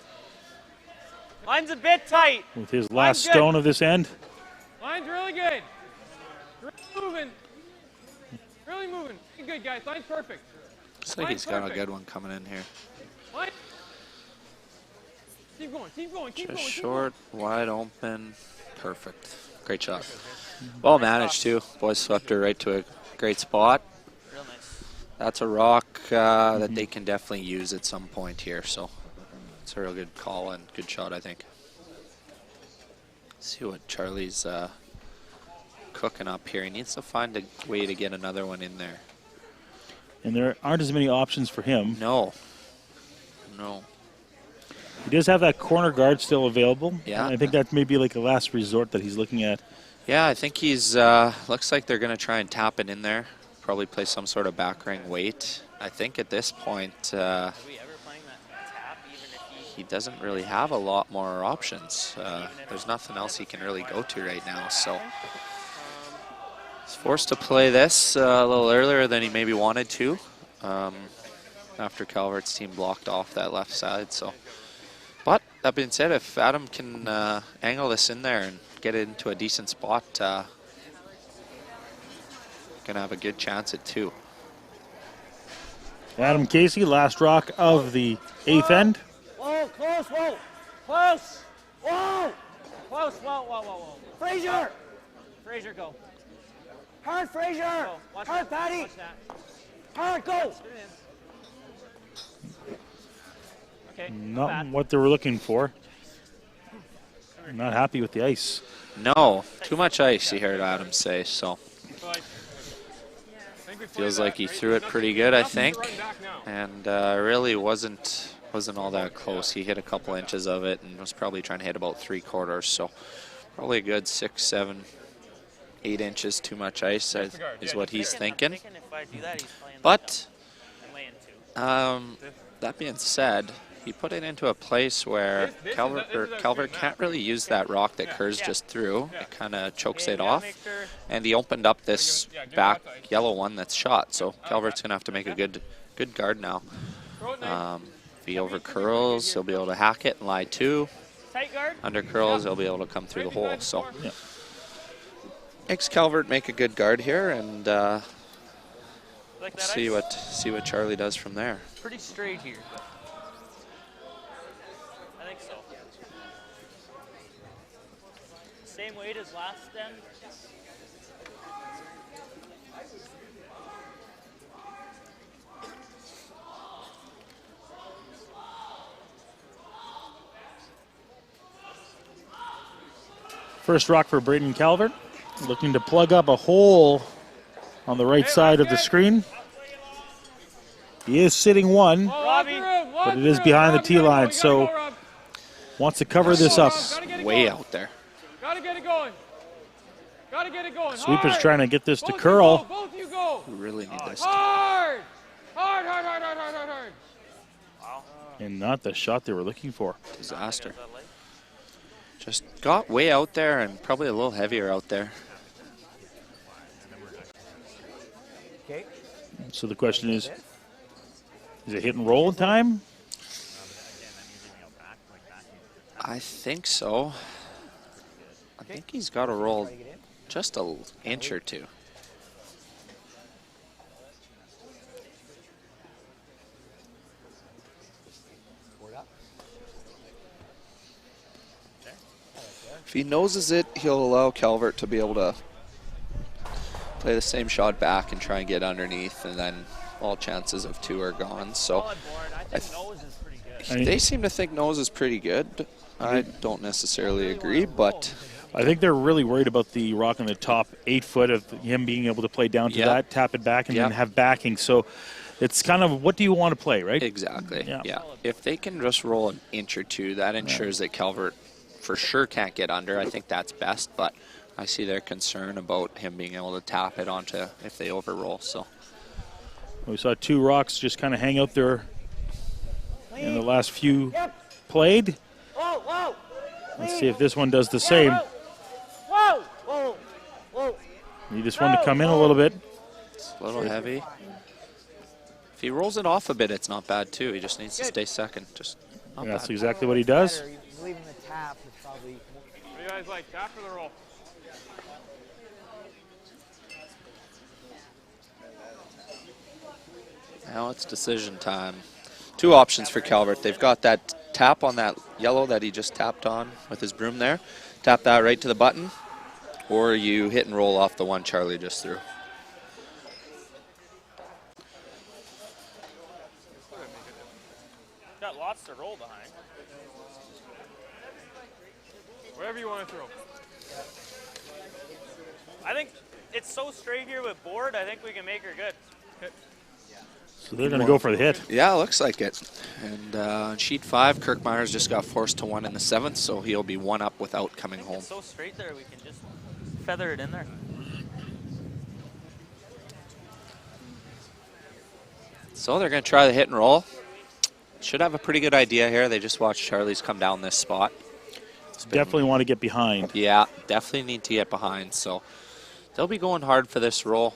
Line's a bit tight. with his last good. stone of this end. Line's really good. Really moving. Really moving. Good, guys. Line's perfect. Looks like he's got a good one coming in here. Line. Keep going. Keep going. Keep Just going. short, wide open, perfect. Great shot. Well managed too. Boys swept her right to a great spot. Real nice. That's a rock that they can definitely use at some point here. So it's a real good call and good shot, I think. See what Charlie's cooking up here. He needs to find a way to get another one in there. And there aren't as many options for him. No. He does have that corner guard still available. Yeah. And I think that may be like a last resort that he's looking at. Yeah, I think he's, looks like they're going to try and tap it in there. Probably play some sort of back ring weight. I think at this point, Are we ever playing that tap, even if he doesn't really have a lot more options. There's nothing else he can really go to right now. So he's forced to play this a little earlier than he maybe wanted to after Calvert's team blocked off that left side. So, but that being said, if Adam can angle this in there and get it into a decent spot, gonna have a good chance at 2. Adam Casey, last rock of the 8th end. Whoa, close, whoa. Close. Whoa! Close. Whoa. Frazier! Frazier, go. Hard, Frazier! Go. Watch Hard, that. Patty! Watch that. Hard, go! Put it in. Okay. Not bad. what they were looking for. Not happy with the ice. No, too much ice, you heard Adam say, so So, like, I think we feels played like that, he right? threw There's it pretty nothing- good, I nothing to think, run back now. and really wasn't all that close. He hit a couple inches of it and was probably trying to hit about 3/4, so probably a good 6, 7, 8 inches too much ice is what he's thinking. If I do that, he's playing But laying two. that being said, he put it into a place where This is Calvert can't really use that rock that Kerr's just threw. It kind of chokes it off. Make sure. And he opened up this back yellow one that's shot. So Calvert's going to have to make a good guard now. Throw it nice. If he over curls, he'll be able to hack it and lie two. Tight guard. Under curls, he'll be able to come through the hole. So Yeah. makes Calvert make a good guard here, and Like that see ice? what Charlie does from there. Pretty straight here. I think so. Same weight as last then. First rock for Braden Calvert. Looking to plug up a hole on the right side of the screen. He is sitting one. Robbie. But it is behind the tee line, so wants to cover this up. Way out there. Gotta get it going. Gotta get it going. Sweeper's Hard. trying to get this to Both curl. You go. Both you go. We really need this. Hard. Hard. And not the shot they were looking for. Disaster. Just got way out there and probably a little heavier out there. Okay. So the question is it hit and roll in time? I think so. I think he's got to roll just an inch or two. If he noses it, he'll allow Calvert to be able to play the same shot back and try and get underneath, and then all chances of two are gone. So Solid board. I think nose is pretty good. I mean- they seem to think nose is pretty good. I don't necessarily agree, but I think they're really worried about the rock on the top 8 foot of him being able to play down to Yeah. that, tap it back, and then Yeah. have backing. So it's kind of what do you want to play, right? exactly. Yeah. Yeah. If they can just roll an inch or two, that ensures that Calvert for sure can't get under. I think that's best, but I see their concern about him being able to tap it onto if they overroll. So We saw two rocks just kind of hang out there in the last few played. Whoa, whoa! Let's see if this one does the same. Whoa, whoa, whoa! Need this one to come in a little bit. it's a little heavy. If he rolls it off a bit, it's not bad too. He just needs to stay second. Just not That's bad. exactly what he does. Better, leaving the tap is probably. What do you guys like? Tap or the roll? Now it's decision time. Two options for Calvert. They've got that tap on that yellow that he just tapped on with his broom there. Tap that right to the button, or you hit and roll off the one Charlie just threw. Got lots to roll behind. Whatever you want to throw. I think it's so straight here with board. I think we can make her good. So they're going to go for the hit. Yeah, looks like it. And on sheet 5, Kirk Myers just got forced to 1 in the 7th, so he'll be 1 up without coming home. It's so straight there. We can just feather it in there. So they're going to try the hit and roll. Should have a pretty good idea here. They just watched Charlie's come down this spot. Definitely want to get behind. Yeah, definitely need to get behind. So they'll be going hard for this roll.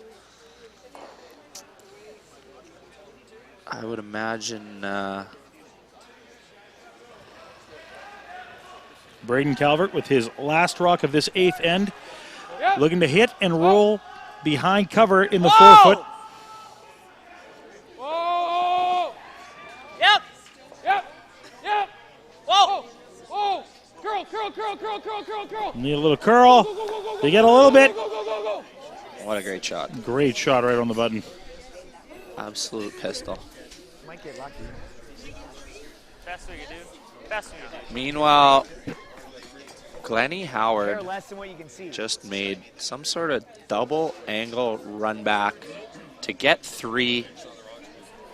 I would imagine Braden Calvert with his last rock of this 8th end. Yep. Looking to hit and roll behind cover in the Whoa! 4 foot. Whoa! Yep. Yep! Yep! Whoa. Oh! curl. Need a little curl. They get a little bit. Go. What a great shot. Great shot right on the button. Absolute pistol. Might get lucky. Best we can do. Best we can do. Meanwhile, Glennie Care Howard less than what you can see. just made some sort of double angle run back to get 3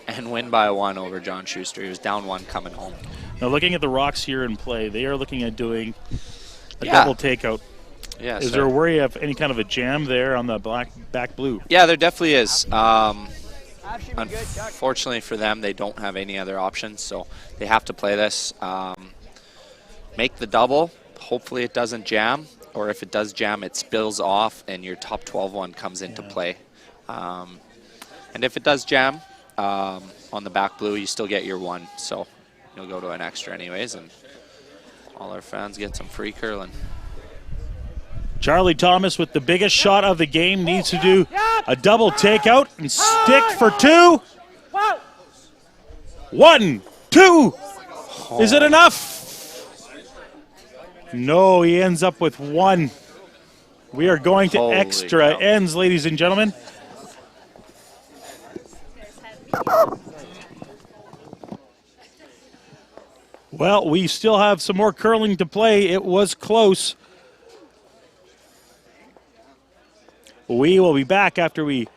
and win by 1 over John Schuster. He was down 1 coming home. Now looking at the Rocks here in play, they are looking at doing a Yeah. double takeout. Yeah, Is there a worry of any kind of a jam there on the back blue? Yeah, there definitely is. Actually, be good, Chuck. Unfortunately for them, they don't have any other options, so they have to play this. Make the double. Hopefully it doesn't jam, or if it does jam, it spills off and your top 12 one comes into play. And if it does jam on the back blue, you still get your 1, so you'll go to an extra anyways, and all our fans get some free curling. Charlie Thomas with the biggest shot of the game needs to do a double takeout and stick for 2. 1, 2. Is it enough? No, he ends up with 1. We are going to Holy extra cow. ends, ladies and gentlemen. Well, we still have some more curling to play. It was close. We will be back after we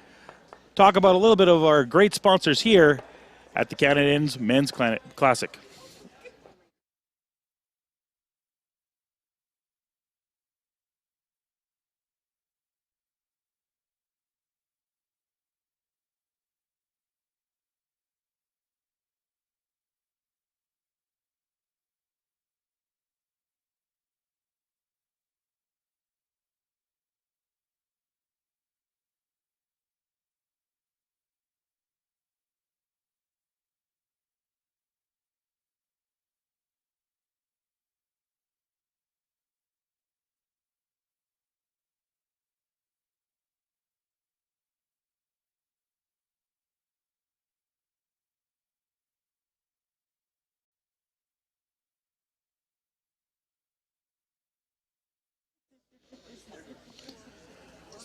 talk about a little bit of our great sponsors here at the Canadians Men's Classic.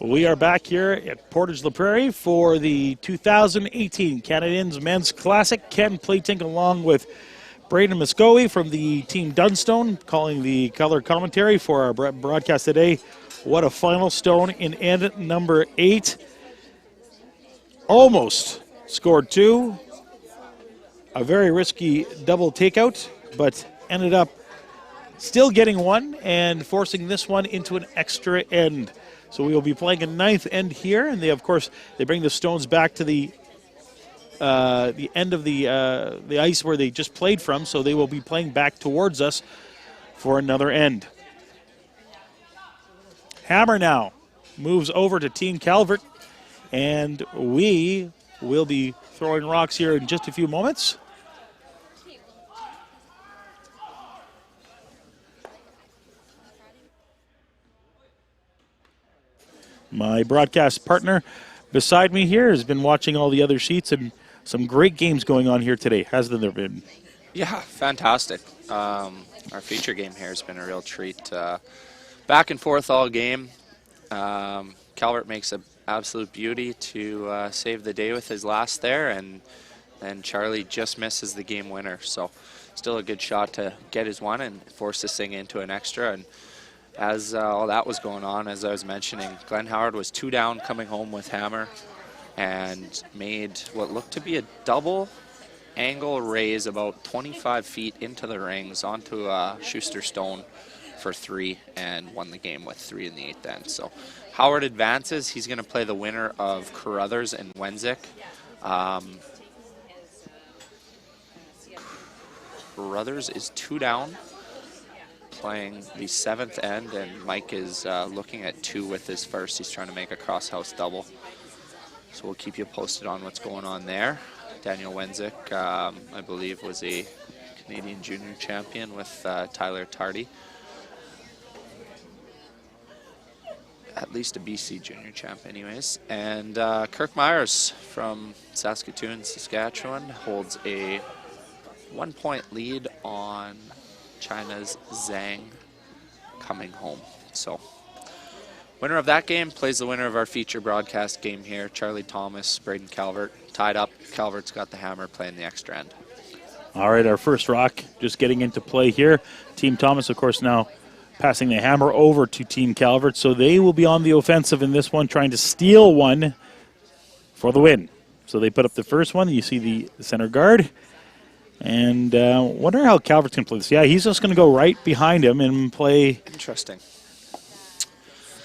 We are back here at Portage La Prairie for the 2018 Canadians Men's Classic. Ken Platink along with Braden Muscovy from the team Dunstone calling the color commentary for our broadcast today. What a final stone in end number 8. Almost scored 2. A very risky double takeout, but ended up still getting 1 and forcing this one into an extra end. So we will be playing a 9th end here, and they, of course, they bring the stones back to the end of the ice where they just played from. So they will be playing back towards us for another end. Hammer now moves over to Team Calvert, and we will be throwing rocks here in just a few moments. My broadcast partner beside me here has been watching all the other sheets, and some great games going on here today, hasn't there been? Yeah, fantastic. Our feature game here has been a real treat. Back and forth all game. Calvert makes an absolute beauty to save the day with his last there, and then Charlie just misses the game winner. So still a good shot to get his 1 and force this thing into an extra. And as all that was going on, as I was mentioning, Glenn Howard was 2 down coming home with hammer and made what looked to be a double angle raise about 25 feet into the rings onto a Schuster stone for 3 and won the game with 3 in the 8th end. So Howard advances. He's going to play the winner of Carruthers and Wenzik. Carruthers is 2 down, playing the 7th end, and Mike is looking at 2 with his first. He's trying to make a cross-house double. So we'll keep you posted on what's going on there. Daniel Wenzik, I believe, was a Canadian junior champion with Tyler Tardy. At least a BC junior champ anyways. And Kirk Myers from Saskatoon, Saskatchewan holds a 1-point lead on China's Zhang coming home. So winner of that game plays the winner of our feature broadcast game here. Charlie Thomas, Braden Calvert tied up. Calvert's got the hammer playing the extra end. All right, our first rock just getting into play here. Team Thomas, of course, now passing the hammer over to Team Calvert, so they will be on the offensive in this one, trying to steal one for the win. So they put up the first one. You see the center guard. And wonder how Calvert's going to play this. Yeah, he's just going to go right behind him and play Interesting.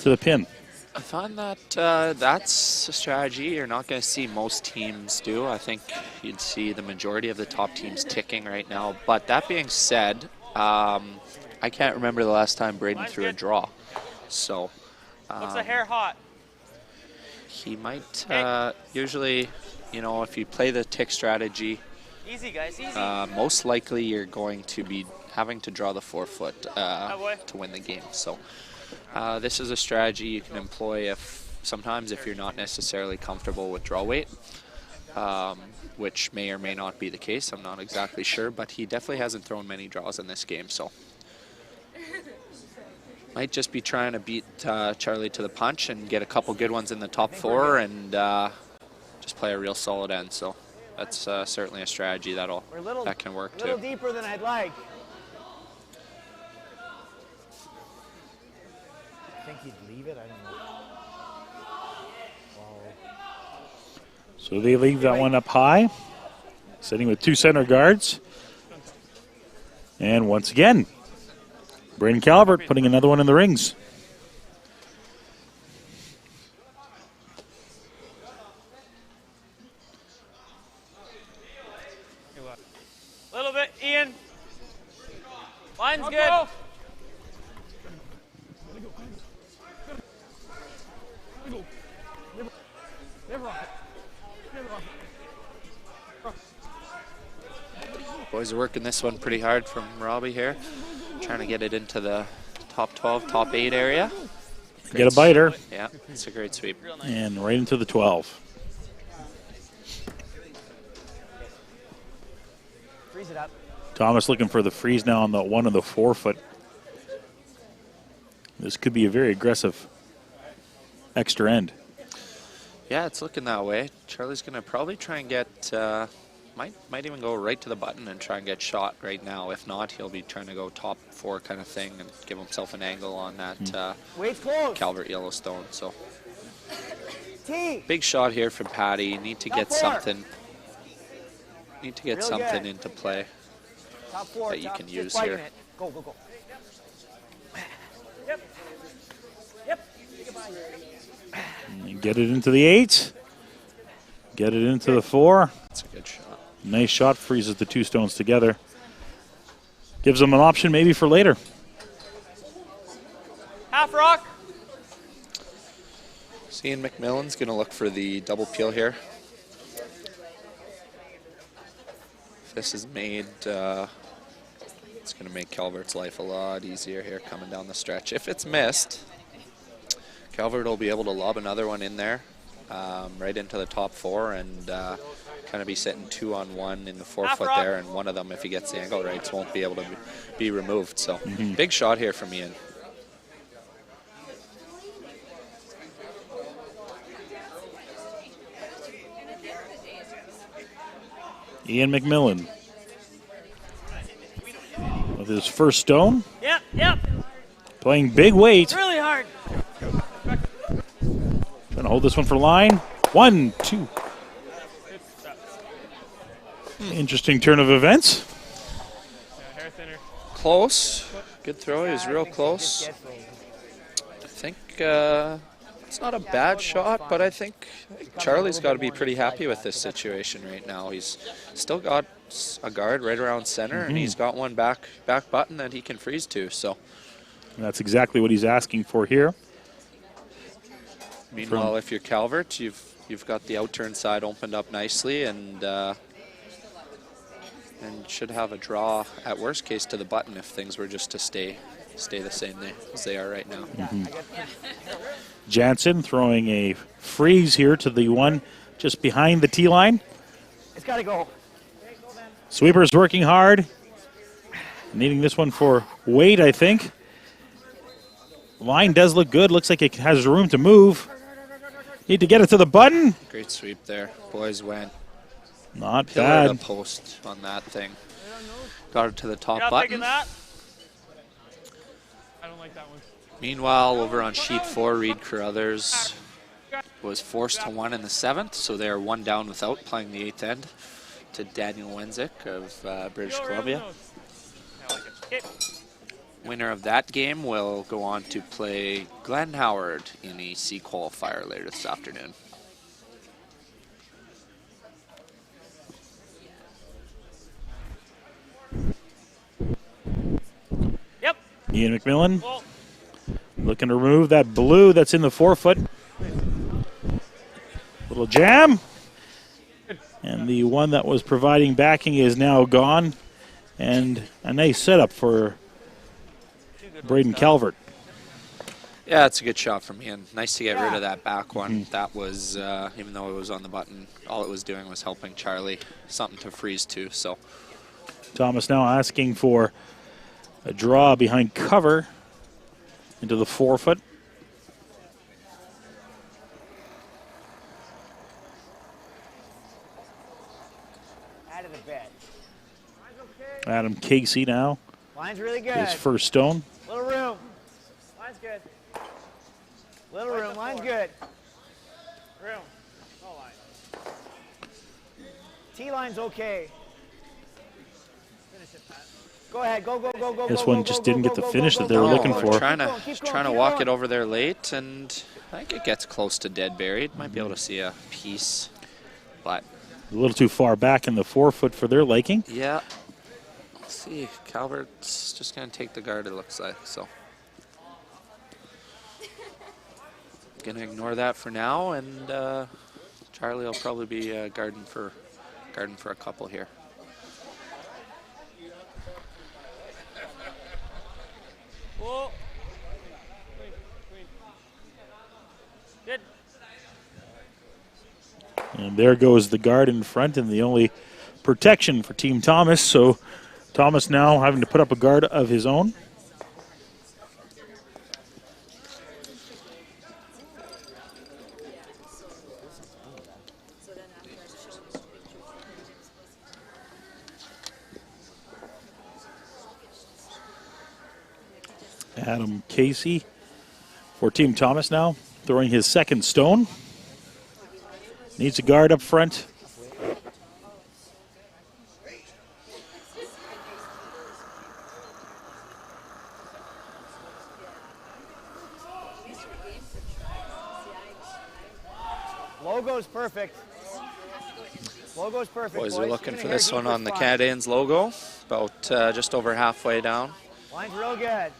to the pin. I find that that's a strategy you're not going to see most teams do. I think you'd see the majority of the top teams ticking right now. But that being said, I can't remember the last time Braden threw a draw. So What's the hair hot? he might usually, you know, if you play the tick strategy, Easy, guys, easy. most likely you're going to be having to draw the forefoot to win the game. So this is a strategy you can employ sometimes if you're not necessarily comfortable with draw weight, which may or may not be the case. I'm not exactly sure, but he definitely hasn't thrown many draws in this game. So might just be trying to beat Charlie to the punch and get a couple good ones in the top four and just play a real solid end. So that's certainly a strategy that can work too. A little deeper than I'd like. I think he'd leave it. I don't know. So they leave that one up high, sitting with two center guards. And once again, Braden Calvert putting another one in the rings. A little bit, Ian. Line's good. Boys are working this one pretty hard from Robbie here, trying to get it into the top 12, top 8 area. Get a biter. Yeah, it's a great sweep. And right into the 12. Freeze it up. Thomas looking for the freeze now on the one of the forefoot. This could be a very aggressive extra end. Yeah, it's looking that way. Charlie's going to probably try and get, might even go right to the button and try and get shot right now. If not, he'll be trying to go top 4 kind of thing and give himself an angle on that Calvert Yellowstone. So big shot here from Patty. Need to get something. Need to get something into play that you can use here. Go, go, go. And get it into the 8. Get it into the 4. That's a good shot. Nice shot, freezes the two stones together. Gives them an option maybe for later. Half rock. So Ian McMillan's going to look for the double peel here. If this is made, it's going to make Calvert's life a lot easier here coming down the stretch. If it's missed, Calvert will be able to lob another one in there, right into the top 4 and kind of be sitting 2-on-1 in the forefoot there, and one of them, if he gets the angle right, won't be able to be removed. So big shot here from Ian. Ian McMillan with his first stone. Yep. Playing big weight. Really hard. Trying to hold this one for line. 1, 2. Interesting turn of events. Hair thinner. Close. Good throw. He was real close. I think it's not a bad shot, but I think Charlie's got to be pretty happy with this situation right now. He's still got a guard right around center, and he's got one back button that he can freeze to. So And that's exactly what he's asking for here. Meanwhile, if you're Calvert, you've got the outturn side opened up nicely, and should have a draw at worst case to the button if things were just to stay the same as they are right now. Jansen throwing a freeze here to the one just behind the tee line. It's got to go. Sweeper's working hard. Needing this one for weight, I think. Line does look good. Looks like it has room to move. Need to get it to the button. Great sweep there. Boys went Not pillar to bad. post on that thing. Got it to the top You're not taking button. that? I don't like that one. Meanwhile, over on sheet 4, Reed Carruthers was forced to 1 in the 7th, so they are 1 down without playing the 8th end to Daniel Wenzik of British Columbia. I like it. Okay. Winner of that game will go on to play Glenn Howard in the C qualifier later this afternoon. Yep. Ian McMillan Well, looking to remove that blue that's in the forefoot. Little jam. And the one that was providing backing is now gone. And a nice setup for Braden Calvert. Yeah, it's a good shot from Ian. Nice to get rid of that back one. That was, even though it was on the button, all it was doing was helping Charlie something to freeze to. So Thomas now asking for a draw behind cover into the forefoot. Out of the bed. Adam Casey now, Line's really good. his first stone. Little room. Line's good. Little room. Line's good. room. No line. T-line's okay. Go ahead. Go, go, go, go, This go, one go, just go, didn't go, get the go, finish go, that they were go, looking go, for. go, Trying keep to, going, keep trying to going, walk keep it over there late, and I think it gets close to dead buried. Might be able to see a piece, but A little too far back in the forefoot for their liking. yeah. Let's see, Calvert's just going to take the guard, it looks like, so. Going to ignore that for now, and Charlie will probably be guarding for a couple here. Whoa. Good. And there goes the guard in front and the only protection for Team Thomas. So Thomas now having to put up a guard of his own. Adam Casey for Team Thomas now, throwing his second stone. Needs a guard up front. Logo's perfect. Logo's perfect. Boys are looking Even for here, this one keeper's on the fine. Canadians logo, about just over halfway down. Line's real good.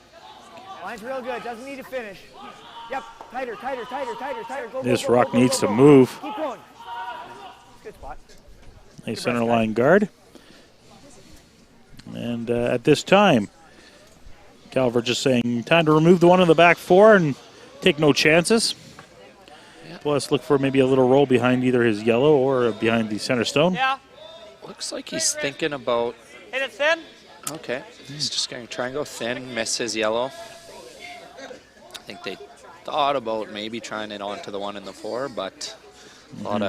Line's real good. Doesn't need to finish. Yep. Tighter, tighter, tighter, tighter, tighter. Go, This go, go, rock go, go, needs go, to go. move. Keep going. Good spot. A center line guard. And at this time, Calvert just saying, time to remove the one in the back four and take no chances. Yep. Plus, look for maybe a little roll behind either his yellow or behind the center stone. Yeah. Looks like he's thinking about, Hit it thin. okay, he's just going to try and go thin, miss his yellow. I think they thought about maybe trying it onto the one in the four, but a lot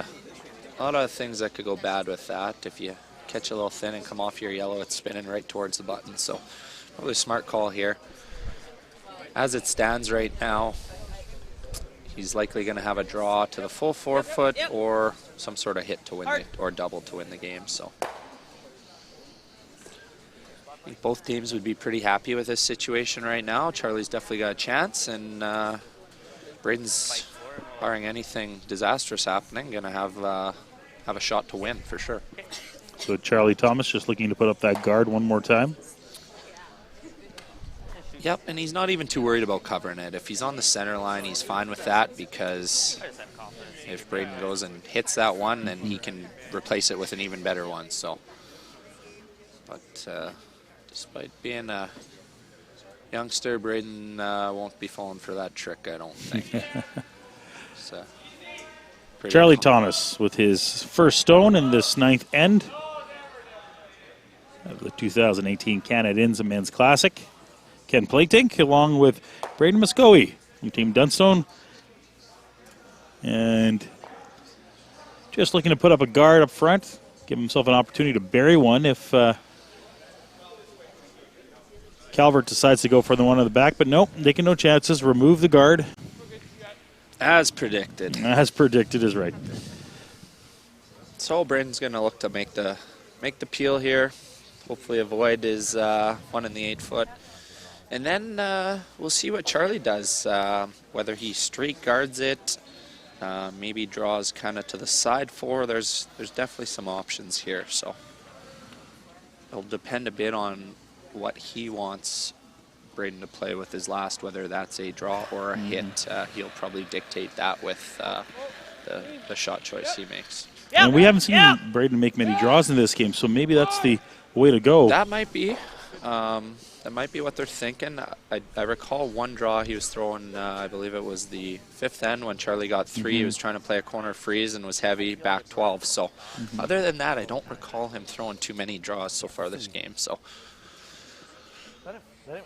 of things that could go bad with that. If you catch a little thin and come off your yellow, it's spinning right towards the button. So probably a smart call here. As it stands right now, he's likely going to have a draw to the full forefoot or some sort of hit to win the, or double to win the game. So I think both teams would be pretty happy with this situation right now. Charlie's definitely got a chance, and Braden's, barring anything disastrous happening, going to have a shot to win for sure. So Charlie Thomas just looking to put up that guard one more time. Yep, and he's not even too worried about covering it. If he's on the center line, he's fine with that, because if Braden goes and hits that one, then he can replace it with an even better one. So, but despite being a youngster, Braden won't be falling for that trick, I don't think. So, Charlie Thomas with his first stone in this ninth end of the 2018 Canad Inns Men's Classic. Ken Platink, along with Braden Muskogee from Team Dunstone. And just looking to put up a guard up front, give himself an opportunity to bury one if Calvert decides to go for the one on the back. But nope, taking no chances, remove the guard. As predicted. As predicted is right. So Braden's going to look to make the peel here. Hopefully avoid his one in the 8 foot. And then we'll see what Charlie does, whether he straight guards it, maybe draws kind of to the side 4. There's definitely some options here. So it'll depend a bit on what he wants Braden to play with his last, whether that's a draw or a hit. He'll probably dictate that with the shot choice he makes. And we haven't seen Braden make many draws in this game, so maybe that's the way to go. That might be. That might be what they're thinking. I recall one draw he was throwing, I believe it was the 5th end when Charlie got 3. He was trying to play a corner freeze and was heavy, back 12. So other than that, I don't recall him throwing too many draws so far this game. So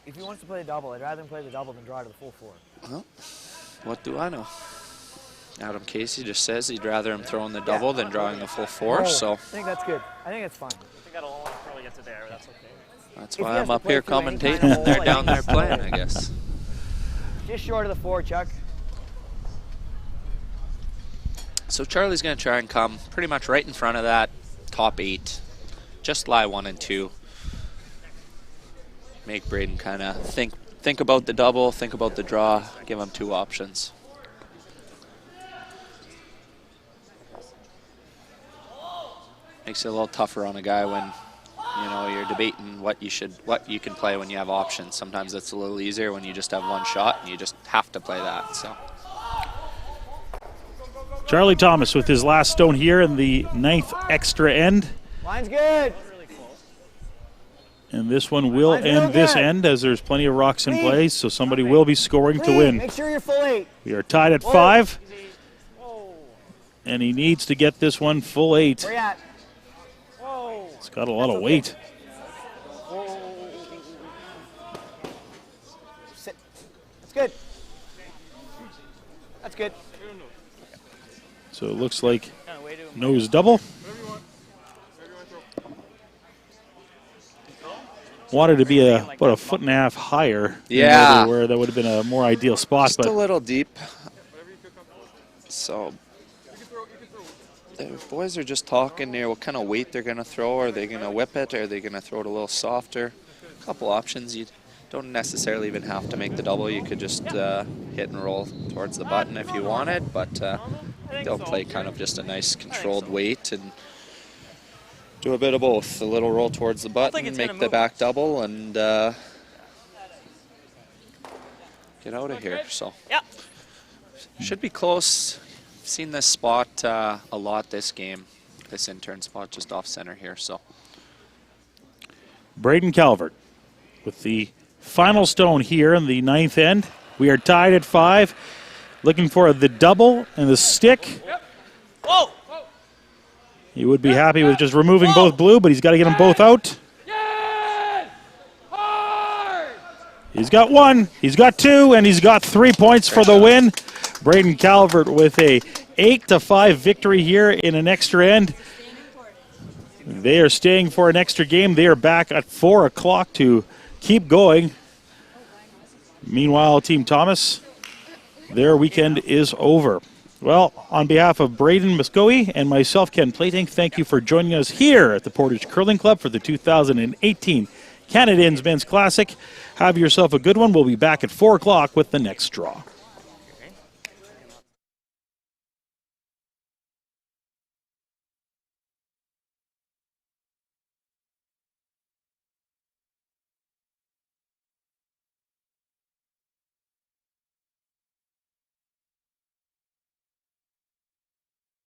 If he wants to play the double, I'd rather him play the double than draw to the full 4. well, what do I know? Adam Casey just says he'd rather him throwing the double than drawing the full 4. So I think that's good. I think it's fine. I think that'll only probably get to there, but that's okay. that's If he why has I'm to up play here through any commentating kind of and they're hole, I down think there it's playing, fine. I guess. Just short of the 4, Chuck. So Charlie's going to try and come pretty much right in front of that top 8. Just lie 1 and 2. Make Braden kind of think about the double, think about the draw, give him 2 options. Makes it a little tougher on a guy when you're debating what you can play when you have options. Sometimes it's a little easier when you just have one shot and you just have to play that. So Charlie Thomas with his last stone here in the 9th extra end. Line's good. And this one will Line's real end this good. end as there's plenty of rocks in play, so somebody will be scoring to win. Make sure you're full 8. We are tied at 5. And he needs to get this one full 8. Where you at? It's got a lot of weight. Sit. That's good. That's good. So it looks like nose double. Wanted to be about a 1.5 foot higher. than Yeah. where they were. That would have been a more ideal spot. just a But little deep. So the boys are just talking there what kind of weight they're going to throw. Are they going to whip it? Are they going to throw it a little softer? A couple options. You don't necessarily even have to make the double. You could just hit and roll towards the button if you wanted, but they'll play kind of just a nice controlled weight and do a bit of both. A little roll towards the button, make the back double, and get out of here. So should be close. Seen this spot a lot this game, this intern spot just off center here. So Braden Calvert with the final stone here in the 9th end. We are tied at 5. Looking for the double and the stick. Whoa! He would be happy with just removing both blue, but he's got to get them both out. He's got 1, he's got 2, and he's got 3 points for the win. Braden Calvert with a 8-5 victory here in an extra end. They are staying for an extra game. They are back at 4 o'clock to keep going. Meanwhile, Team Thomas, their weekend is over. Well, on behalf of Braden Muskogee and myself, Ken Platink, thank you for joining us here at the Portage Curling Club for the 2018 Canadians Men's Classic. Have yourself a good one. We'll be back at 4 o'clock with the next draw.